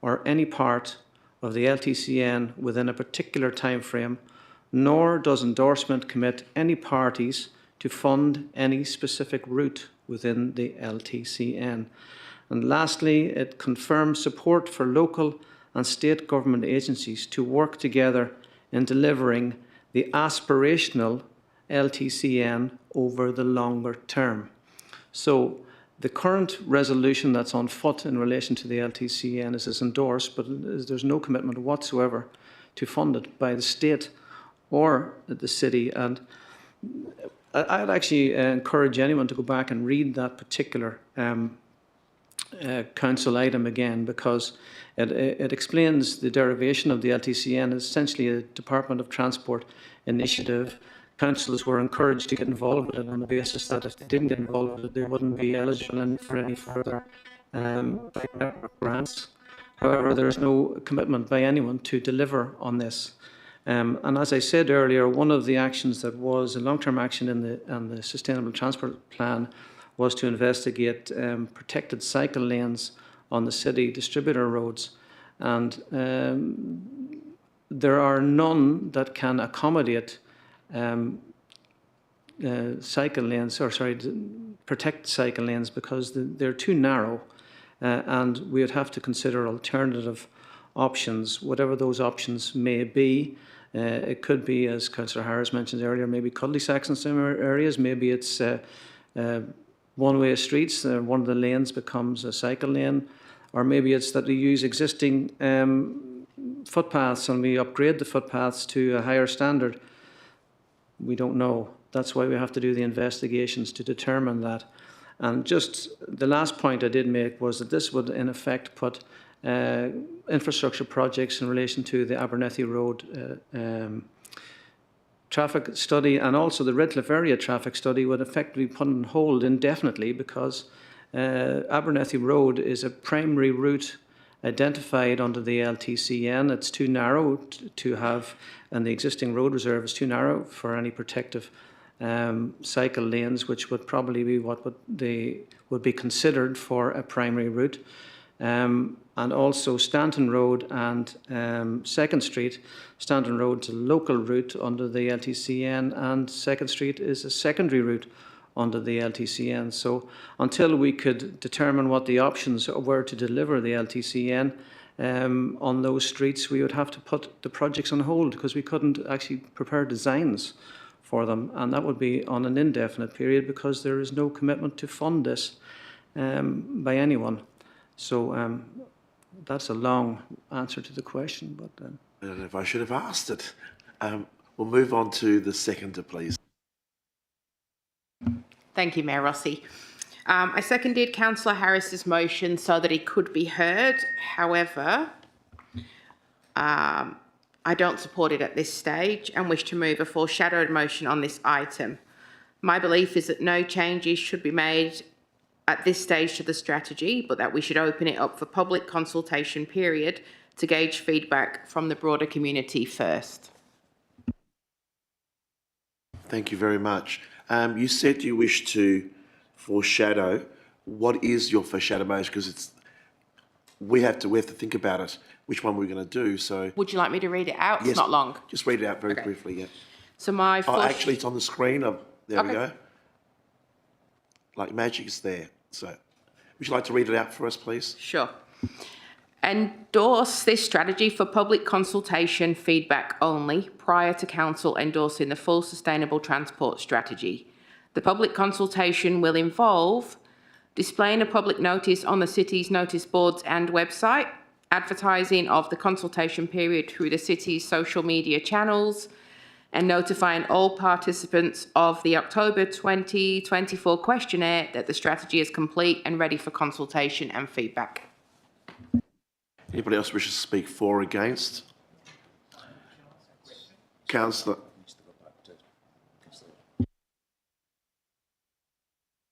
or any part of the LTCN within a particular time frame, nor does endorsement commit any parties to fund any specific route within the LTCN. And lastly, it confirms support for local and state government agencies to work together in delivering the aspirational LTCN over the longer term. So the current resolution that's on foot in relation to the LTCN is endorsed, but there's no commitment whatsoever to fund it by the state or the city. And I'd actually encourage anyone to go back and read that particular council item again, because it explains the derivation of the LTCN as essentially a Department of Transport initiative. Councils were encouraged to get involved with it on the basis that if they didn't get involved with it, they wouldn't be eligible for any further grants. However, there's no commitment by anyone to deliver on this. And as I said earlier, one of the actions that was a long-term action in the Sustainable Transport Plan was to investigate protected cycle lanes on the city distributor roads. And there are none that can accommodate cycle lanes, protect cycle lanes, because they're too narrow, and we would have to consider alternative options, whatever those options may be. It could be, as Councillor Harris mentioned earlier, maybe cul-de-sacs in some areas, maybe it's one-way streets, one of the lanes becomes a cycle lane, or maybe it's that we use existing footpaths and we upgrade the footpaths to a higher standard. We don't know. That's why we have to do the investigations to determine that. And just the last point I did make was that this would in effect put infrastructure projects in relation to the Abernethy Road traffic study and also the Redcliffe area traffic study would effectively be put on hold indefinitely, because Abernethy Road is a primary route identified under the LTCN. It's too narrow to have, and the existing road reserve is too narrow for any protective cycle lanes, which would probably be what would be considered for a primary route. And also Stanton Road and 2nd Street. Stanton Road is a local route under the LTCN, and 2nd Street is a secondary route under the LTCN. So until we could determine what the options were to deliver the LTCN on those streets, we would have to put the projects on hold, because we couldn't actually prepare designs for them, and that would be on an indefinite period, because there is no commitment to fund this by anyone. So that's a long answer to the question, but I don't know if I should have asked it. We'll move on to the seconder, please. Thank you, Mayor Rossi. I seconded Councillor Harris's motion so that he could be heard. However, I don't support it at this stage and wish to move a foreshadowed motion on this item. My belief is that no changes should be made at this stage to the strategy, but that we should open it up for public consultation period to gauge feedback from the broader community first. Thank you very much. You said you wish to foreshadow. What is your foreshadow motion? Because we have to think about it, which one we're going to do. So Would you like me to read it out? yes, It's not long. Just read it out very briefly. Yeah. So my actually, it's on the screen. There we Okay. go. Like magic, is there. So, would you like to read it out for us, please? Sure. Endorse this strategy for public consultation feedback only prior to council endorsing the full sustainable transport strategy. The public consultation will involve displaying a public notice on the city's notice boards and website, advertising of the consultation period through the city's social media channels, and notifying all participants of the October 2024 questionnaire that the strategy is complete and ready for consultation and feedback. Anybody else wishes to speak for or against? Councillor.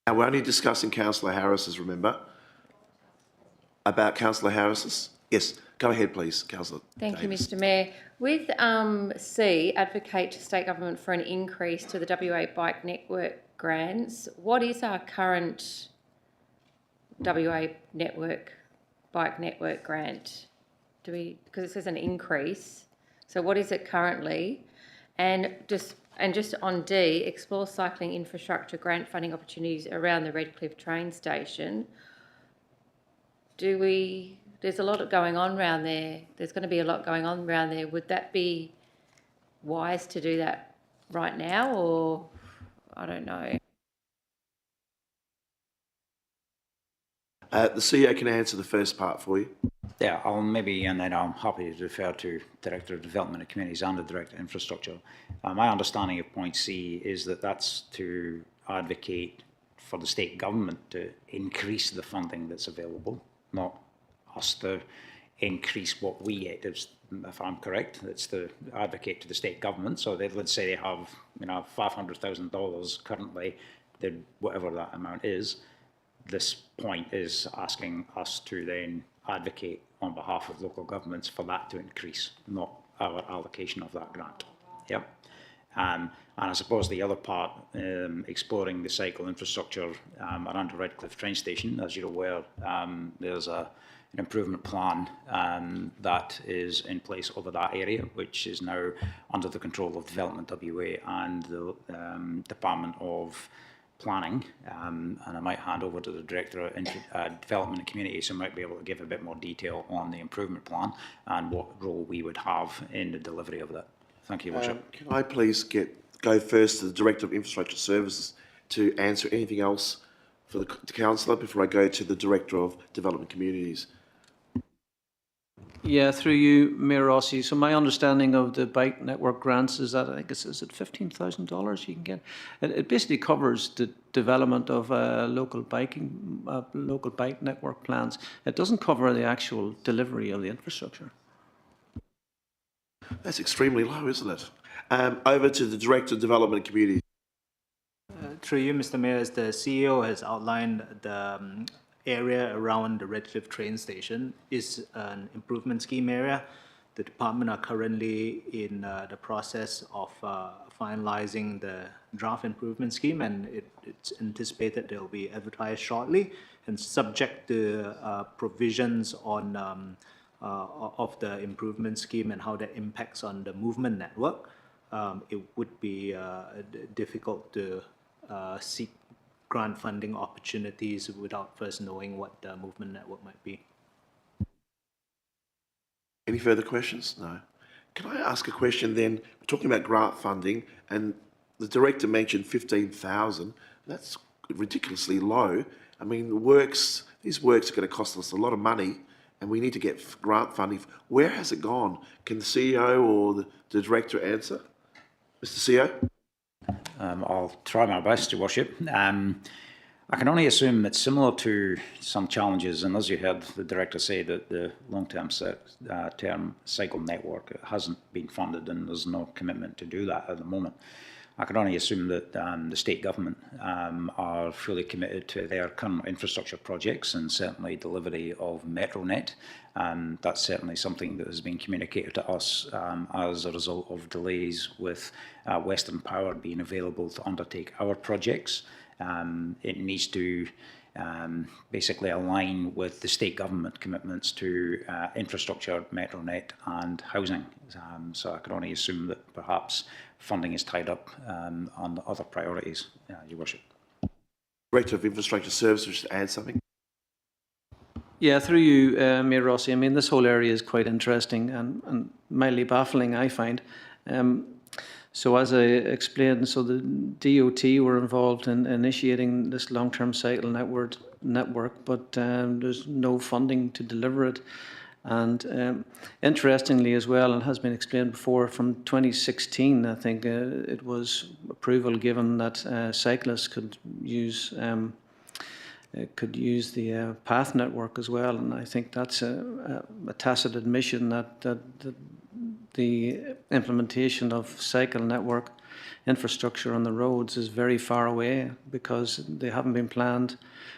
Now, we're only discussing Councillor Harris's, remember? About Councillor Harris's Yes, go ahead, please, Councillor. Thank you, Davis. Mr Mayor. With C, advocate to state government for an increase to the WA Bike Network grants. What is our current WA Bike Network grant? Because it says an increase, so what is it currently? And just on D, explore cycling infrastructure grant funding opportunities around the Redcliffe train station. There's a lot going on around there. There's going to be a lot going on around there. Would that be wise to do that right now, or I don't know? The CEO can answer the first part for you. Yeah, and then I'm happy to refer to Director of Development and Communities and the Director of Infrastructure. My understanding of point C is that that's to advocate for the state government to increase the funding that's available, not us to increase what we get, if I'm correct. It's to advocate to the state government. So let's say they have, $500,000 currently, whatever that amount is. This point is asking us to then advocate on behalf of local governments for that to increase, not our allocation of that grant. Yep. And I suppose the other part, exploring the cycle infrastructure around the Redcliffe train station. As you're aware, there's an improvement plan that is in place over that area, which is now under the control of Development WA and the Department of Planning, and I might hand over to the Director of Development and Communities, who might be able to give a bit more detail on the improvement plan and what role we would have in the delivery of that. Thank you, Your Worship. Can I please go first to the Director of Infrastructure Services to answer anything else for the Councillor before I go to the Director of Development Communities? Yeah, through you, Mayor Rossi. So my understanding of the bike network grants is that I think is it $15,000 you can get. It basically covers the development of local bike network plans. It doesn't cover the actual delivery of the infrastructure. That's extremely low, isn't it? Over to the Director of Development Communities. Through you, Mr. Mayor, as the CEO has outlined, the area around the Redcliffe train station is an improvement scheme area. The department are currently in the process of finalizing the draft improvement scheme, and it's anticipated they'll be advertised shortly, and subject to provisions on of the improvement scheme and how that impacts on the movement network. It would be difficult to seek grant funding opportunities without first knowing what the movement network might be. Any further questions? No. Can I ask a question then? We're talking about grant funding, and the Director mentioned 15,000. That's ridiculously low. I mean, these works are going to cost us a lot of money, and we need to get grant funding. Where has it gone? Can the CEO or the Director answer? Mr. CEO? I'll try my best, Your Worship. I can only assume it's similar to some challenges, and as you heard the Director say, that the long-term term cycle network hasn't been funded and there's no commitment to do that at the moment. I can only assume that the state government are fully committed to their current infrastructure projects and certainly delivery of MetroNet. That's certainly something that has been communicated to us as a result of delays with Western Power being available to undertake our projects. It needs to basically align with the state government commitments to infrastructure, MetroNet and housing. So I can only assume that perhaps funding is tied up on the other priorities, Your Worship. Director of Infrastructure Services to add something? Yeah, through you, Mayor Rossi. I mean, this whole area is quite interesting and mildly baffling, I find. So as I explained, so the DOT were involved in initiating this long-term cycle network, but there's no funding to deliver it. And interestingly as well, and has been explained before, from 2016, I think it was approval given that cyclists could use the path network as well. And I think that's a tacit admission that the implementation of cycle network infrastructure on the roads is very far away because they haven't been planned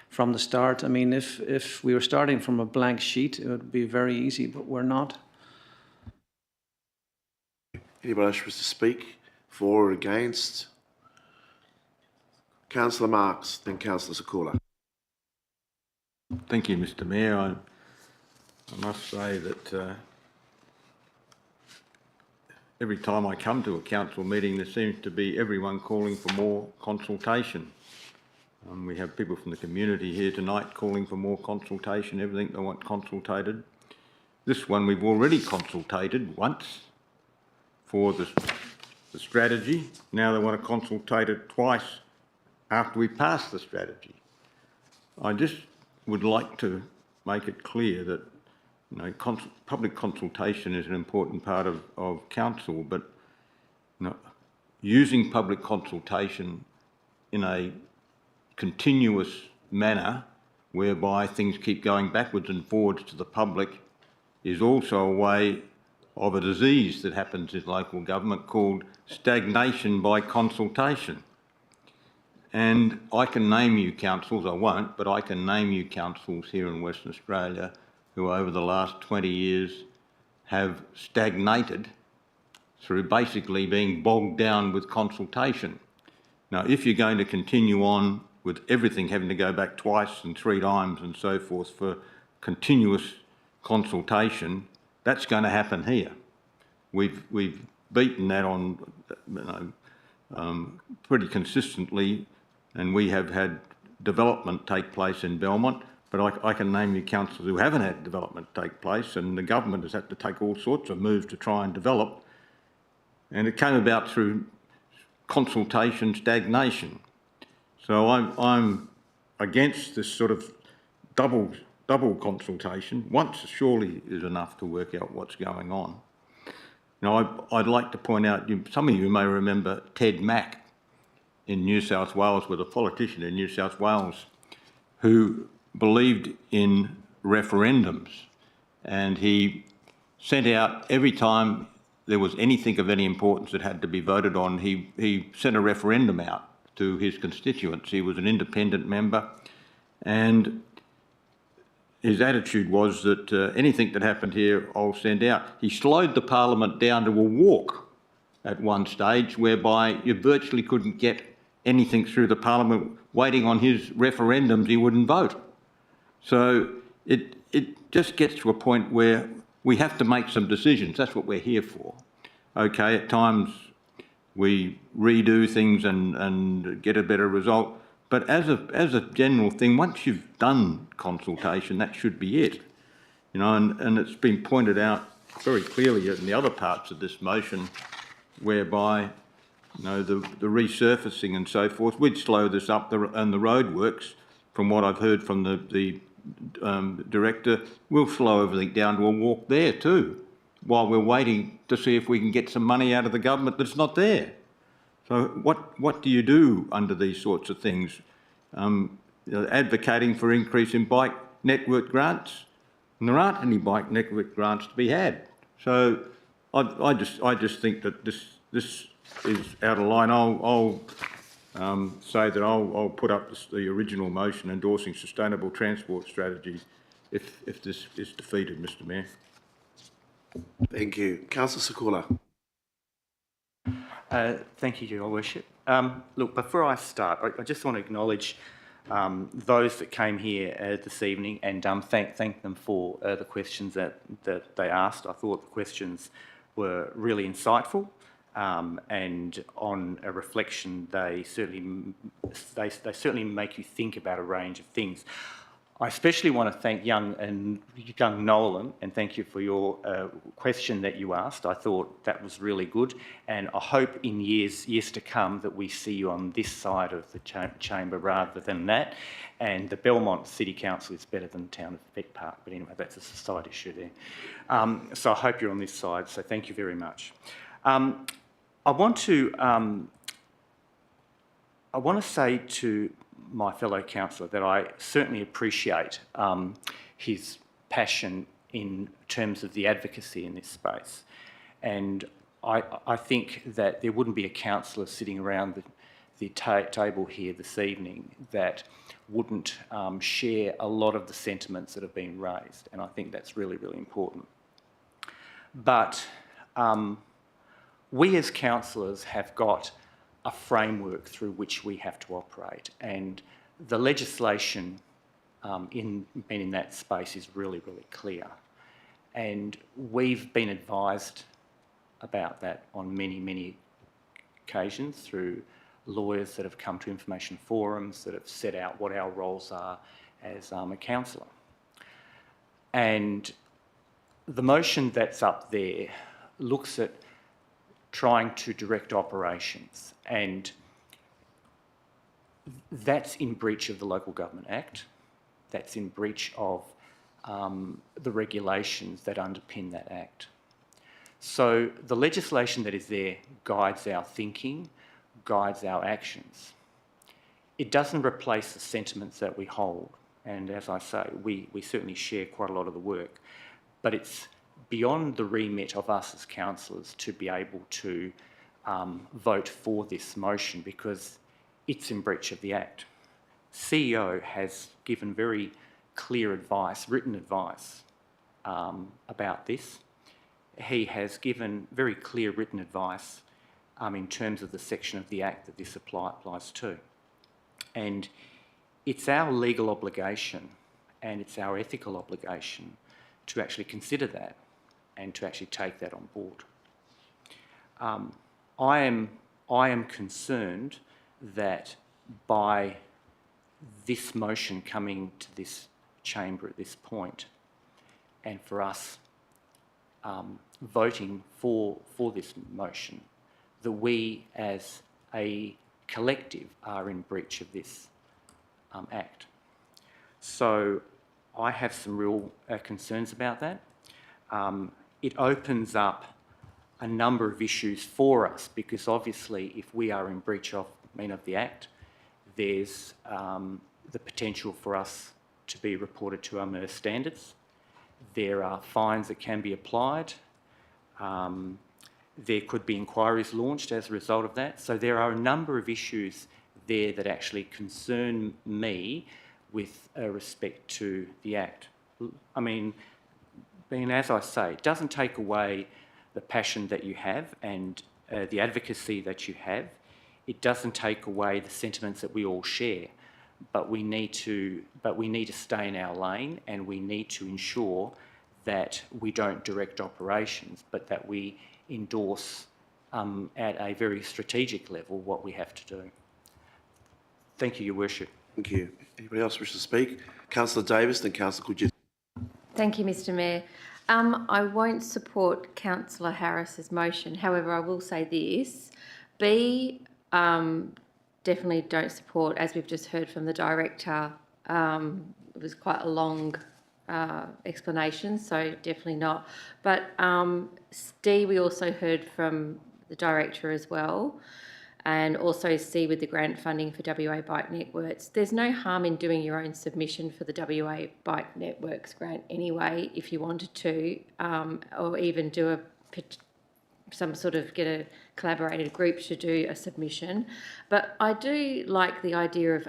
from the start. I mean, if we were starting from a blank sheet, it would be very easy, but we're not. Anybody else wish to speak for or against? Councillor Marx, then Councillor Sakula. Thank you, Mr Mayor. I must say that every time I come to a council meeting, there seems to be everyone calling for more consultation. We have people from the community here tonight calling for more consultation, everything they want consultated. This one we've already consultated once for the strategy. Now they want to consultate it twice after we pass the strategy. I just would like to make it clear that public consultation is an important part of council, but using public consultation in a continuous manner whereby things keep going backwards and forwards to the public is also a way of a disease that happens in local government called stagnation by consultation. And I can name you councils, I won't, but I can name you councils here in Western Australia who over the last 20 years have stagnated through basically being bogged down with consultation. Now, if you're going to continue on with everything having to go back twice and 3 times and so forth for continuous consultation, that's going to happen here. We've beaten that on pretty consistently, and we have had development take place in Belmont, but I can name you councils who haven't had development take place, and the government has had to take all sorts of moves to try and develop, and it came about through consultation stagnation. So I'm against this sort of double consultation. Once surely is enough to work out what's going on. Now, I'd like to point out, some of you may remember Ted Mack in New South Wales, with a politician in New South Wales who believed in referendums, and he sent out every time there was anything of any importance that had to be voted on, he sent a referendum out to his constituents. He was an independent member, and his attitude was that anything that happened here, I'll send out. He slowed the parliament down to a walk at one stage, whereby you virtually couldn't get anything through the parliament. Waiting on his referendums, he wouldn't vote. So it just gets to a point where we have to make some decisions. That's what we're here for. Okay, at times we redo things and get a better result. But as a general thing, once you've done consultation, that should be it. And it's been pointed out very clearly in the other parts of this motion, whereby the resurfacing and so forth, we'd slow this up, and the roadworks, from what I've heard from the director, we'll slow everything down to a walk there too, while we're waiting to see if we can get some money out of the government that's not there. So what do you do under these sorts of things? Advocating for increase in bike network grants, and there aren't any bike network grants to be had. So I just think that this is out of line. I'll say that I'll put up the original motion endorsing sustainable transport strategies if this is defeated, Mr Mayor. Thank you. Councillor Sakula. Thank you, Your Worship. Look, before I start, I just want to acknowledge those that came here this evening and thank them for the questions that they asked. I thought the questions were really insightful, and on a reflection, they certainly make you think about a range of things. I especially want to thank young Nolan, and thank you for your question that you asked. I thought that was really good, and I hope in years to come that we see you on this side of the chamber rather than that. And the Belmont City Council is better than the town of Beck Park, but anyway, that's a side issue there. So I hope you're on this side. So thank you very much. I want to say to my fellow councillor that I certainly appreciate his passion in terms of the advocacy in this space. And I think that there wouldn't be a councillor sitting around the table here this evening that wouldn't share a lot of the sentiments that have been raised, and I think that's really, really important. But we as councillors have got a framework through which we have to operate, and the legislation in that space is really, really clear. And we've been advised about that on many, many occasions through lawyers that have come to information forums that have set out what our roles are as a councillor. And the motion that's up there looks at trying to direct operations, and that's in breach of the Local Government Act. That's in breach of the regulations that underpin that Act. So the legislation that is there guides our thinking, guides our actions. It doesn't replace the sentiments that we hold, and as I say, we certainly share quite a lot of the work, but it's beyond the remit of us as councillors to be able to vote for this motion because it's in breach of the Act. CEO has given very clear advice, written advice about this. He has given very clear written advice in terms of the section of the Act that this applies to. And it's our legal obligation and it's our ethical obligation to actually consider that and to actually take that on board. I am concerned that by this motion coming to this chamber at this point, and for us voting for this motion, that we as a collective are in breach of this Act. So I have some real concerns about that. It opens up a number of issues for us because obviously if we are in breach of the Act, there's the potential for us to be reported to our MERS standards. There are fines that can be applied. There could be inquiries launched as a result of that. So there are a number of issues there that actually concern me with respect to the Act. I mean, as I say, it doesn't take away the passion that you have and the advocacy that you have. It doesn't take away the sentiments that we all share, but we need to stay in our lane, and we need to ensure that we don't direct operations, but that we endorse at a very strategic level what we have to do. Thank you, Your Worship. Thank you. Anybody else wish to speak? Councillor Davis, then Councillor Kudjitsky. Thank you, Mr Mayor. I won't support Councillor Harris's motion. However, I will say this. Definitely don't support, as we've just heard from the director. It was quite a long explanation, so definitely not. But D, we also heard from the director as well, and also C with the grant funding for WA Bike Networks. There's no harm in doing your own submission for the WA Bike Networks grant anyway, if you wanted to, or even do get a collaborated group to do a submission. But I do like the idea of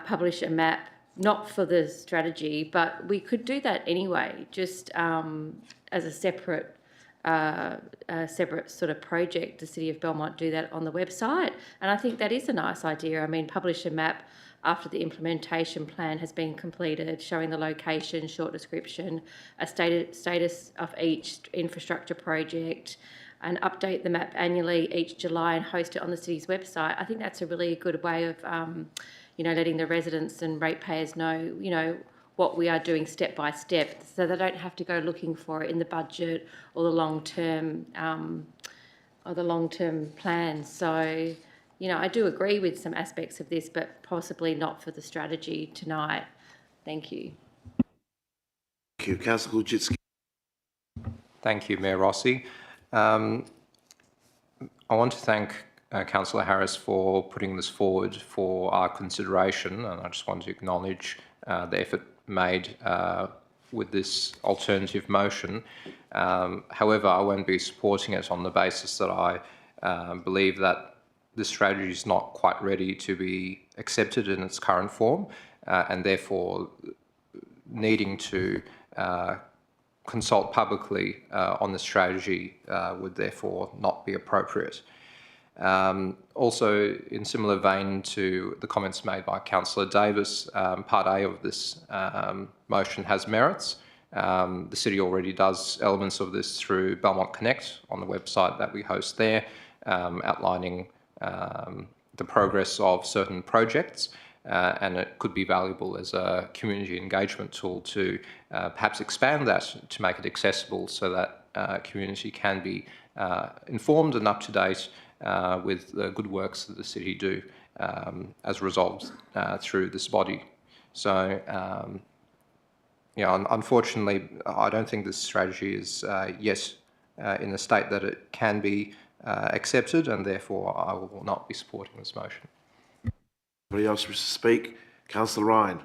publish a map, not for the strategy, but we could do that anyway, just as a separate sort of project. The City of Belmont do that on the website, and I think that is a nice idea. I mean, publish a map after the implementation plan has been completed, showing the location, short description, a status of each infrastructure project, and update the map annually each July and host it on the city's website. I think that's a really good way of, letting the residents and ratepayers know, what we are doing step by step, so they don't have to go looking for it in the budget or the long-term plans. So, I do agree with some aspects of this, but possibly not for the strategy tonight. Thank you. Thank you. Councillor Kudjitsky. Thank you, Mayor Rossi. I want to thank Councillor Harris for putting this forward for our consideration, and I just want to acknowledge the effort made with this alternative motion. However, I won't be supporting it on the basis that I believe that the strategy is not quite ready to be accepted in its current form, and therefore needing to consult publicly on the strategy would therefore not be appropriate. Also, in similar vein to the comments made by Councillor Davis, Part A of this motion has merits. The City already does elements of this through Belmont Connect on the website that we host there, outlining the progress of certain projects, and it could be valuable as a community engagement tool to perhaps expand that to make it accessible so that community can be informed and up to date with the good works that the City do as a result through this body. So, unfortunately, I don't think this strategy is yet in the state that it can be accepted, and therefore I will not be supporting this motion. Anybody else wish to speak? Councillor Ryan.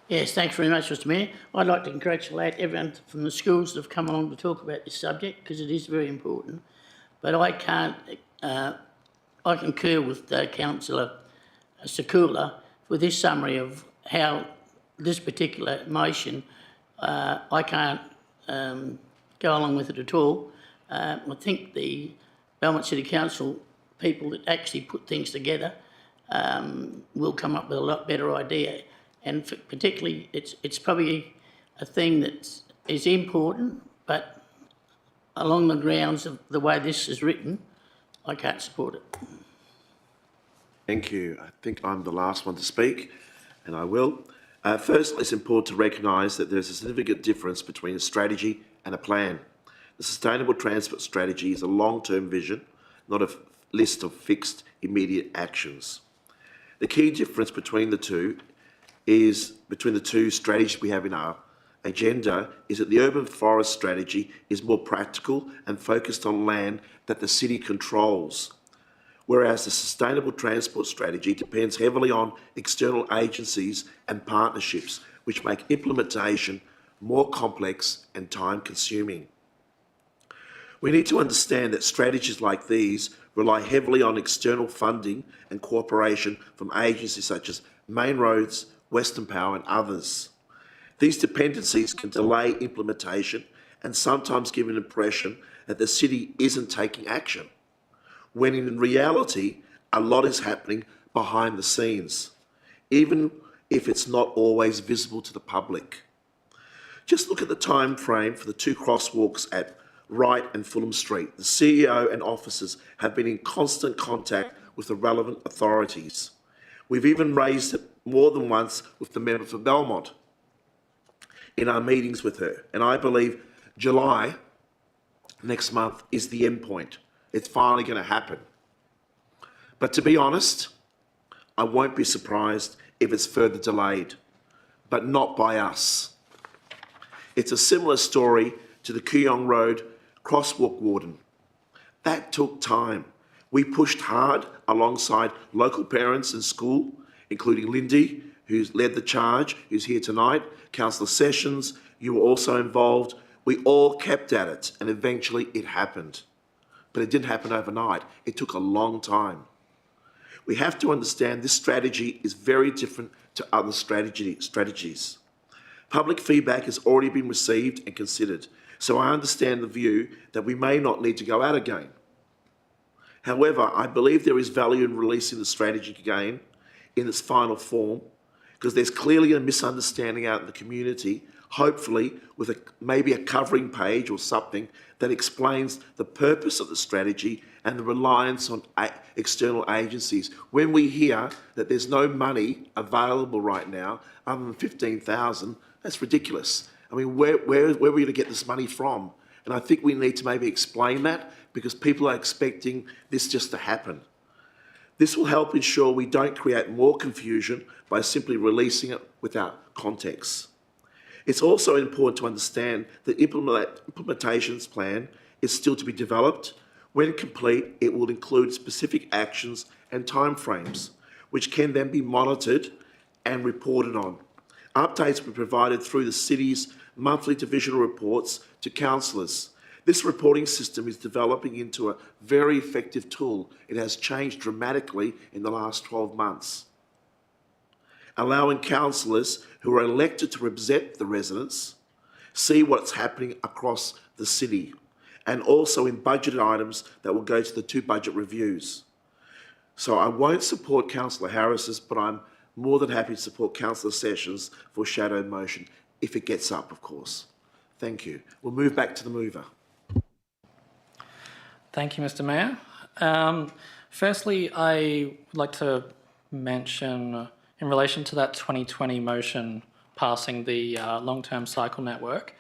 Yes, thanks very much, Mr Mayor. I'd like to congratulate everyone from the schools that have come along to talk about this subject, because it is very important. But I can't, I concur with Councillor Sekula with this summary of how this particular motion, I can't go along with it at all. I think the Belmont City Council people that actually put things together will come up with a lot better idea. And particularly, it's probably a thing that is important, but along the grounds of the way this is written, I can't support it. Thank you. I think I'm the last one to speak, and I will. First, it's important to recognise that there's a significant difference between a strategy and a plan. The Sustainable Transport Strategy is a long-term vision, not a list of fixed, immediate actions. The key difference between the two strategies we have in our agenda is that the urban forest strategy is more practical and focused on land that the city controls, whereas the sustainable transport strategy depends heavily on external agencies and partnerships, which make implementation more complex and time-consuming. We need to understand that strategies like these rely heavily on external funding and cooperation from agencies such as Main Roads, Western Power and others. These dependencies can delay implementation and sometimes give an impression that the city isn't taking action, when in reality, a lot is happening behind the scenes, even if it's not always visible to the public. Just look at the time frame for the two crosswalks at Wright and Fulham Street. The CEO and officers have been in constant contact with the relevant authorities. We've even raised it more than once with the member for Belmont in our meetings with her. And I believe July next month is the end point. It's finally going to happen. But to be honest, I won't be surprised if it's further delayed, but not by us. It's a similar story to the Kooyong Road crosswalk warden. That took time. We pushed hard alongside local parents and school, including Lindy, who's led the charge, who's here tonight, Councillor Sessions, you were also involved. We all kept at it, and eventually it happened. But it didn't happen overnight. It took a long time. We have to understand this strategy is very different to other strategies. Public feedback has already been received and considered, so I understand the view that we may not need to go out again. However, I believe there is value in releasing the strategy again in its final form, because there's clearly a misunderstanding out in the community, hopefully with maybe a covering page or something that explains the purpose of the strategy and the reliance on external agencies. When we hear that there's no money available right now, other than 15,000, that's ridiculous. I mean, where are we going to get this money from? And I think we need to maybe explain that, because people are expecting this just to happen. This will help ensure we don't create more confusion by simply releasing it without context. It's also important to understand that the implementations plan is still to be developed. When complete, it will include specific actions and timeframes, which can then be monitored and reported on. Updates will be provided through the city's monthly divisional reports to councillors. This reporting system is developing into a very effective tool. It has changed dramatically in the last 12 months, allowing councillors who are elected to represent the residents see what's happening across the city, and also in budgeted items that will go to the 2 budget reviews. So I won't support Councillor Harris's, but I'm more than happy to support Councillor Sessions for shadow motion, if it gets up, of course. Thank you. We'll move back to the mover. Thank you, Mr. Mayor. Firstly, I would like to mention, in relation to that 2020 motion passing the long-term cycle network,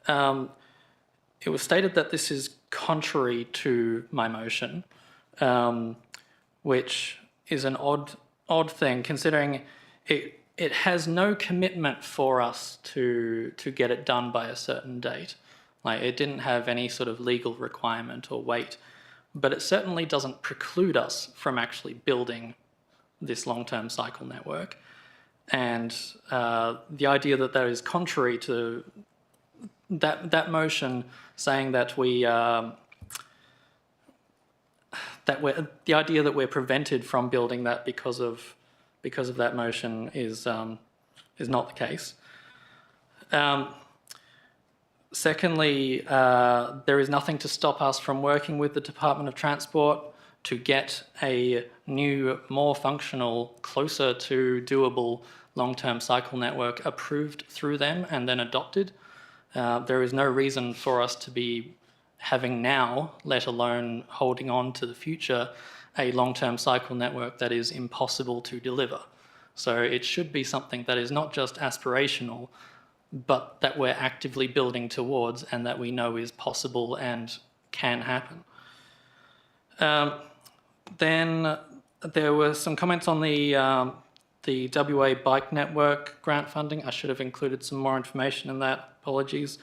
it was stated that this is contrary to my motion, which is an odd thing, considering it has no commitment for us to get it done by a certain date. Like, it didn't have any sort of legal requirement or weight, but it certainly doesn't preclude us from actually building this long-term cycle network. And the idea that that is contrary to that motion, saying that the idea that we're prevented from building that because of that motion is not the case. Secondly, there is nothing to stop us from working with the Department of Transport to get a new, more functional, closer to doable long-term cycle network approved through them and then adopted. There is no reason for us to be having now, let alone holding on to the future, a long-term cycle network that is impossible to deliver. So it should be something that is not just aspirational, but that we're actively building towards and that we know is possible and can happen. Then there were some comments on the WA Bike Network grant funding. I should have included some more information in that, apologies.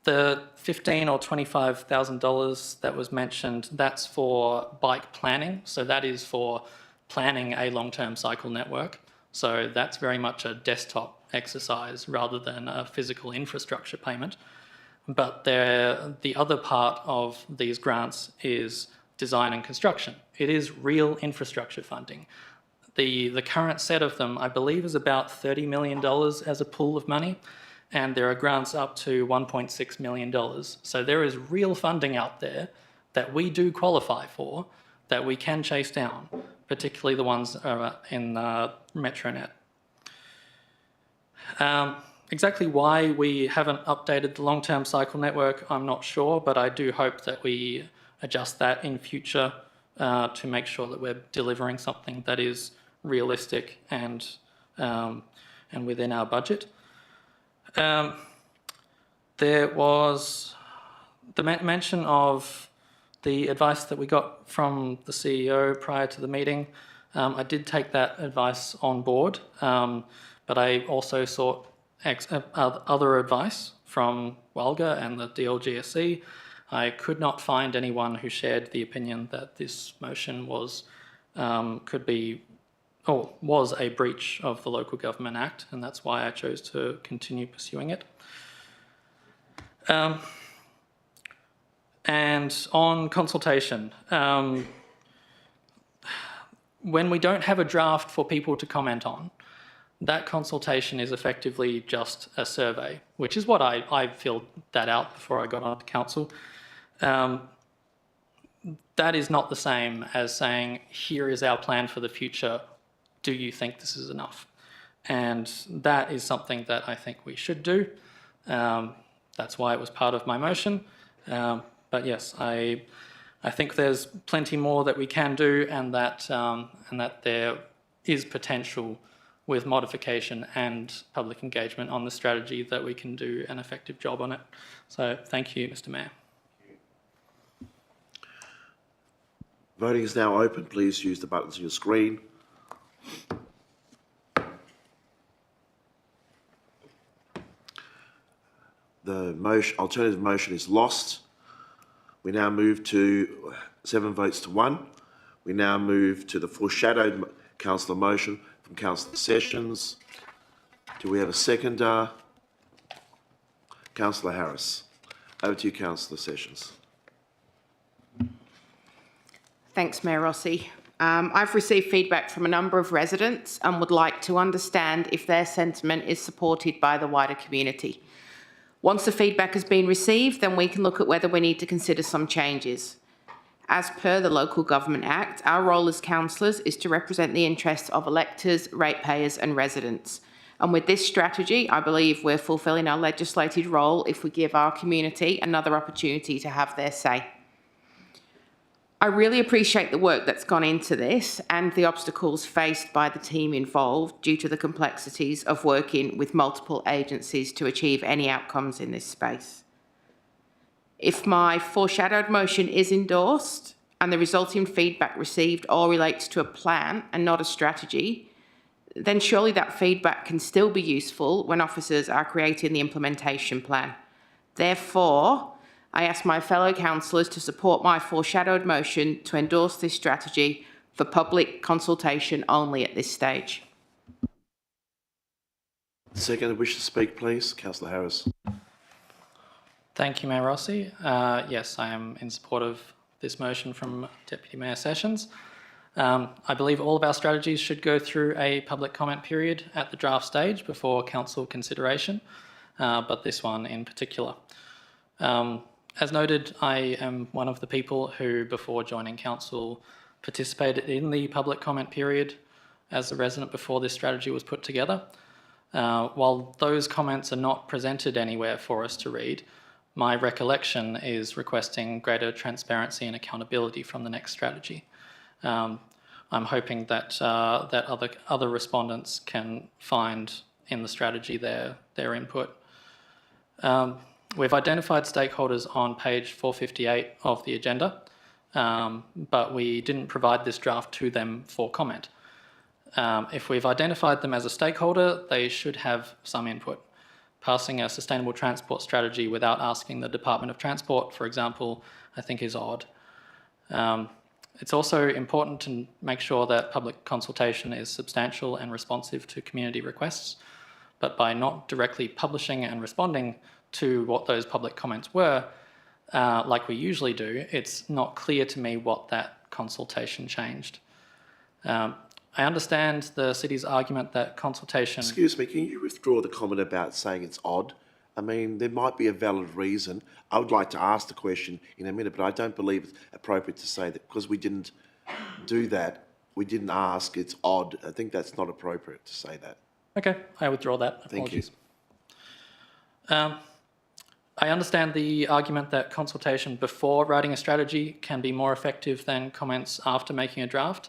The $15,000 or $25,000 that was mentioned, that's for bike planning. So that is for planning a long-term cycle network. So that's very much a desktop exercise rather than a physical infrastructure payment. But the other part of these grants is design and construction. It is real infrastructure funding. The current set of them, I believe, is about $30 million as a pool of money, and there are grants up to $1.6 million. So there is real funding out there that we do qualify for, that we can chase down, particularly the ones in MetroNet. Exactly why we haven't updated the long-term cycle network, I'm not sure, but I do hope that we adjust that in future to make sure that we're delivering something that is realistic and within our budget. There was the mention of the advice that we got from the CEO prior to the meeting. I did take that advice on board, but I also sought other advice from WALGA and the DLGSC. I could not find anyone who shared the opinion that this motion was was a breach of the Local Government Act, and that's why I chose to continue pursuing it. And on consultation, when we don't have a draft for people to comment on, that consultation is effectively just a survey, which is what I filled that out before I got on to council. That is not the same as saying, here is our plan for the future. Do you think this is enough? And that is something that I think we should do. That's why it was part of my motion. But yes, I think there's plenty more that we can do, and that there is potential with modification and public engagement on the strategy that we can do an effective job on it. So thank you, Mr. Mayor. Voting is now open. Please use the buttons on your screen. The alternative motion is lost. We now move to 7 votes to 1. We now move to the foreshadowed councillor motion from Councillor Sessions. Do we have a second? Councillor Harris. Over to you, Councillor Sessions. Thanks, Mayor Rossi. I've received feedback from a number of residents and would like to understand if their sentiment is supported by the wider community. Once the feedback has been received, then we can look at whether we need to consider some changes. As per the Local Government Act, our role as councillors is to represent the interests of electors, ratepayers and residents. And with this strategy, I believe we're fulfilling our legislated role if we give our community another opportunity to have their say. I really appreciate the work that's gone into this and the obstacles faced by the team involved due to the complexities of working with multiple agencies to achieve any outcomes in this space. If my foreshadowed motion is endorsed and the resulting feedback received all relates to a plan and not a strategy, then surely that feedback can still be useful when officers are creating the implementation plan. Therefore, I ask my fellow councillors to support my foreshadowed motion to endorse this strategy for public consultation only at this stage. Second, wish to speak, please. Councillor Harris. Thank you, Mayor Rossi. Yes, I am in support of this motion from Deputy Mayor Sessions. I believe all of our strategies should go through a public comment period at the draft stage before council consideration, but this one in particular. As noted, I am one of the people who, before joining council, participated in the public comment period as a resident before this strategy was put together. While those comments are not presented anywhere for us to read, my recollection is requesting greater transparency and accountability from the next strategy. I'm hoping that other respondents can find in the strategy their input. We've identified stakeholders on page 458 of the agenda, but we didn't provide this draft to them for comment. If we've identified them as a stakeholder, they should have some input. Passing a sustainable transport strategy without asking the Department of Transport, for example, I think is odd. It's also important to make sure that public consultation is substantial and responsive to community requests, but by not directly publishing and responding to what those public comments were, like we usually do, it's not clear to me what that consultation changed. I understand the city's argument that consultation... Excuse me, can you withdraw the comment about saying it's odd? I mean, there might be a valid reason. I would like to ask the question in a minute, but I don't believe it's appropriate to say that because we didn't do that, we didn't ask, it's odd. I think that's not appropriate to say that. Okay, I withdraw that. Apologies. Thank you. I understand the argument that consultation before writing a strategy can be more effective than comments after making a draft,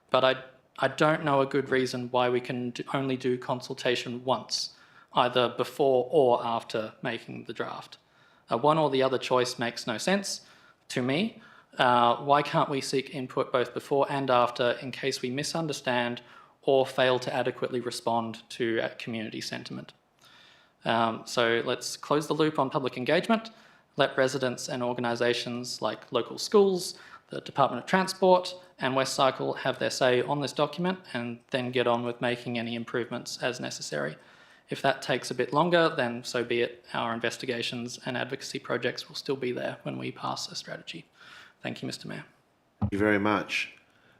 but I don't know a good reason why we can only do consultation once, either before or after making the draft. One or the other choice makes no sense to me. Why can't we seek input both before and after in case we misunderstand or fail to adequately respond to community sentiment? So let's close the loop on public engagement, let residents and organisations like local schools, the Department of Transport and West Cycle have their say on this document and then get on with making any improvements as necessary. If that takes a bit longer, then so be it. Our investigations and advocacy projects will still be there when we pass a strategy. Thank you, Mr. Mayor. Thank you very much.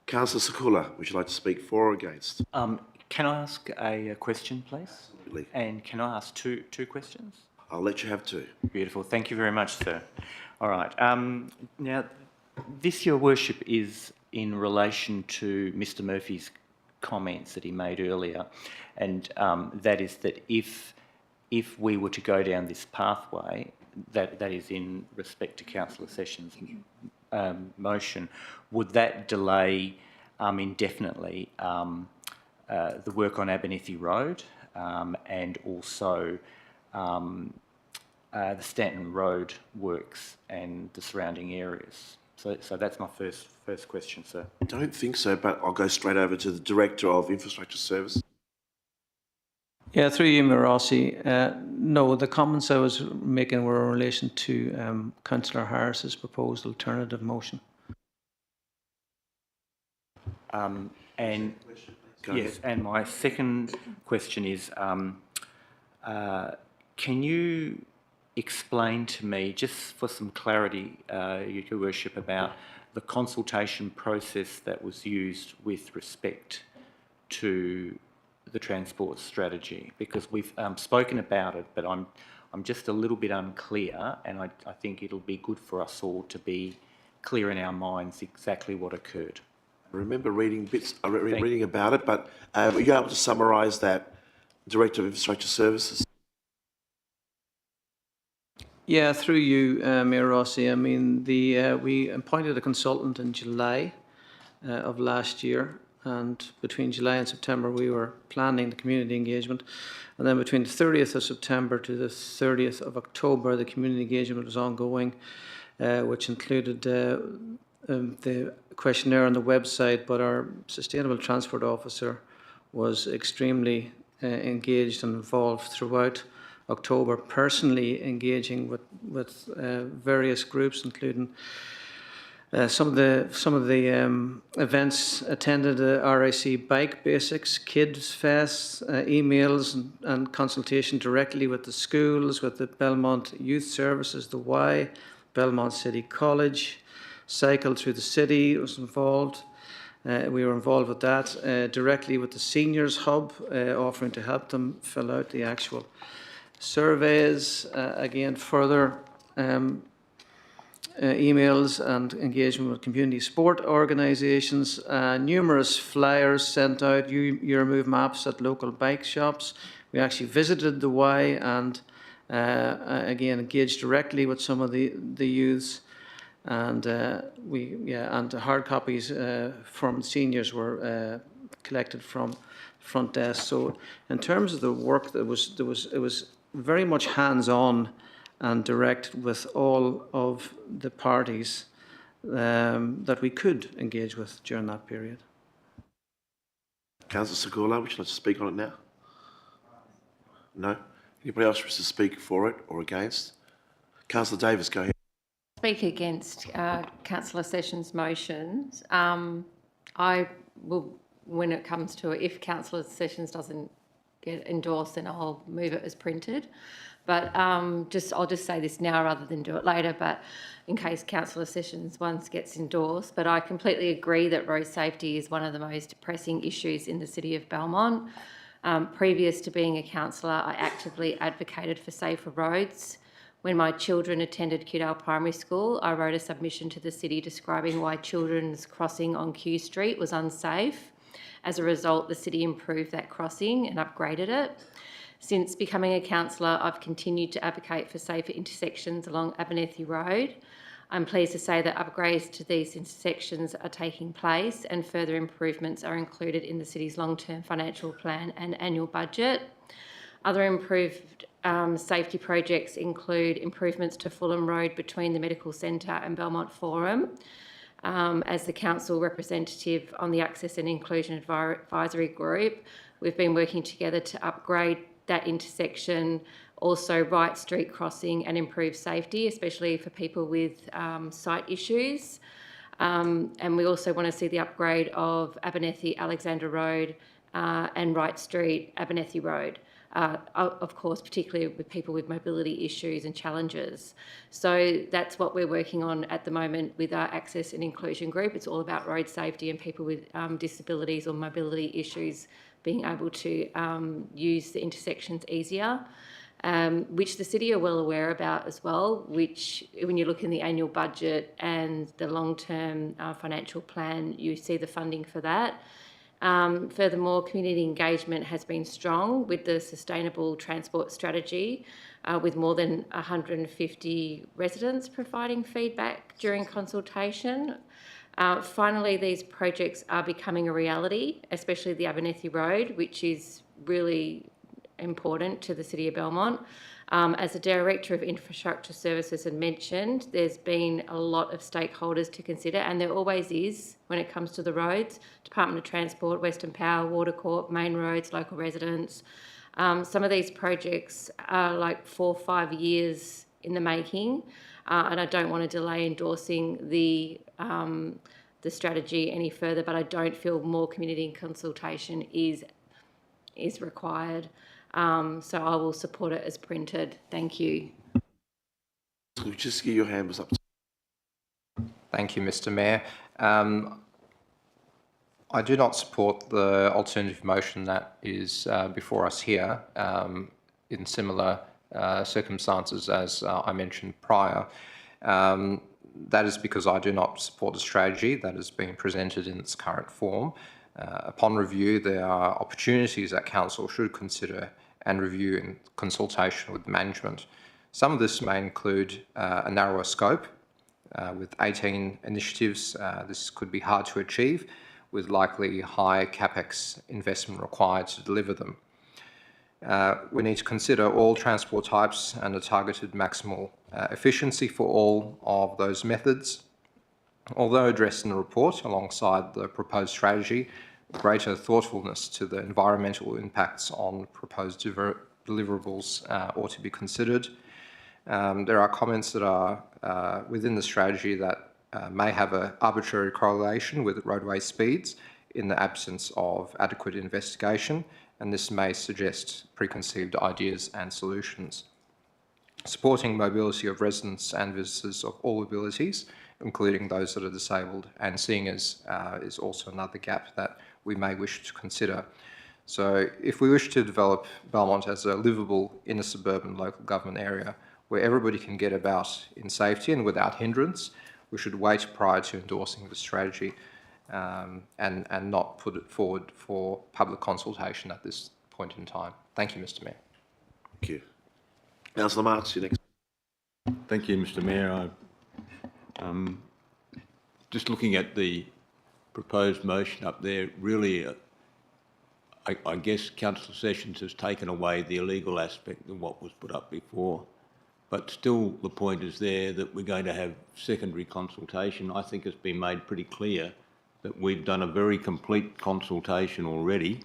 Councillor Sakula, would you like to speak for or against? Can I ask a question, please? Absolutely. And can I ask two questions? I'll let you have two. Beautiful. Thank you very much, sir. All right. Now, this, Your Worship, is in relation to Mr. Murphy's comments that he made earlier, and that is that if we were to go down this pathway, that is in respect to Councillor Sessions' motion, would that delay indefinitely the work on Abernethy Road and also the Stanton Road works and the surrounding areas? So that's my first question, sir. I don't think so, but I'll go straight over to the Director of Infrastructure Services. Yeah, through you, Mayor Rossi. No, the comments I was making were in relation to Councillor Harris's proposed alternative motion. And yes, and my second question is, Can you explain to me, just for some clarity, Your Worship, about the consultation process that was used with respect to the transport strategy? Because we've spoken about it, but I'm just a little bit unclear, and I think it'll be good for us all to be clear in our minds exactly what occurred. I remember reading bits, reading about it, but were you able to summarise that, Director of Infrastructure Services? Yeah, through you, Mayor Rossi. I mean, we appointed a consultant in July of last year, and between July and September we were planning the community engagement, and then between the 30th of September to the 30th of October the community engagement was ongoing, which included the questionnaire on the website, but our Sustainable Transport Officer was extremely engaged and involved throughout October, personally engaging with various groups, including some of the events attended: RIC Bike Basics, Kids Fest, emails and consultation directly with the schools, with the Belmont Youth Services, the Y, Belmont City College, Cycle Through the City was involved. We were involved with that directly with the Seniors Hub, offering to help them fill out the actual surveys. Again, further emails and engagement with community sport organisations, numerous flyers sent out, Your Move maps at local bike shops. We actually visited the Y and again engaged directly with some of the youths, and and hard copies from seniors were collected from front desk. So in terms of the work, it was very much hands-on and direct with all of the parties that we could engage with during that period. Councillor Segula, would you like to speak on it now? No? Anybody else wish to speak for it or against? Councillor Davis, go ahead. Speak against Councillor Sessions' motions. I will, when it comes to it, if Councillor Sessions doesn't get endorsed, then I'll move it as printed. But I'll just say this now rather than do it later, but in case Councillor Sessions once gets endorsed. But I completely agree that road safety is one of the most pressing issues in the City of Belmont. Previous to being a councillor, I actively advocated for safer roads. When my children attended Kewdale Primary School, I wrote a submission to the City describing why children's crossing on Kew Street was unsafe. As a result, the City improved that crossing and upgraded it. Since becoming a councillor, I've continued to advocate for safer intersections along Abernethy Road. I'm pleased to say that upgrades to these intersections are taking place and further improvements are included in the City's long-term financial plan and annual budget. Other improved safety projects include improvements to Fulham Road between the Medical Centre and Belmont Forum. As the council representative on the Access and Inclusion Advisory Group, we've been working together to upgrade that intersection, also Wright Street crossing, and improve safety, especially for people with sight issues. And we also want to see the upgrade of Abernethy Alexander Road and Wright Street Abernethy Road. Of course, particularly with people with mobility issues and challenges. So that's what we're working on at the moment with our Access and Inclusion Group. It's all about road safety and people with disabilities or mobility issues being able to use the intersections easier, which the City are well aware about as well, which when you look in the annual budget and the long-term financial plan, you see the funding for that. Furthermore, community engagement has been strong with the Sustainable Transport Strategy, with more than 150 residents providing feedback during consultation. Finally, these projects are becoming a reality, especially the Abernethy Road, which is really important to the City of Belmont. As the Director of Infrastructure Services had mentioned, there's been a lot of stakeholders to consider, and there always is when it comes to the roads: Department of Transport, Western Power, Watercorp, Main Roads, local residents. Some of these projects are like 4 or 5 years in the making, and I don't want to delay endorsing the strategy any further, but I don't feel more community consultation is required. So I will support it as printed. Thank you. Could you just give your hand was up? Thank you, Mr. Mayor. I do not support the alternative motion that is before us here in similar circumstances as I mentioned prior. That is because I do not support the strategy that is being presented in its current form. Upon review, there are opportunities that Council should consider and review in consultation with management. Some of this may include a narrower scope. With 18 initiatives, this could be hard to achieve, with likely high capex investment required to deliver them. We need to consider all transport types and a targeted maximal efficiency for all of those methods. Although addressed in the report alongside the proposed strategy, greater thoughtfulness to the environmental impacts on proposed deliverables ought to be considered. There are comments that are within the strategy that may have an arbitrary correlation with roadway speeds in the absence of adequate investigation, and this may suggest preconceived ideas and solutions. Supporting mobility of residents and visitors of all abilities, including those that are disabled and seniors, is also another gap that we may wish to consider. So if we wish to develop Belmont as a livable inner suburban local government area where everybody can get about in safety and without hindrance, we should wait prior to endorsing the strategy and not put it forward for public consultation at this point in time. Thank you, Mr. Mayor. Thank you. Councillor Marks, you next. Thank you, Mr. Mayor. Just looking at the proposed motion up there, really, I guess Councillor Sessions has taken away the illegal aspect of what was put up before. But still, the point is there that we're going to have secondary consultation. I think it's been made pretty clear that we've done a very complete consultation already,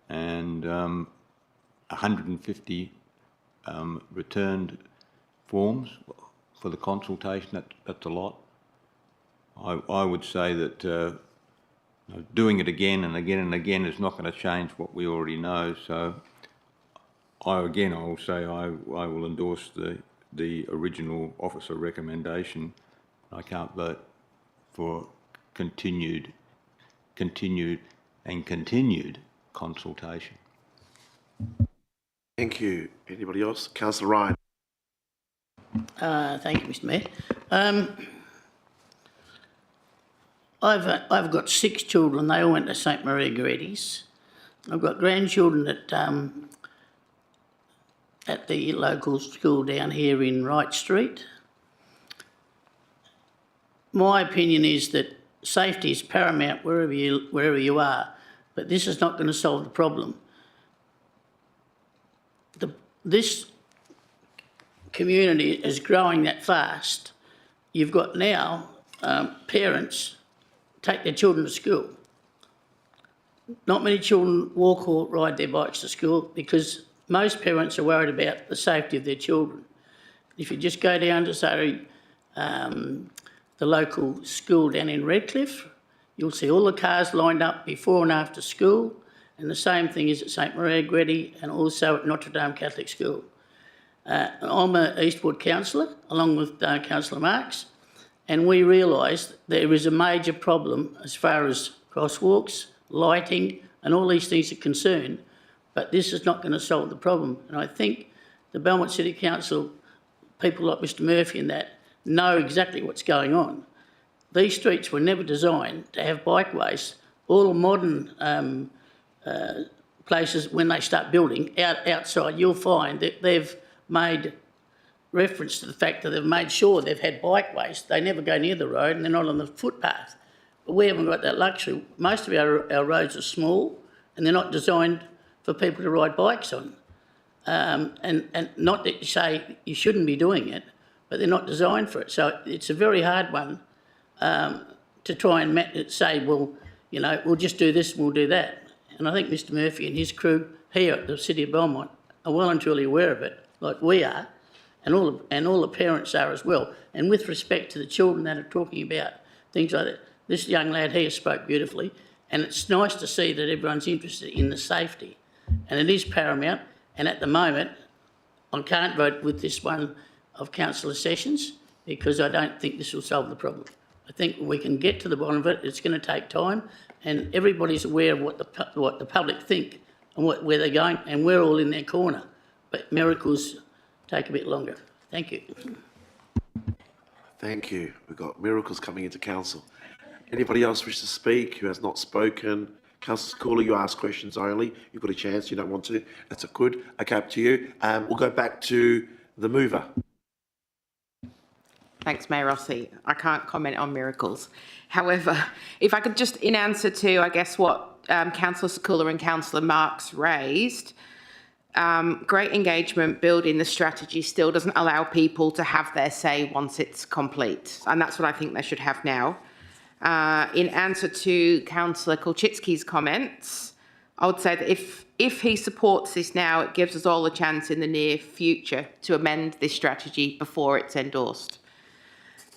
and 150 returned forms for the consultation. That's a lot. I would say that doing it again and again and again is not going to change what we already know. So I will say I will endorse the original officer recommendation. I can't vote for continued consultation. Thank you. Anybody else? Councillor Ryan. Thank you, Mr. Mayor. I've got 6 children. They all went to St Maria Goretti's. I've got grandchildren at the local school down here in Wright Street. My opinion is that safety is paramount wherever you are, but this is not going to solve the problem. This community is growing that fast. You've got now parents take their children to school. Not many children walk or ride their bikes to school because most parents are worried about the safety of their children. If you just go down to, say, the local school down in Redcliffe, you'll see all the cars lined up before and after school, and the same thing is at St Maria Goretti and also at Notre Dame Catholic School. I'm an Eastwood councillor, along with Councillor Marks, and we realise there is a major problem as far as crosswalks, lighting and all these things are concerned, but this is not going to solve the problem. And I think the Belmont City Council, people like Mr Murphy and that, know exactly what's going on. These streets were never designed to have bikeways. All the modern places, when they start building outside, you'll find that they've made reference to the fact that they've made sure they've had bikeways. They never go near the road and they're not on the footpath. But we haven't got that luxury. Most of our roads are small and they're not designed for people to ride bikes on. And not that you say you shouldn't be doing it, but they're not designed for it. So it's a very hard one to try and say, well, you know, we'll just do this and we'll do that. And I think Mr Murphy and his crew here at the City of Belmont are well and truly aware of it, like we are, and all the parents are as well. And with respect to the children that are talking about things like that, this young lad here spoke beautifully, and it's nice to see that everyone's interested in the safety. and it is paramount. And at the moment, I can't vote with this one of Councillor Sessions because I don't think this will solve the problem. I think we can get to the bottom of it. It's going to take time, and everybody's aware of what the public think and where they're going, and we're all in their corner. But miracles take a bit longer. Thank you. Thank you. We've got miracles coming into council. Anybody else wish to speak who has not spoken? Councillor Secula, you ask questions only. You've got a chance. You don't want to. That's good. Okay, up to you. We'll go back to the mover. Thanks, Mayor Rossi. I can't comment on miracles. However, if I could just, in answer to, I guess, what Councillor Secula and Councillor Marx raised, great engagement building the strategy still doesn't allow people to have their say once it's complete. And that's what I think they should have now. In answer to Councillor Kulczycki's comments, I would say that if he supports this now, it gives us all a chance in the near future to amend this strategy before it's endorsed.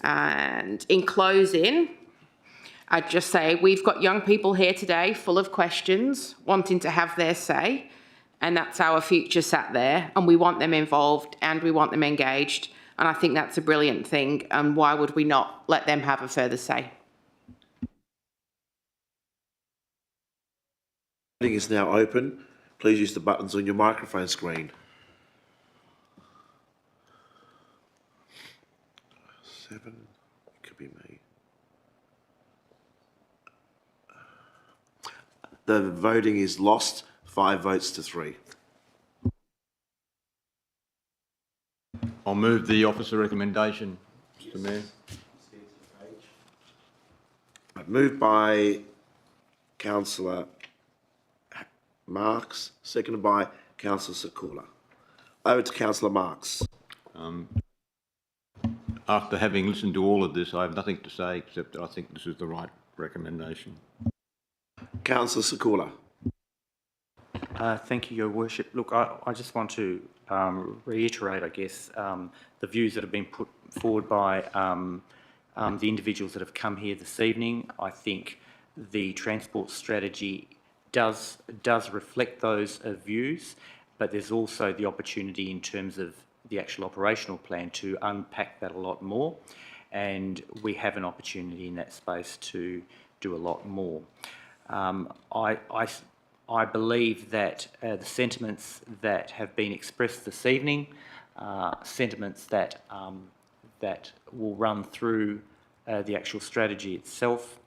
And in closing, I'd just say we've got young people here today full of questions, wanting to have their say, and that's our future sat there, and we want them involved and we want them engaged, and I think that's a brilliant thing, and why would we not let them have a further say? Voting is now open. Please use the buttons on your microphone screen. 7, it could be me. The voting is lost, 5 votes to 3. I'll move the officer recommendation, Mr Mayor. Moved by Councillor Marx, seconded by Councillor Secula. Over to Councillor Marx. After having listened to all of this, I have nothing to say except that I think this is the right recommendation. Councillor Secula. Thank you, Your Worship. Look, I just want to reiterate, I guess, the views that have been put forward by the individuals that have come here this evening. I think the transport strategy does reflect those views, but there's also the opportunity in terms of the actual operational plan to unpack that a lot more, and we have an opportunity in that space to do a lot more. I believe that the sentiments that have been expressed this evening, sentiments that will run through the actual strategy itself,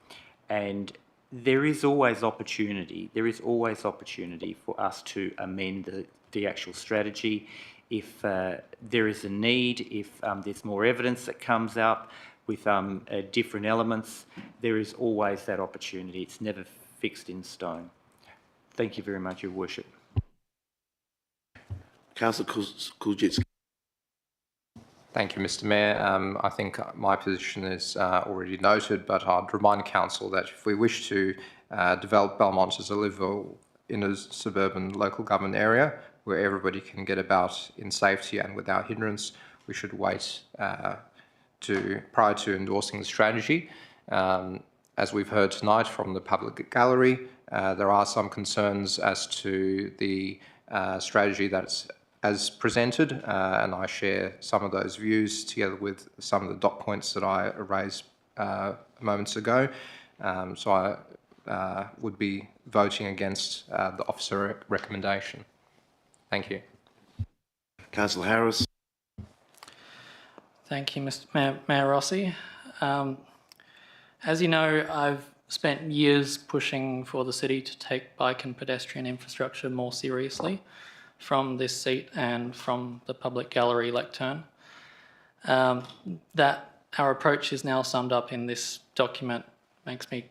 and there is always opportunity. There is always opportunity for us to amend the actual strategy if there is a need, if there's more evidence that comes up with different elements. There is always that opportunity. It's never fixed in stone. Thank you very much, Your Worship. Councillor Kulczycki. Thank you, Mr Mayor. I think my position is already noted, but I'd remind Council that if we wish to develop Belmont as a livable inner suburban local government area where everybody can get about in safety and without hindrance, we should wait prior to endorsing the strategy. As we've heard tonight from the public gallery, there are some concerns as to the strategy that's as presented, and I share some of those views together with some of the dot points that I raised moments ago. So I would be voting against the officer recommendation. Thank you. Councillor Harris. Thank you, Mr. Mayor Rossi. As you know, I've spent years pushing for the city to take bike and pedestrian infrastructure more seriously from this seat and from the public gallery lectern. That our approach is now summed up in this document makes me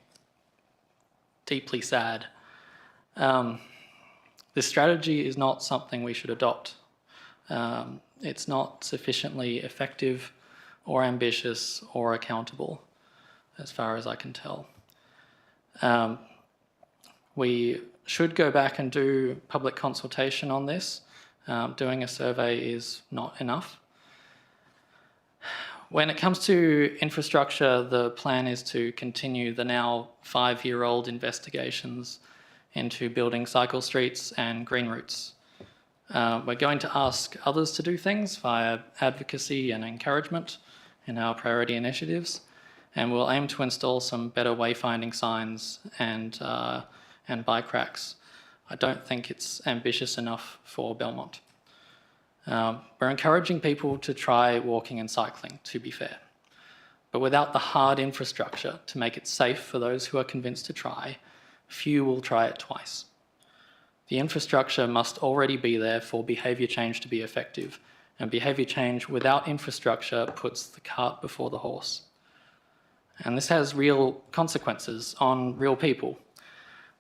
deeply sad. This strategy is not something we should adopt. It's not sufficiently effective or ambitious or accountable, as far as I can tell. We should go back and do public consultation on this. Doing a survey is not enough. When it comes to infrastructure, the plan is to continue the now 5-year-old investigations into building cycle streets and green routes. We're going to ask others to do things via advocacy and encouragement in our priority initiatives, and we'll aim to install some better wayfinding signs and bike racks. I don't think it's ambitious enough for Belmont. We're encouraging people to try walking and cycling, to be fair. But without the hard infrastructure to make it safe for those who are convinced to try, few will try it twice. The infrastructure must already be there for behaviour change to be effective, and behaviour change without infrastructure puts the cart before the horse. And this has real consequences on real people,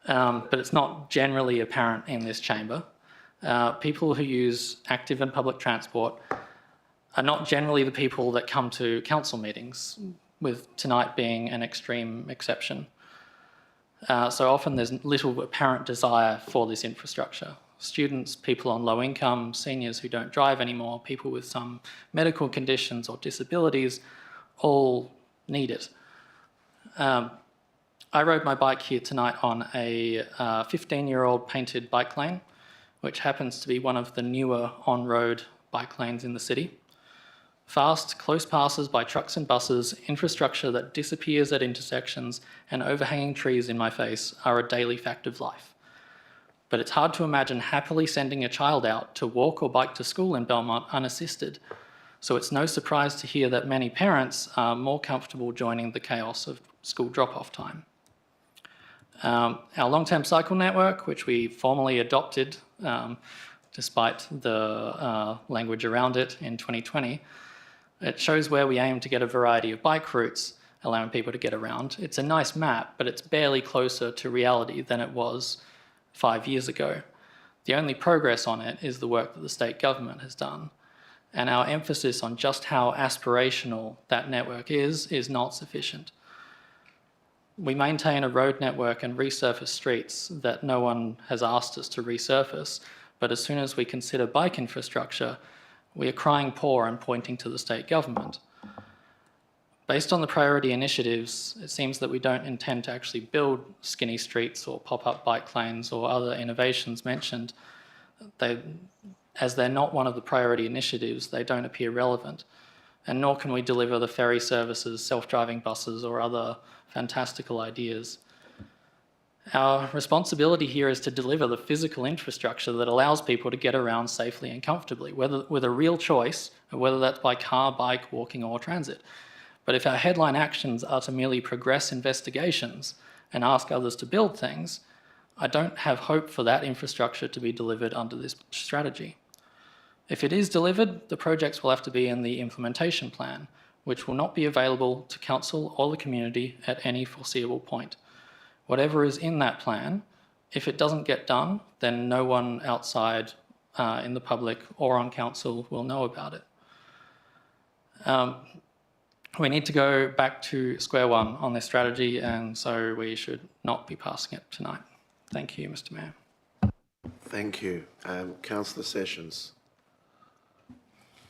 but it's not generally apparent in this chamber. People who use active and public transport are not generally the people that come to council meetings, with tonight being an extreme exception. So often there's little apparent desire for this infrastructure. Students, people on low income, seniors who don't drive anymore, people with some medical conditions or disabilities, all need it. I rode my bike here tonight on a 15-year-old painted bike lane, which happens to be one of the newer on-road bike lanes in the city. Fast, close passes by trucks and buses, infrastructure that disappears at intersections, and overhanging trees in my face are a daily fact of life. But it's hard to imagine happily sending a child out to walk or bike to school in Belmont unassisted. So it's no surprise to hear that many parents are more comfortable joining the chaos of school drop-off time. Our long-term cycle network, which we formally adopted despite the language around it in 2020, it shows where we aim to get a variety of bike routes, allowing people to get around. It's a nice map, but it's barely closer to reality than it was 5 years ago. The only progress on it is the work that the state government has done. And our emphasis on just how aspirational that network is not sufficient. We maintain a road network and resurface streets that no one has asked us to resurface, but as soon as we consider bike infrastructure, we are crying poor and pointing to the state government. Based on the priority initiatives, it seems that we don't intend to actually build skinny streets or pop-up bike lanes or other innovations mentioned. As they're not one of the priority initiatives, they don't appear relevant, and nor can we deliver the ferry services, self-driving buses, or other fantastical ideas. Our responsibility here is to deliver the physical infrastructure that allows people to get around safely and comfortably, with a real choice of whether that's by car, bike, walking, or transit. But if our headline actions are to merely progress investigations and ask others to build things, I don't have hope for that infrastructure to be delivered under this strategy. If it is delivered, the projects will have to be in the implementation plan, which will not be available to council or the community at any foreseeable point. Whatever is in that plan, if it doesn't get done, then no one outside in the public or on council will know about it. We need to go back to square one on this strategy, and so we should not be passing it tonight. Thank you, Mr. Mayor. Thank you. Councillor Sessions.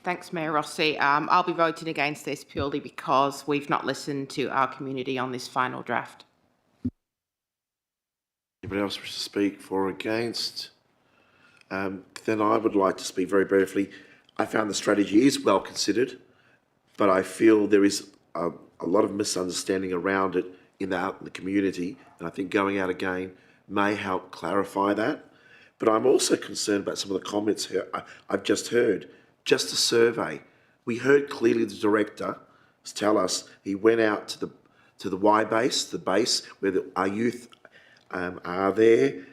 Thanks, Mayor Rossi. I'll be voting against this purely because we've not listened to our community on this final draft. Anybody else wish to speak for or against? Then I would like to speak very briefly. I found the strategy is well considered, but I feel there is a lot of misunderstanding around it in the community, and I think going out again may help clarify that. But I'm also concerned about some of the comments here I've just heard. Just a survey. We heard clearly the director tell us he went out to the Y base, the base where our youth are there,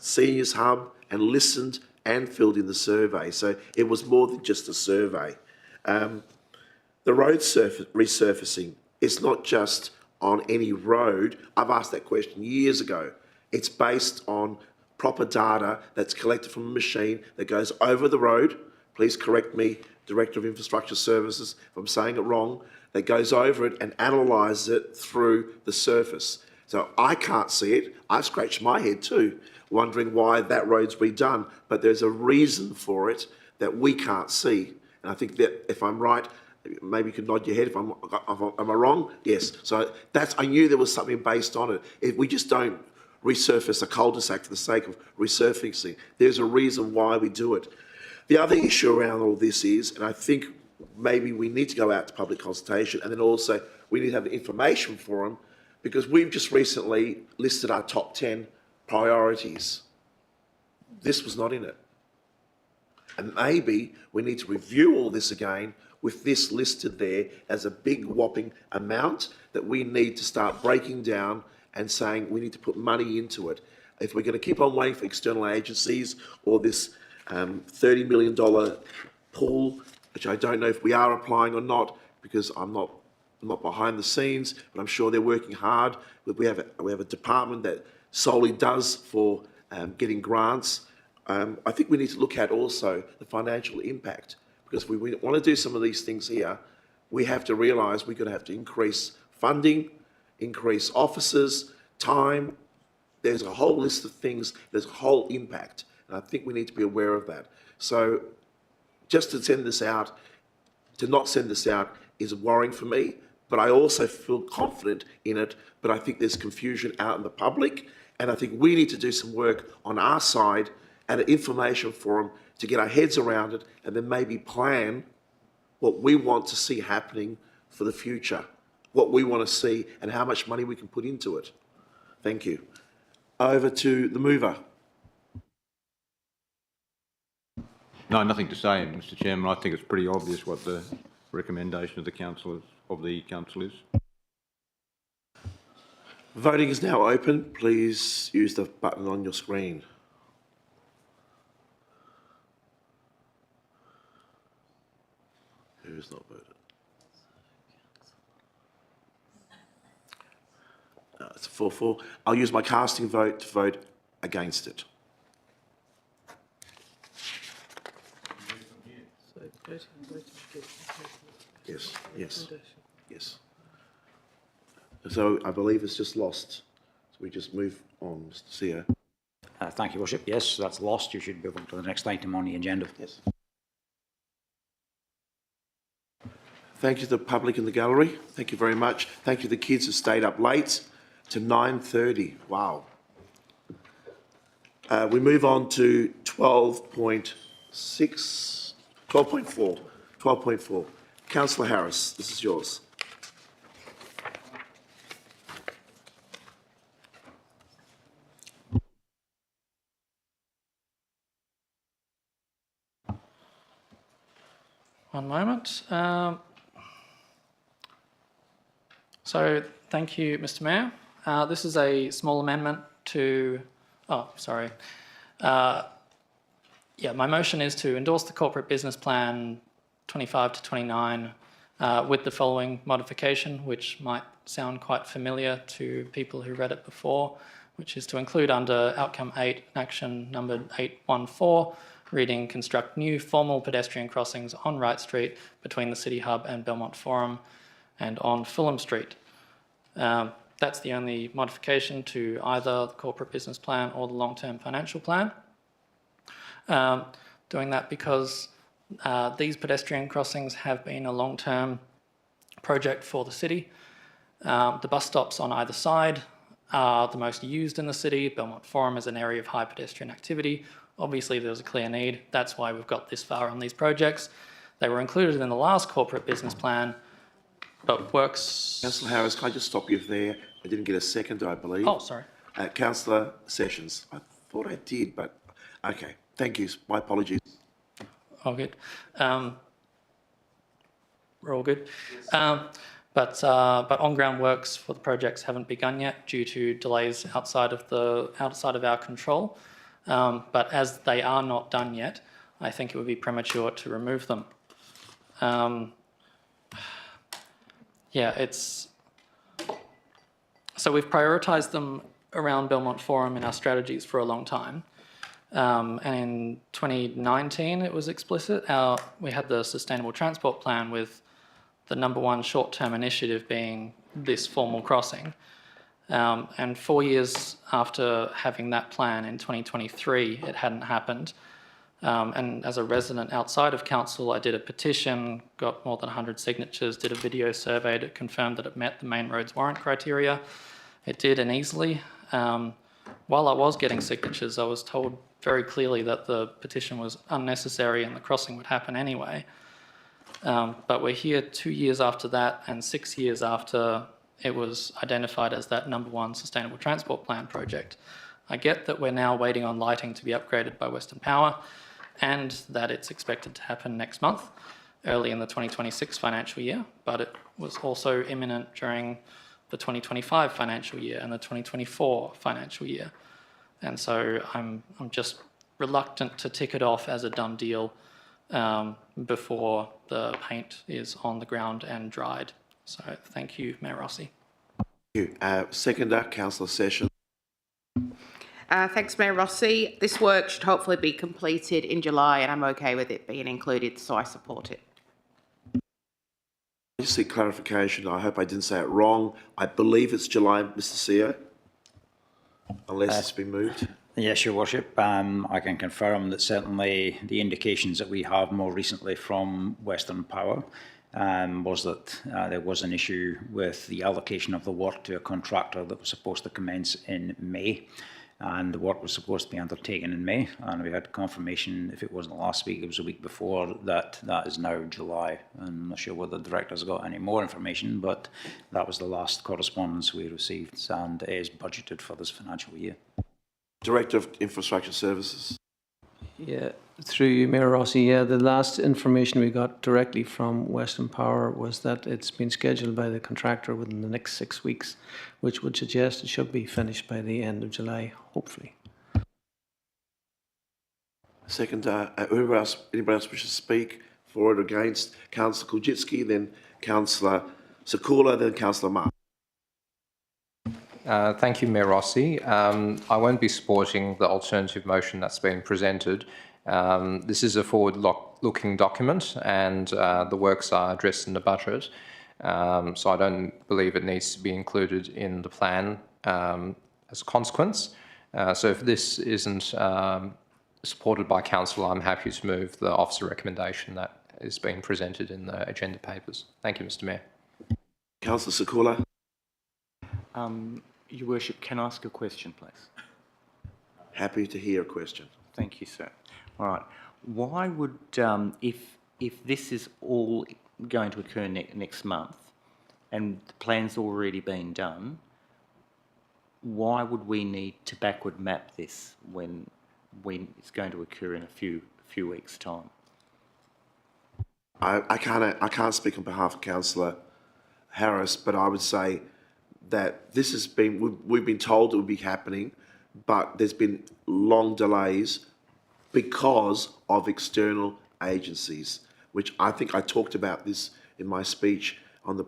seniors hub, and listened and filled in the survey. So it was more than just a survey. The road resurfacing is not just on any road. I've asked that question years ago. It's based on proper data that's collected from a machine that goes over the road. Please correct me, Director of Infrastructure Services, if I'm saying it wrong, that goes over it and analyses it through the surface. So I can't see it. I've scratched my head too, wondering why that road's redone, but there's a reason for it that we can't see. And I think that if I'm right, maybe you could nod your head if am I wrong? Yes. So I knew there was something based on it. We just don't resurface a cul-de-sac for the sake of resurfacing. There's a reason why we do it. The other issue around all this is, and I think maybe we need to go out to public consultation, and then also we need to have an information forum, because we've just recently listed our top 10 priorities. This was not in it. And maybe we need to review all this again with this listed there as a big whopping amount that we need to start breaking down and saying we need to put money into it. If we're going to keep on waiting for external agencies or this $30 million pool, which I don't know if we are applying or not, because I'm not behind the scenes, but I'm sure they're working hard. We have a department that solely does for getting grants. I think we need to look at also the financial impact, because if we want to do some of these things here, we have to realise we're going to have to increase funding, increase officers, time. There's a whole list of things, there's a whole impact, and I think we need to be aware of that. So just to send this out, to not send this out is worrying for me, but I also feel confident in it, but I think there's confusion out in the public, and I think we need to do some work on our side at an information forum to get our heads around it and then maybe plan what we want to see happening for the future, what we want to see and how much money we can put into it. Thank you. Over to the mover. No, nothing to say, Mr Chairman. I think it's pretty obvious what the recommendation of the council is. Voting is now open. Please use the button on your screen. Who's not voted? No, it's 4-4. I'll use my casting vote to vote against it. Yes, yes, yes. So I believe it's just lost. So we just move on, Mr. CEO. Thank you, Worship. Yes, that's lost. You should move on to the next item on the agenda. Yes. Thank you to the public in the gallery. Thank you very much. Thank you to the kids who stayed up late to 9:30. Wow. We move on to 12.4. Councillor Harris, this is yours. One moment. So thank you, Mr. Mayor. This is a small amendment to, my motion is to endorse the corporate business plan 25 to 29 with the following modification, which might sound quite familiar to people who read it before, which is to include under outcome 8, action numbered 814, reading construct new formal pedestrian crossings on Wright Street between the City Hub and Belmont Forum and on Fulham Street. That's the only modification to either the corporate business plan or the long-term financial plan. Doing that because these pedestrian crossings have been a long-term project for the city. The bus stops on either side are the most used in the city. Belmont Forum is an area of high pedestrian activity. Obviously, there's a clear need. That's why we've got this far on these projects. They were included in the last corporate business plan, but works... Councillor Harris, can I just stop you there? I didn't get a second, I believe. Oh, sorry. Councillor Sessions, I thought I did, but okay. Thank you. My apologies. All good. We're all good. But on-ground works for the projects haven't begun yet due to delays outside of our control. But as they are not done yet, I think it would be premature to remove them. So we've prioritised them around Belmont Forum in our strategies for a long time. And in 2019, it was explicit. We had the Sustainable Transport Plan with the #1 short-term initiative being this formal crossing. And 4 years after having that plan in 2023, it hadn't happened. And as a resident outside of council, I did a petition, got more than 100 signatures, did a video survey that confirmed that it met the main roads warrant criteria. It did, and easily. while I was getting signatures, I was told very clearly that the petition was unnecessary and the crossing would happen anyway. But we're here 2 years after that and 6 years after it was identified as that #1 Sustainable Transport Plan project. I get that we're now waiting on lighting to be upgraded by Western Power and that it's expected to happen next month, early in the 2026 financial year, but it was also imminent during the 2025 financial year and the 2024 financial year. And so I'm just reluctant to tick it off as a done deal before the paint is on the ground and dried. So thank you, Mayor Rossi. Thank you. Seconder, Councillor Sessions. Thanks, Mayor Rossi. This work should hopefully be completed in July, and I'm okay with it being included, so I support it. I just seek clarification. I hope I didn't say it wrong. I believe it's July, Mr. CEO, unless it's been moved. Yes, Your Worship. I can confirm that certainly the indications that we have more recently from Western Power was that there was an issue with the allocation of the work to a contractor that was supposed to commence in May. And the work was supposed to be undertaken in May, and we had confirmation, if it wasn't last week, it was a week before, that is now July. I'm not sure whether the director's got any more information, but that was the last correspondence we received, and it is budgeted for this financial year. Director of Infrastructure Services. Yeah, through you, Mayor Rossi. Yeah, the last information we got directly from Western Power was that it's been scheduled by the contractor within the next 6 weeks, which would suggest it should be finished by the end of July, hopefully. Second, anybody else wishes to speak for or against? Councillor Kulczycki, then Councillor Sekula, then Councillor Mark. Thank you, Mayor Rossi. I won't be supporting the alternative motion that's been presented. This is a forward-looking document, and the works are addressed in the budget. So I don't believe it needs to be included in the plan as a consequence. So if this isn't supported by council, I'm happy to move the officer recommendation that is being presented in the agenda papers. Thank you, Mr. Mayor. Councillor Sekula. Your Worship, can I ask a question, please? Happy to hear a question. Thank you, sir. All right. Why would, if this is all going to occur next month and the plan's already been done, why would we need to backward map this when it's going to occur in a few weeks' time? I can't speak on behalf of Councillor Harris, but I would say that this has been, we've been told it would be happening, but there's been long delays because of external agencies, which I think I talked about this in my speech on the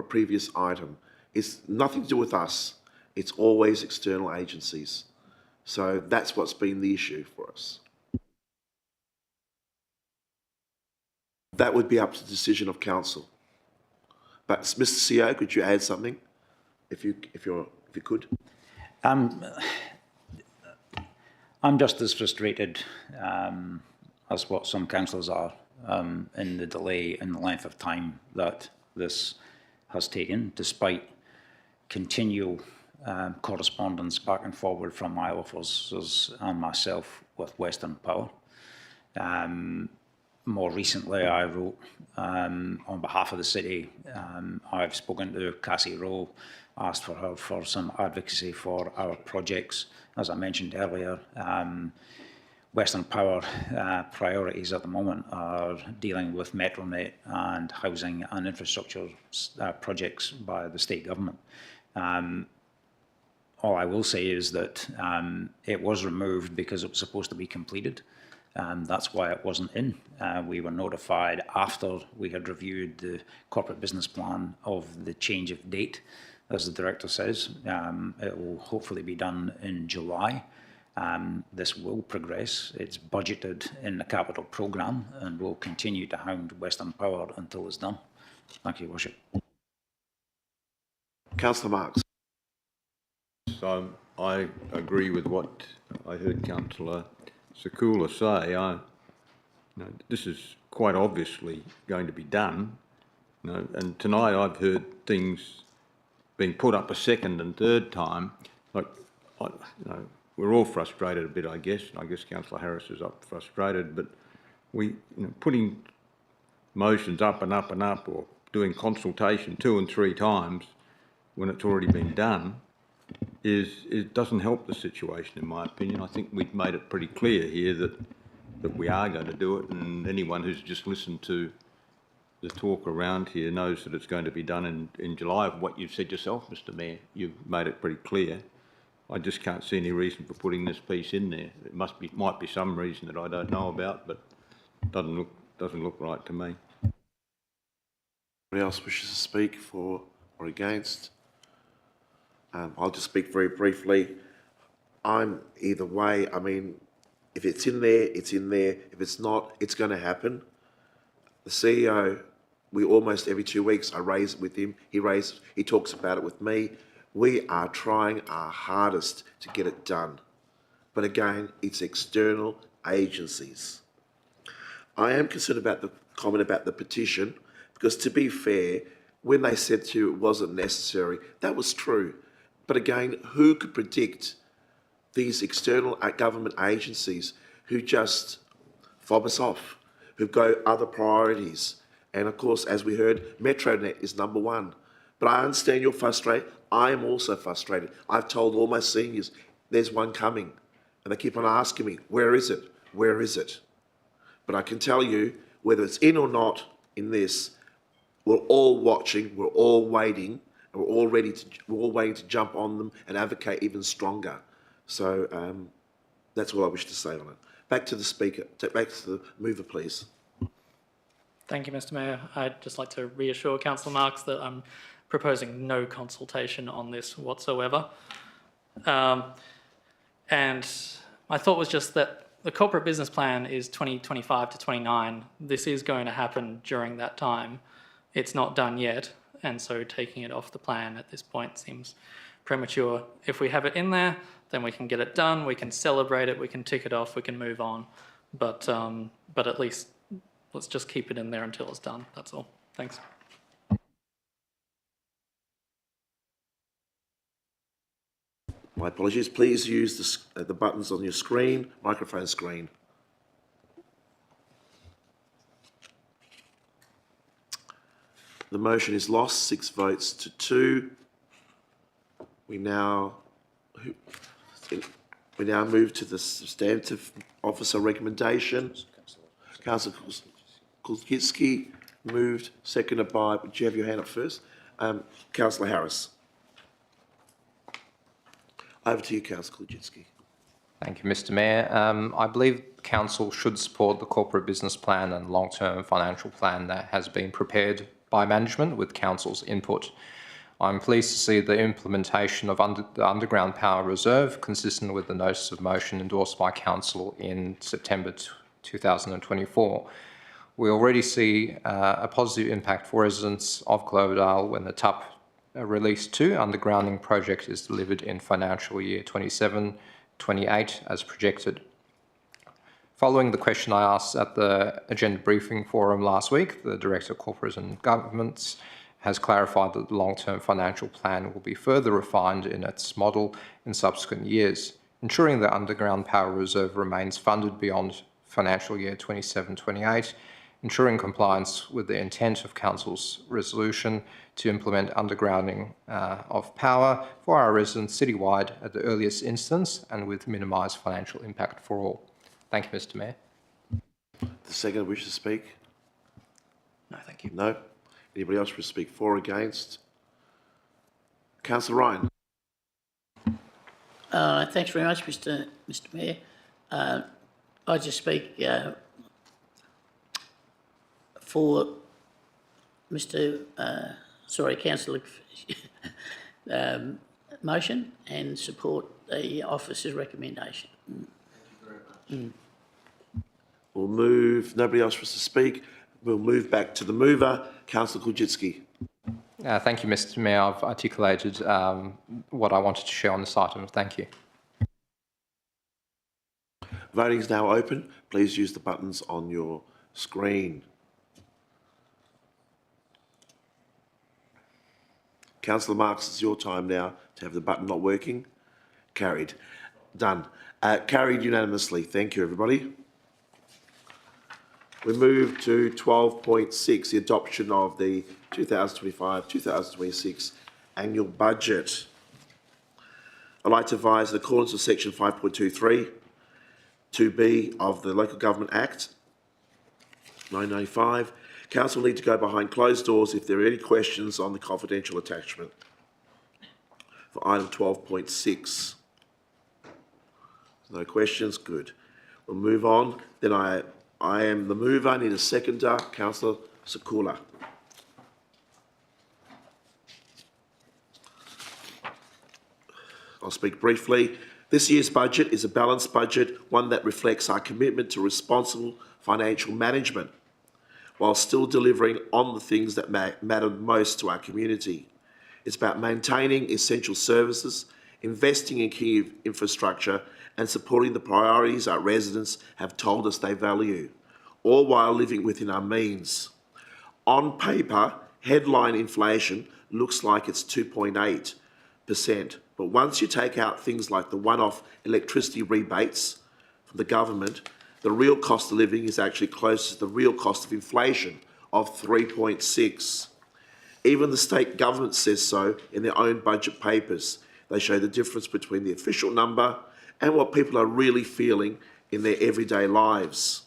previous item. It's nothing to do with us. It's always external agencies. So that's what's been the issue for us. That would be up to the decision of council. But Mr. CEO, could you add something, if you could? I'm just as frustrated as what some councillors are in the delay and the length of time that this has taken, despite continual correspondence back and forward from my officers and myself with Western Power. More recently, I wrote on behalf of the city. I've spoken to Cassie Rowe, asked for her for some advocacy for our projects. As I mentioned earlier, Western Power priorities at the moment are dealing with Metronet and housing and infrastructure projects by the state government. All I will say is that it was removed because it was supposed to be completed. That's why it wasn't in. We were notified after we had reviewed the corporate business plan of the change of date. As the director says, it will hopefully be done in July. This will progress. It's budgeted in the capital programme and will continue to hound Western Power until it's done. Thank you, Worship. Councillor Marks. So I agree with what I heard Councillor Sekula say. This is quite obviously going to be done. And tonight I've heard things being put up a second and third time. Like, we're all frustrated a bit, I guess. And I guess Councillor Harris is up frustrated, but putting motions up and up and up, or doing consultation 2 and 3 times when it's already been done, it doesn't help the situation, in my opinion. I think we've made it pretty clear here that we are going to do it, and anyone who's just listened to the talk around here knows that it's going to be done in July. Of what you've said yourself, Mr. Mayor, you've made it pretty clear. I just can't see any reason for putting this piece in there. It might be some reason that I don't know about, but it doesn't look right to me. Anybody else wishes to speak for or against? I'll just speak very briefly. I'm either way. I mean, if it's in there, it's in there. If it's not, it's going to happen. The CEO, we almost every 2 weeks, I raise it with him. He talks about it with me. We are trying our hardest to get it done. But again, it's external agencies. I am concerned about the comment about the petition, because to be fair, when they said to you it wasn't necessary, that was true. But again, who could predict these external government agencies who just fob us off, who've got other priorities? And of course, as we heard, MetroNet is number 1. But I understand you're frustrated. I am also frustrated. I've told all my seniors, there's one coming. And they keep on asking me, where is it? Where is it? But I can tell you, whether it's in or not in this, we're all watching, we're all waiting, and we're all waiting to jump on them and advocate even stronger. So that's all I wish to say on it. Back to the speaker, back to the mover, please. Thank you, Mr. Mayor. I'd just like to reassure Councillor Marks that I'm proposing no consultation on this whatsoever. And my thought was just that the corporate business plan is 2025 to 29. This is going to happen during that time. It's not done yet, and so taking it off the plan at this point seems premature. If we have it in there, then we can get it done, we can celebrate it, we can tick it off, we can move on. But at least let's just keep it in there until it's done. That's all. Thanks. My apologies. Please use the buttons on your screen, microphone screen. The motion is lost, 6 votes to 2. We now move to the substantive officer recommendation. Councillor Kulczycki moved, seconded by, do you have your hand up first? Councillor Harris. Over to you, Councillor Kulczycki. Thank you, Mr. Mayor. I believe Council should support the corporate business plan and long-term financial plan that has been prepared by management with Council's input. I'm pleased to see the implementation of the Underground Power Reserve, consistent with the notice of motion endorsed by Council in September 2024. We already see a positive impact for residents of Cloverdale when the TUP Release 2 undergrounding project is delivered in financial year 27-28 as projected. Following the question I asked at the agenda briefing forum last week, the Director of Corporate and Governments has clarified that the long-term financial plan will be further refined in its model in subsequent years, ensuring the Underground Power Reserve remains funded beyond financial year 27-28, ensuring compliance with the intent of Council's resolution to implement undergrounding of power for our residents citywide at the earliest instance and with minimised financial impact for all. Thank you, Mr. Mayor. The second wish to speak? No, thank you. No? Anybody else wish to speak for or against? Councillor Ryan. Thanks very much, Mr. Mayor. I just speak for Councillor motion and support the officer's recommendation. Thank you very much. We'll move, nobody else wants to speak. We'll move back to the mover, Councillor Kulczycki. Thank you, Mr. Mayor. I've articulated what I wanted to share on this item. Thank you. Voting is now open. Please use the buttons on your screen. Councillor Marks, it's your time now to have the button not working. Carried. Done. Carried unanimously. Thank you, everybody. We move to 12.6, the adoption of the 2025-2026 annual budget. I'd like to advise in accordance with section 5.23, 2B of the Local Government Act 1995, Council will need to go behind closed doors if there are any questions on the confidential attachment for item 12.6. No questions? Good. We'll move on. Then I am the mover. I need a seconder. Councillor Sakula. I'll speak briefly. This year's budget is a balanced budget, one that reflects our commitment to responsible financial management, while still delivering on the things that matter most to our community. It's about maintaining essential services, investing in key infrastructure, and supporting the priorities our residents have told us they value, all while living within our means. On paper, headline inflation looks like it's 2.8%, but once you take out things like the one-off electricity rebates from the government, the real cost of living is actually close to the real cost of inflation of 3.6%. Even the state government says so in their own budget papers. They show the difference between the official number and what people are really feeling in their everyday lives.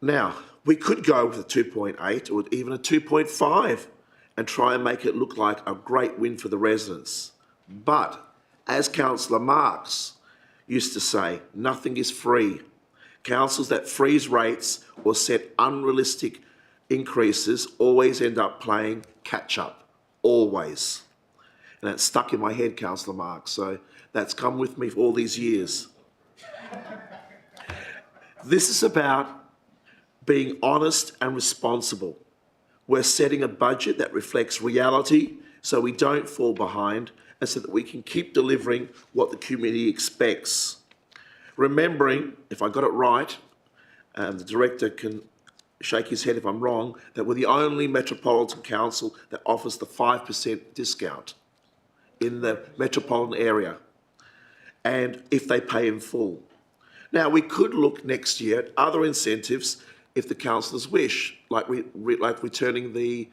Now, we could go with a 2.8 or even a 2.5 and try and make it look like a great win for the residents. But, as Councillor Marx used to say, nothing is free. Councils that freeze rates or set unrealistic increases always end up playing catch-up, always. And that's stuck in my head, Councillor Marx, so that's come with me for all these years. This is about being honest and responsible. We're setting a budget that reflects reality so we don't fall behind and so that we can keep delivering what the community expects. Remembering, if I got it right, the director can shake his head if I'm wrong, that we're the only Metropolitan Council that offers the 5% discount in the metropolitan area, and if they pay in full. Now, we could look next year at other incentives if the councillors wish, like returning the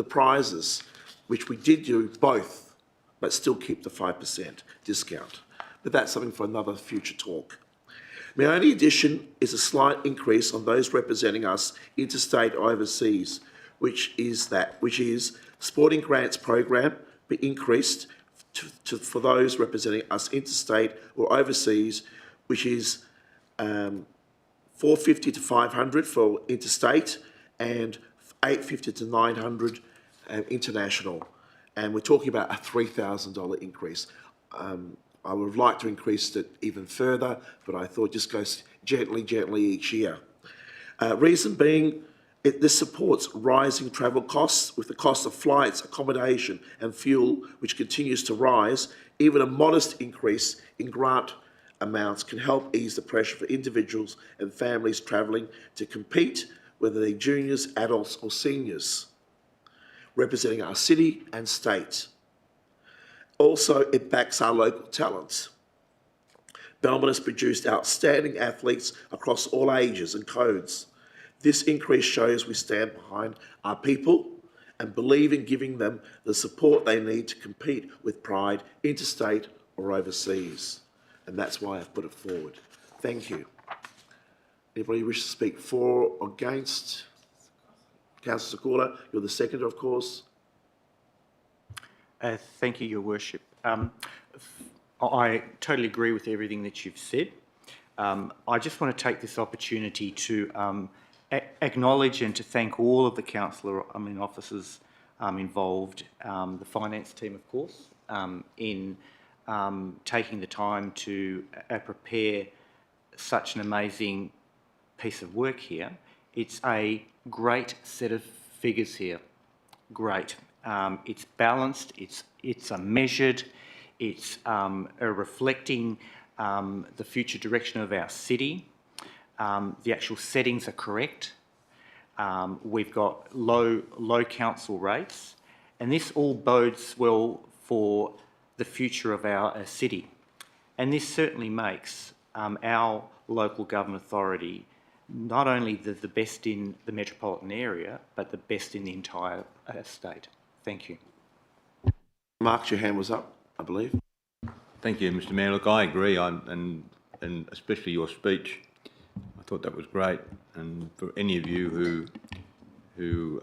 prizes, which we did do both, but still keep the 5% discount. But that's something for another future talk. My only addition is a slight increase on those representing us interstate or overseas, which is sporting grants program be increased for those representing us interstate or overseas, which is 450 to 500 for interstate and 850 to 900 international. And we're talking about a $3,000 increase. I would have liked to increase it even further, but I thought just go gently each year. Reason being, this supports rising travel costs with the cost of flights, accommodation and fuel, which continues to rise. Even a modest increase in grant amounts can help ease the pressure for individuals and families travelling to compete, whether they're juniors, adults or seniors, representing our city and state. Also, it backs our local talent. Belmont has produced outstanding athletes across all ages and codes. This increase shows we stand behind our people and believe in giving them the support they need to compete with pride, interstate or overseas. And that's why I've put it forward. Thank you. Anybody wish to speak for or against? Councillor Sakula, you're the seconder, of course. Thank you, Your Worship. I totally agree with everything that you've said. I just want to take this opportunity to acknowledge and to thank all of the officers involved, the finance team, of course, in taking the time to prepare such an amazing piece of work here. It's a great set of figures here. Great. It's balanced, it's measured, it's reflecting the future direction of our city. The actual settings are correct. We've got low council rates, and this all bodes well for the future of our city. And this certainly makes our local government authority not only the best in the metropolitan area, but the best in the entire state. Thank you. Mark, your hand was up, I believe. Thank you, Mr Mayor. Look, I agree, and especially your speech. I thought that was great. And for any of you who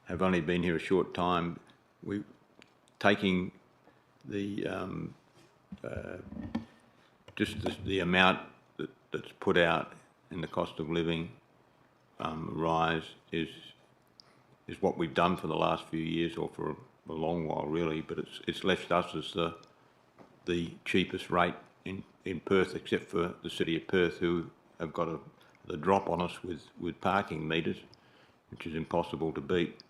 have only been here a short time, we taking the just the amount that's put out in the cost of living rise is what we've done for the last few years, or for a long while really. But it's left us as the cheapest rate in Perth, except for the City of Perth, who have got the drop on us with parking meters, which is impossible to beat.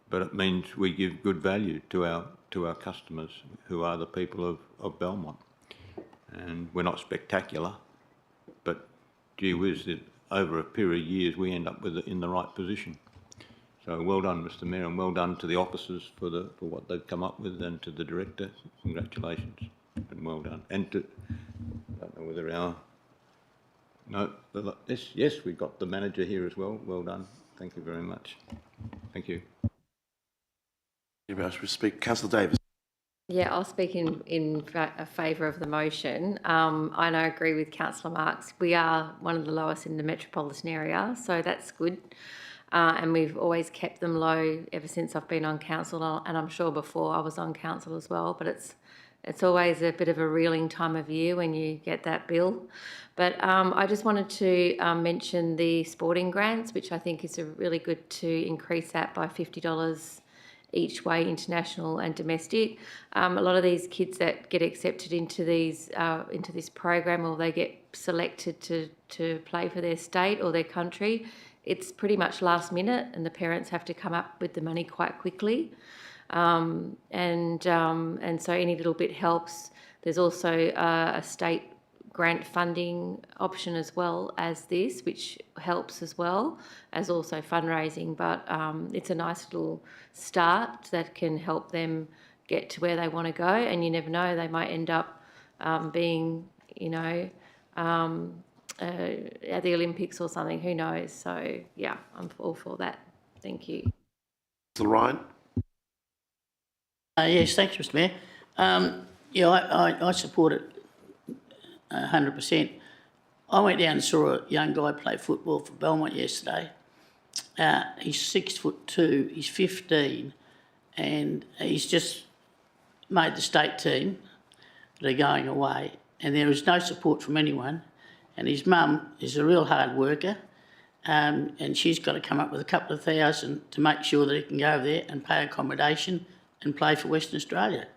But it means we give good value to our customers, who are the people of Belmont. And we're not spectacular, but gee whiz, over a period of years we end up with it in the right position. So well done, Mr Mayor, and well done to the officers for what they've come up with, and to the director. Congratulations and well done. And to, I don't know whether yes, we've got the manager here as well. Well done. Thank you very much. Thank you. Anybody else will speak? Councillor Davis. Yeah, I'll speak in favour of the motion. I agree with Councillor Marks. We are one of the lowest in the metropolitan area, so that's good. And we've always kept them low ever since I've been on council, and I'm sure before I was on council as well. But it's always a bit of a reeling time of year when you get that bill. But I just wanted to mention the sporting grants, which I think is really good to increase that by $50 each way, international and domestic. A lot of these kids that get accepted into this program, or they get selected to play for their state or their country, it's pretty much last minute, and the parents have to come up with the money quite quickly. And so any little bit helps. There's also a state grant funding option as well as this, which helps as well as also fundraising. But it's a nice little start that can help them get to where they want to go. And you never know, they might end up being, at the Olympics or something, who knows. So yeah, I'm all for that. Thank you. Councillor Ryan. Yes, thanks, Mr Mayor. I support it 100%. I went down and saw a young guy play football for Belmont yesterday. He's 6'2", he's 15, and he's just made the state team. They're going away, and there is no support from anyone. And his mum is a real hard worker, and she's got to come up with a couple of $1,000 to make sure that he can go over there and pay accommodation and play for Western Australia.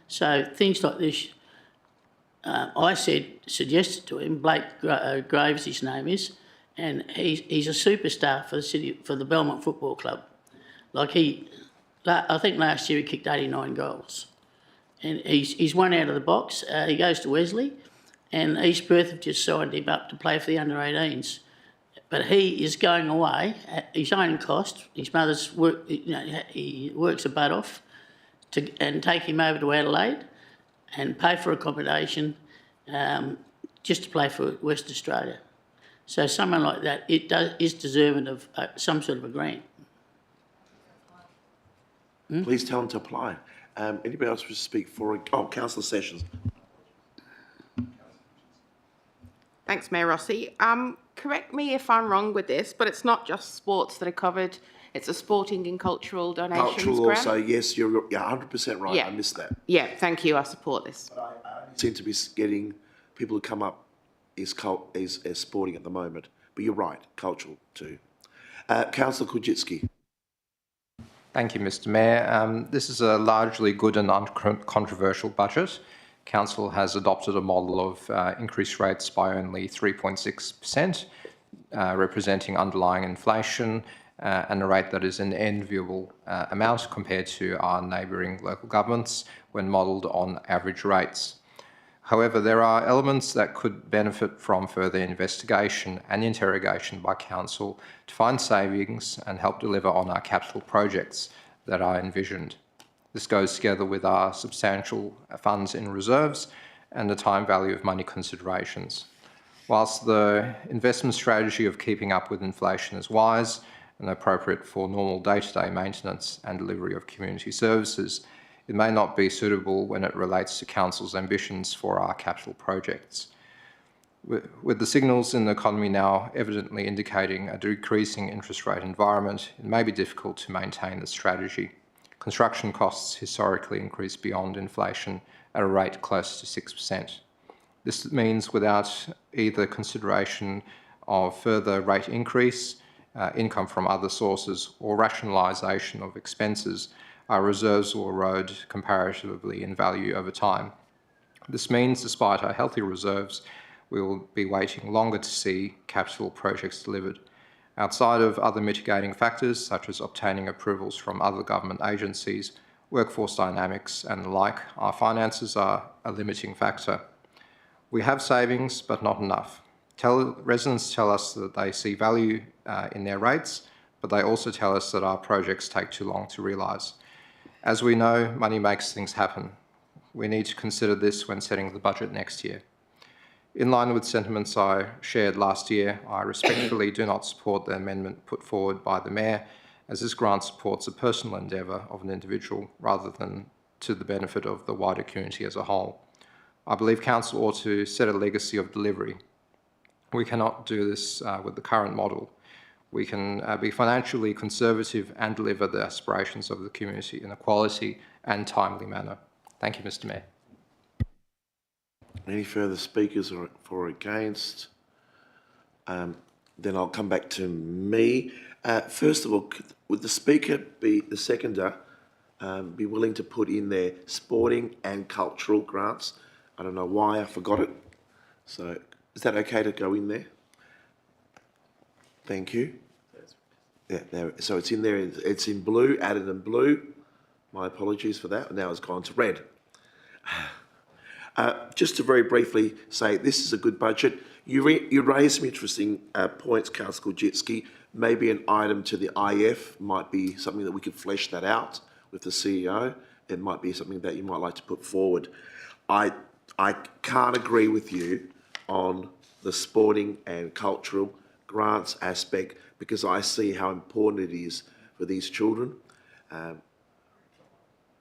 So things like this, I suggested to him, Blake Graves his name is, and he's a superstar for the Belmont Football Club. I think last year he kicked 89 goals. And he's one out of the box. He goes to Wesley, and East Perth have just signed him up to play for the under-18s. But he is going away at his own cost. His mother's work, he works a butt off, and take him over to Adelaide and pay for accommodation just to play for Western Australia. So someone like that is deserving of some sort of a grant. Please tell them to apply. Anybody else wish to speak for? Councillor Sessions. Thanks, Mayor Rossi. Correct me if I'm wrong with this, but it's not just sports that are covered. It's a sporting and cultural donations Cultural grant. also, yes, you're 100% right. Yeah. I missed that. Yeah, thank you. I support this. I seem to be getting people who come up is sporting at the moment, but you're right, cultural too. Councillor Kujitsky. Thank you, Mr Mayor. This is a largely good and uncontroversial budget. Council has adopted a model of increased rates by only 3.6%, representing underlying inflation, and a rate that is an enviable amount compared to our neighbouring local governments when modelled on average rates. However, there are elements that could benefit from further investigation and interrogation by Council to find savings and help deliver on our capital projects that are envisioned. This goes together with our substantial funds in reserves and the time value of money considerations. Whilst the investment strategy of keeping up with inflation is wise and appropriate for normal day-to-day maintenance and delivery of community services, it may not be suitable when it relates to Council's ambitions for our capital projects. With the signals in the economy now evidently indicating a decreasing interest rate environment, it may be difficult to maintain the strategy. Construction costs historically increase beyond inflation at a rate close to 6%. This means without either consideration of further rate increase, income from other sources, or rationalisation of expenses, our reserves will erode comparatively in value over time. This means, despite our healthy reserves, we will be waiting longer to see capital projects delivered. Outside of other mitigating factors, such as obtaining approvals from other government agencies, workforce dynamics and the like, our finances are a limiting factor. We have savings, but not enough. Residents tell us that they see value in their rates, but they also tell us that our projects take too long to realise. As we know, money makes things happen. We need to consider this when setting the budget next year. In line with sentiments I shared last year, I respectfully do not support the amendment put forward by the Mayor, as this grant supports a personal endeavour of an individual rather than to the benefit of the wider community as a whole. I believe Council ought to set a legacy of delivery. We cannot do this with the current model. We can be financially conservative and deliver the aspirations of the community in a quality and timely manner. Thank you, Mr. Mayor. Any further speakers or for or against? Then I'll come back to me. First of all, would the speaker, the seconder, be willing to put in their sporting and cultural grants? I don't know why I forgot it. So is that okay to go in there? Thank you. Yeah, there, so it's in there. It's in blue, added in blue. My apologies for that. Now it's gone to red. Just to very briefly say, this is a good budget. You raised some interesting points, Councillor Gujitski. Maybe an item to the IF might be something that we could flesh that out with the CEO. It might be something that you might like to put forward. I can't agree with you on the sporting and cultural grants aspect because I see how important it is for these children.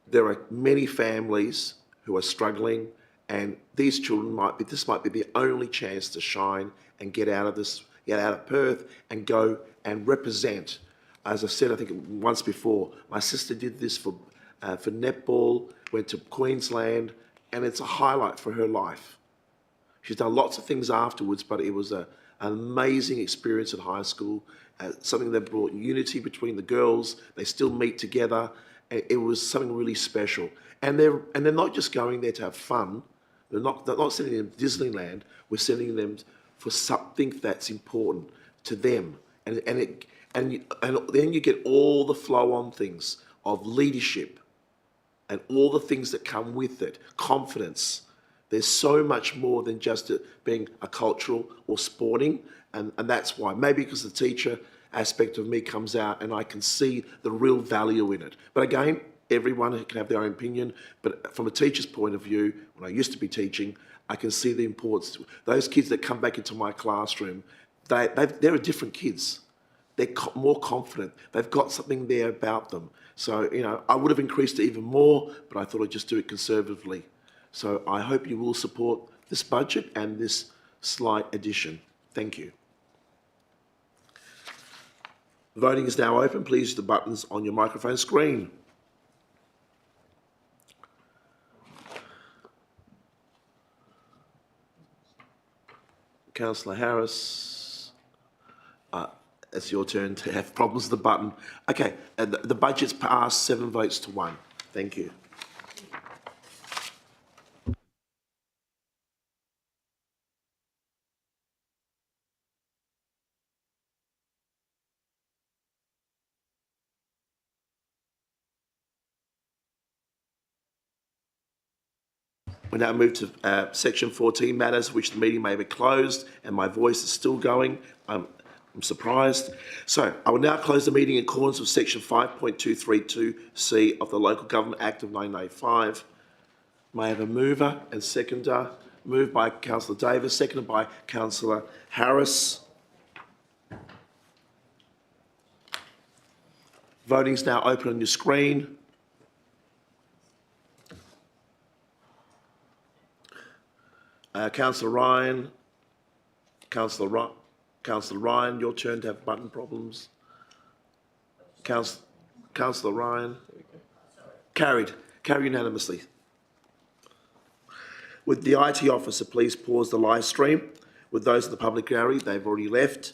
There are many families who are struggling, and these children this might be the only chance to shine and get out of Perth and go and represent. As I said, I think once before, my sister did this for netball, went to Queensland, and it's a highlight for her life. She's done lots of things afterwards, but it was an amazing experience at high school, something that brought unity between the girls. They still meet together. It was something really special. And they're not just going there to have fun. They're not sending them to Disneyland. We're sending them for something that's important to them. And then you get all the flow-on things of leadership and all the things that come with it, confidence. There's so much more than just it being a cultural or sporting, and that's why. Maybe because the teacher aspect of me comes out and I can see the real value in it. But again, everyone can have their own opinion, but from a teacher's point of view, when I used to be teaching, I can see the importance. Those kids that come back into my classroom, they're different kids. They're more confident. They've got something there about them. So, I would have increased it even more, but I thought I'd just do it conservatively. So I hope you will support this budget and this slight addition. Thank you. Voting is now open. Please use the buttons on your microphone screen. Councillor Harris, it's your turn to have problems with the button. Okay, the budget's passed 7 votes to 1. Thank you. We now move to section 14, matters which the meeting may be closed, and my voice is still going. I'm surprised. So I will now close the meeting in accordance with section 5.232C of the Local Government Act of 1985. May I have a mover and seconder? Moved by Councillor Davis, seconded by Councillor Harris. Voting is now open on your screen. Councillor Ryan, Councillor Ryan, your turn to have button problems. Councillor Ryan. Carried unanimously. Would the IT officer please pause the live stream? With those in the public gallery, they've already left.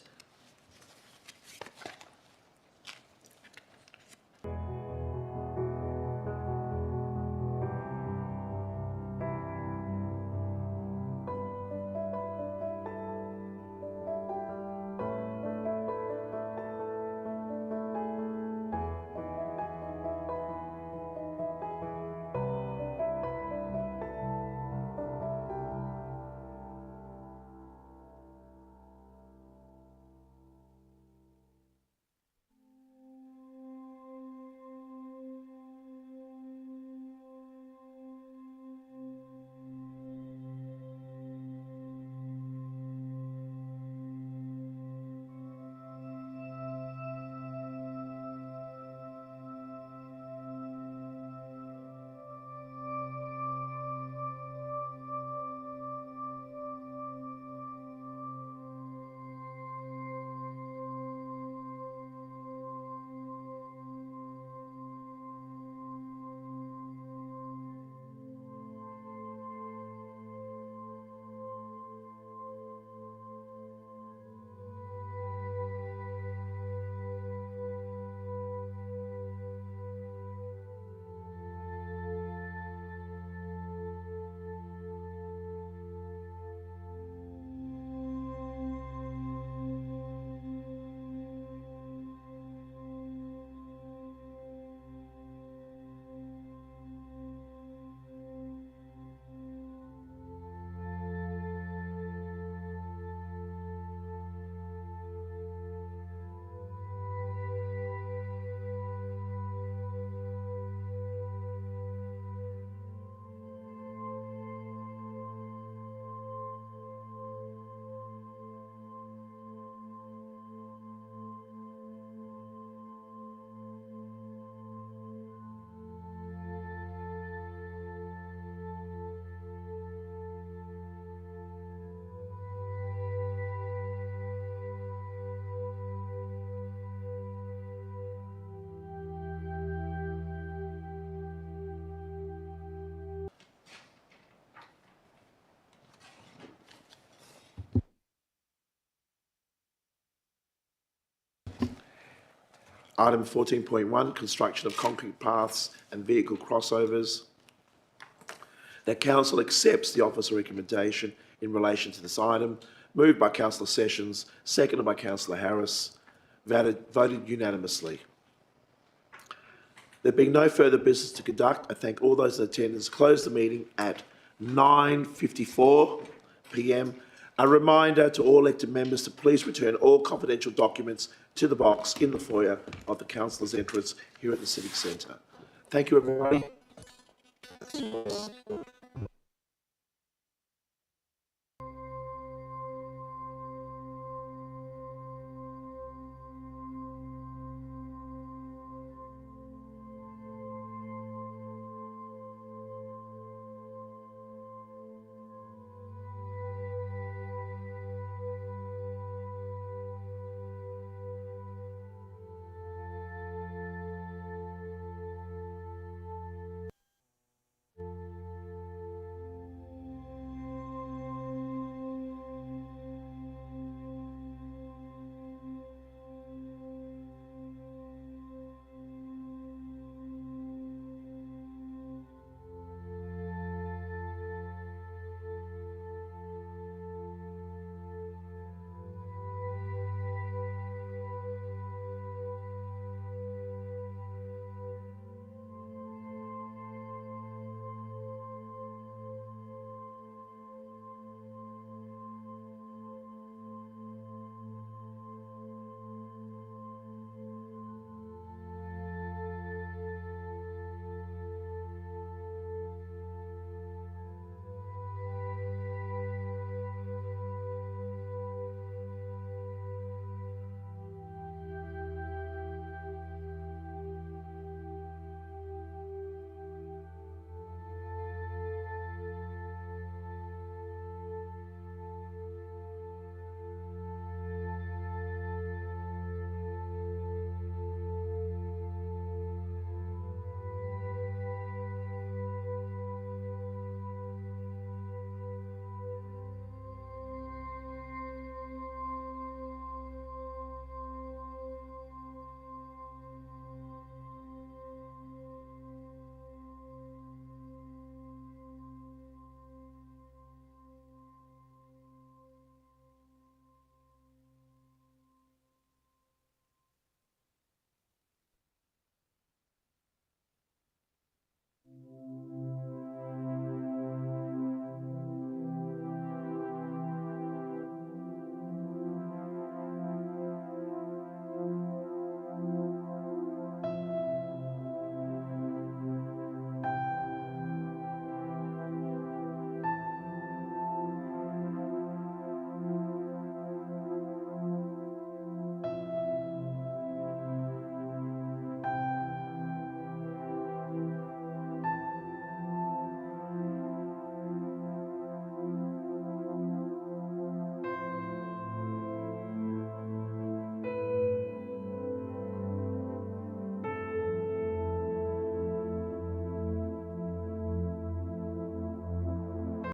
Item 14.1, construction of concrete paths and vehicle crossovers. That council accepts the officer recommendation in relation to this item. Moved by Councillor Sessions, seconded by Councillor Harris. Voted unanimously. There being no further business to conduct, I thank all those in attendance. Close the meeting at 9:54 p.m. A reminder to all elected members to please return all confidential documents to the box in the foyer of the councillors' entrance here at the Civic Centre. Thank you, everybody.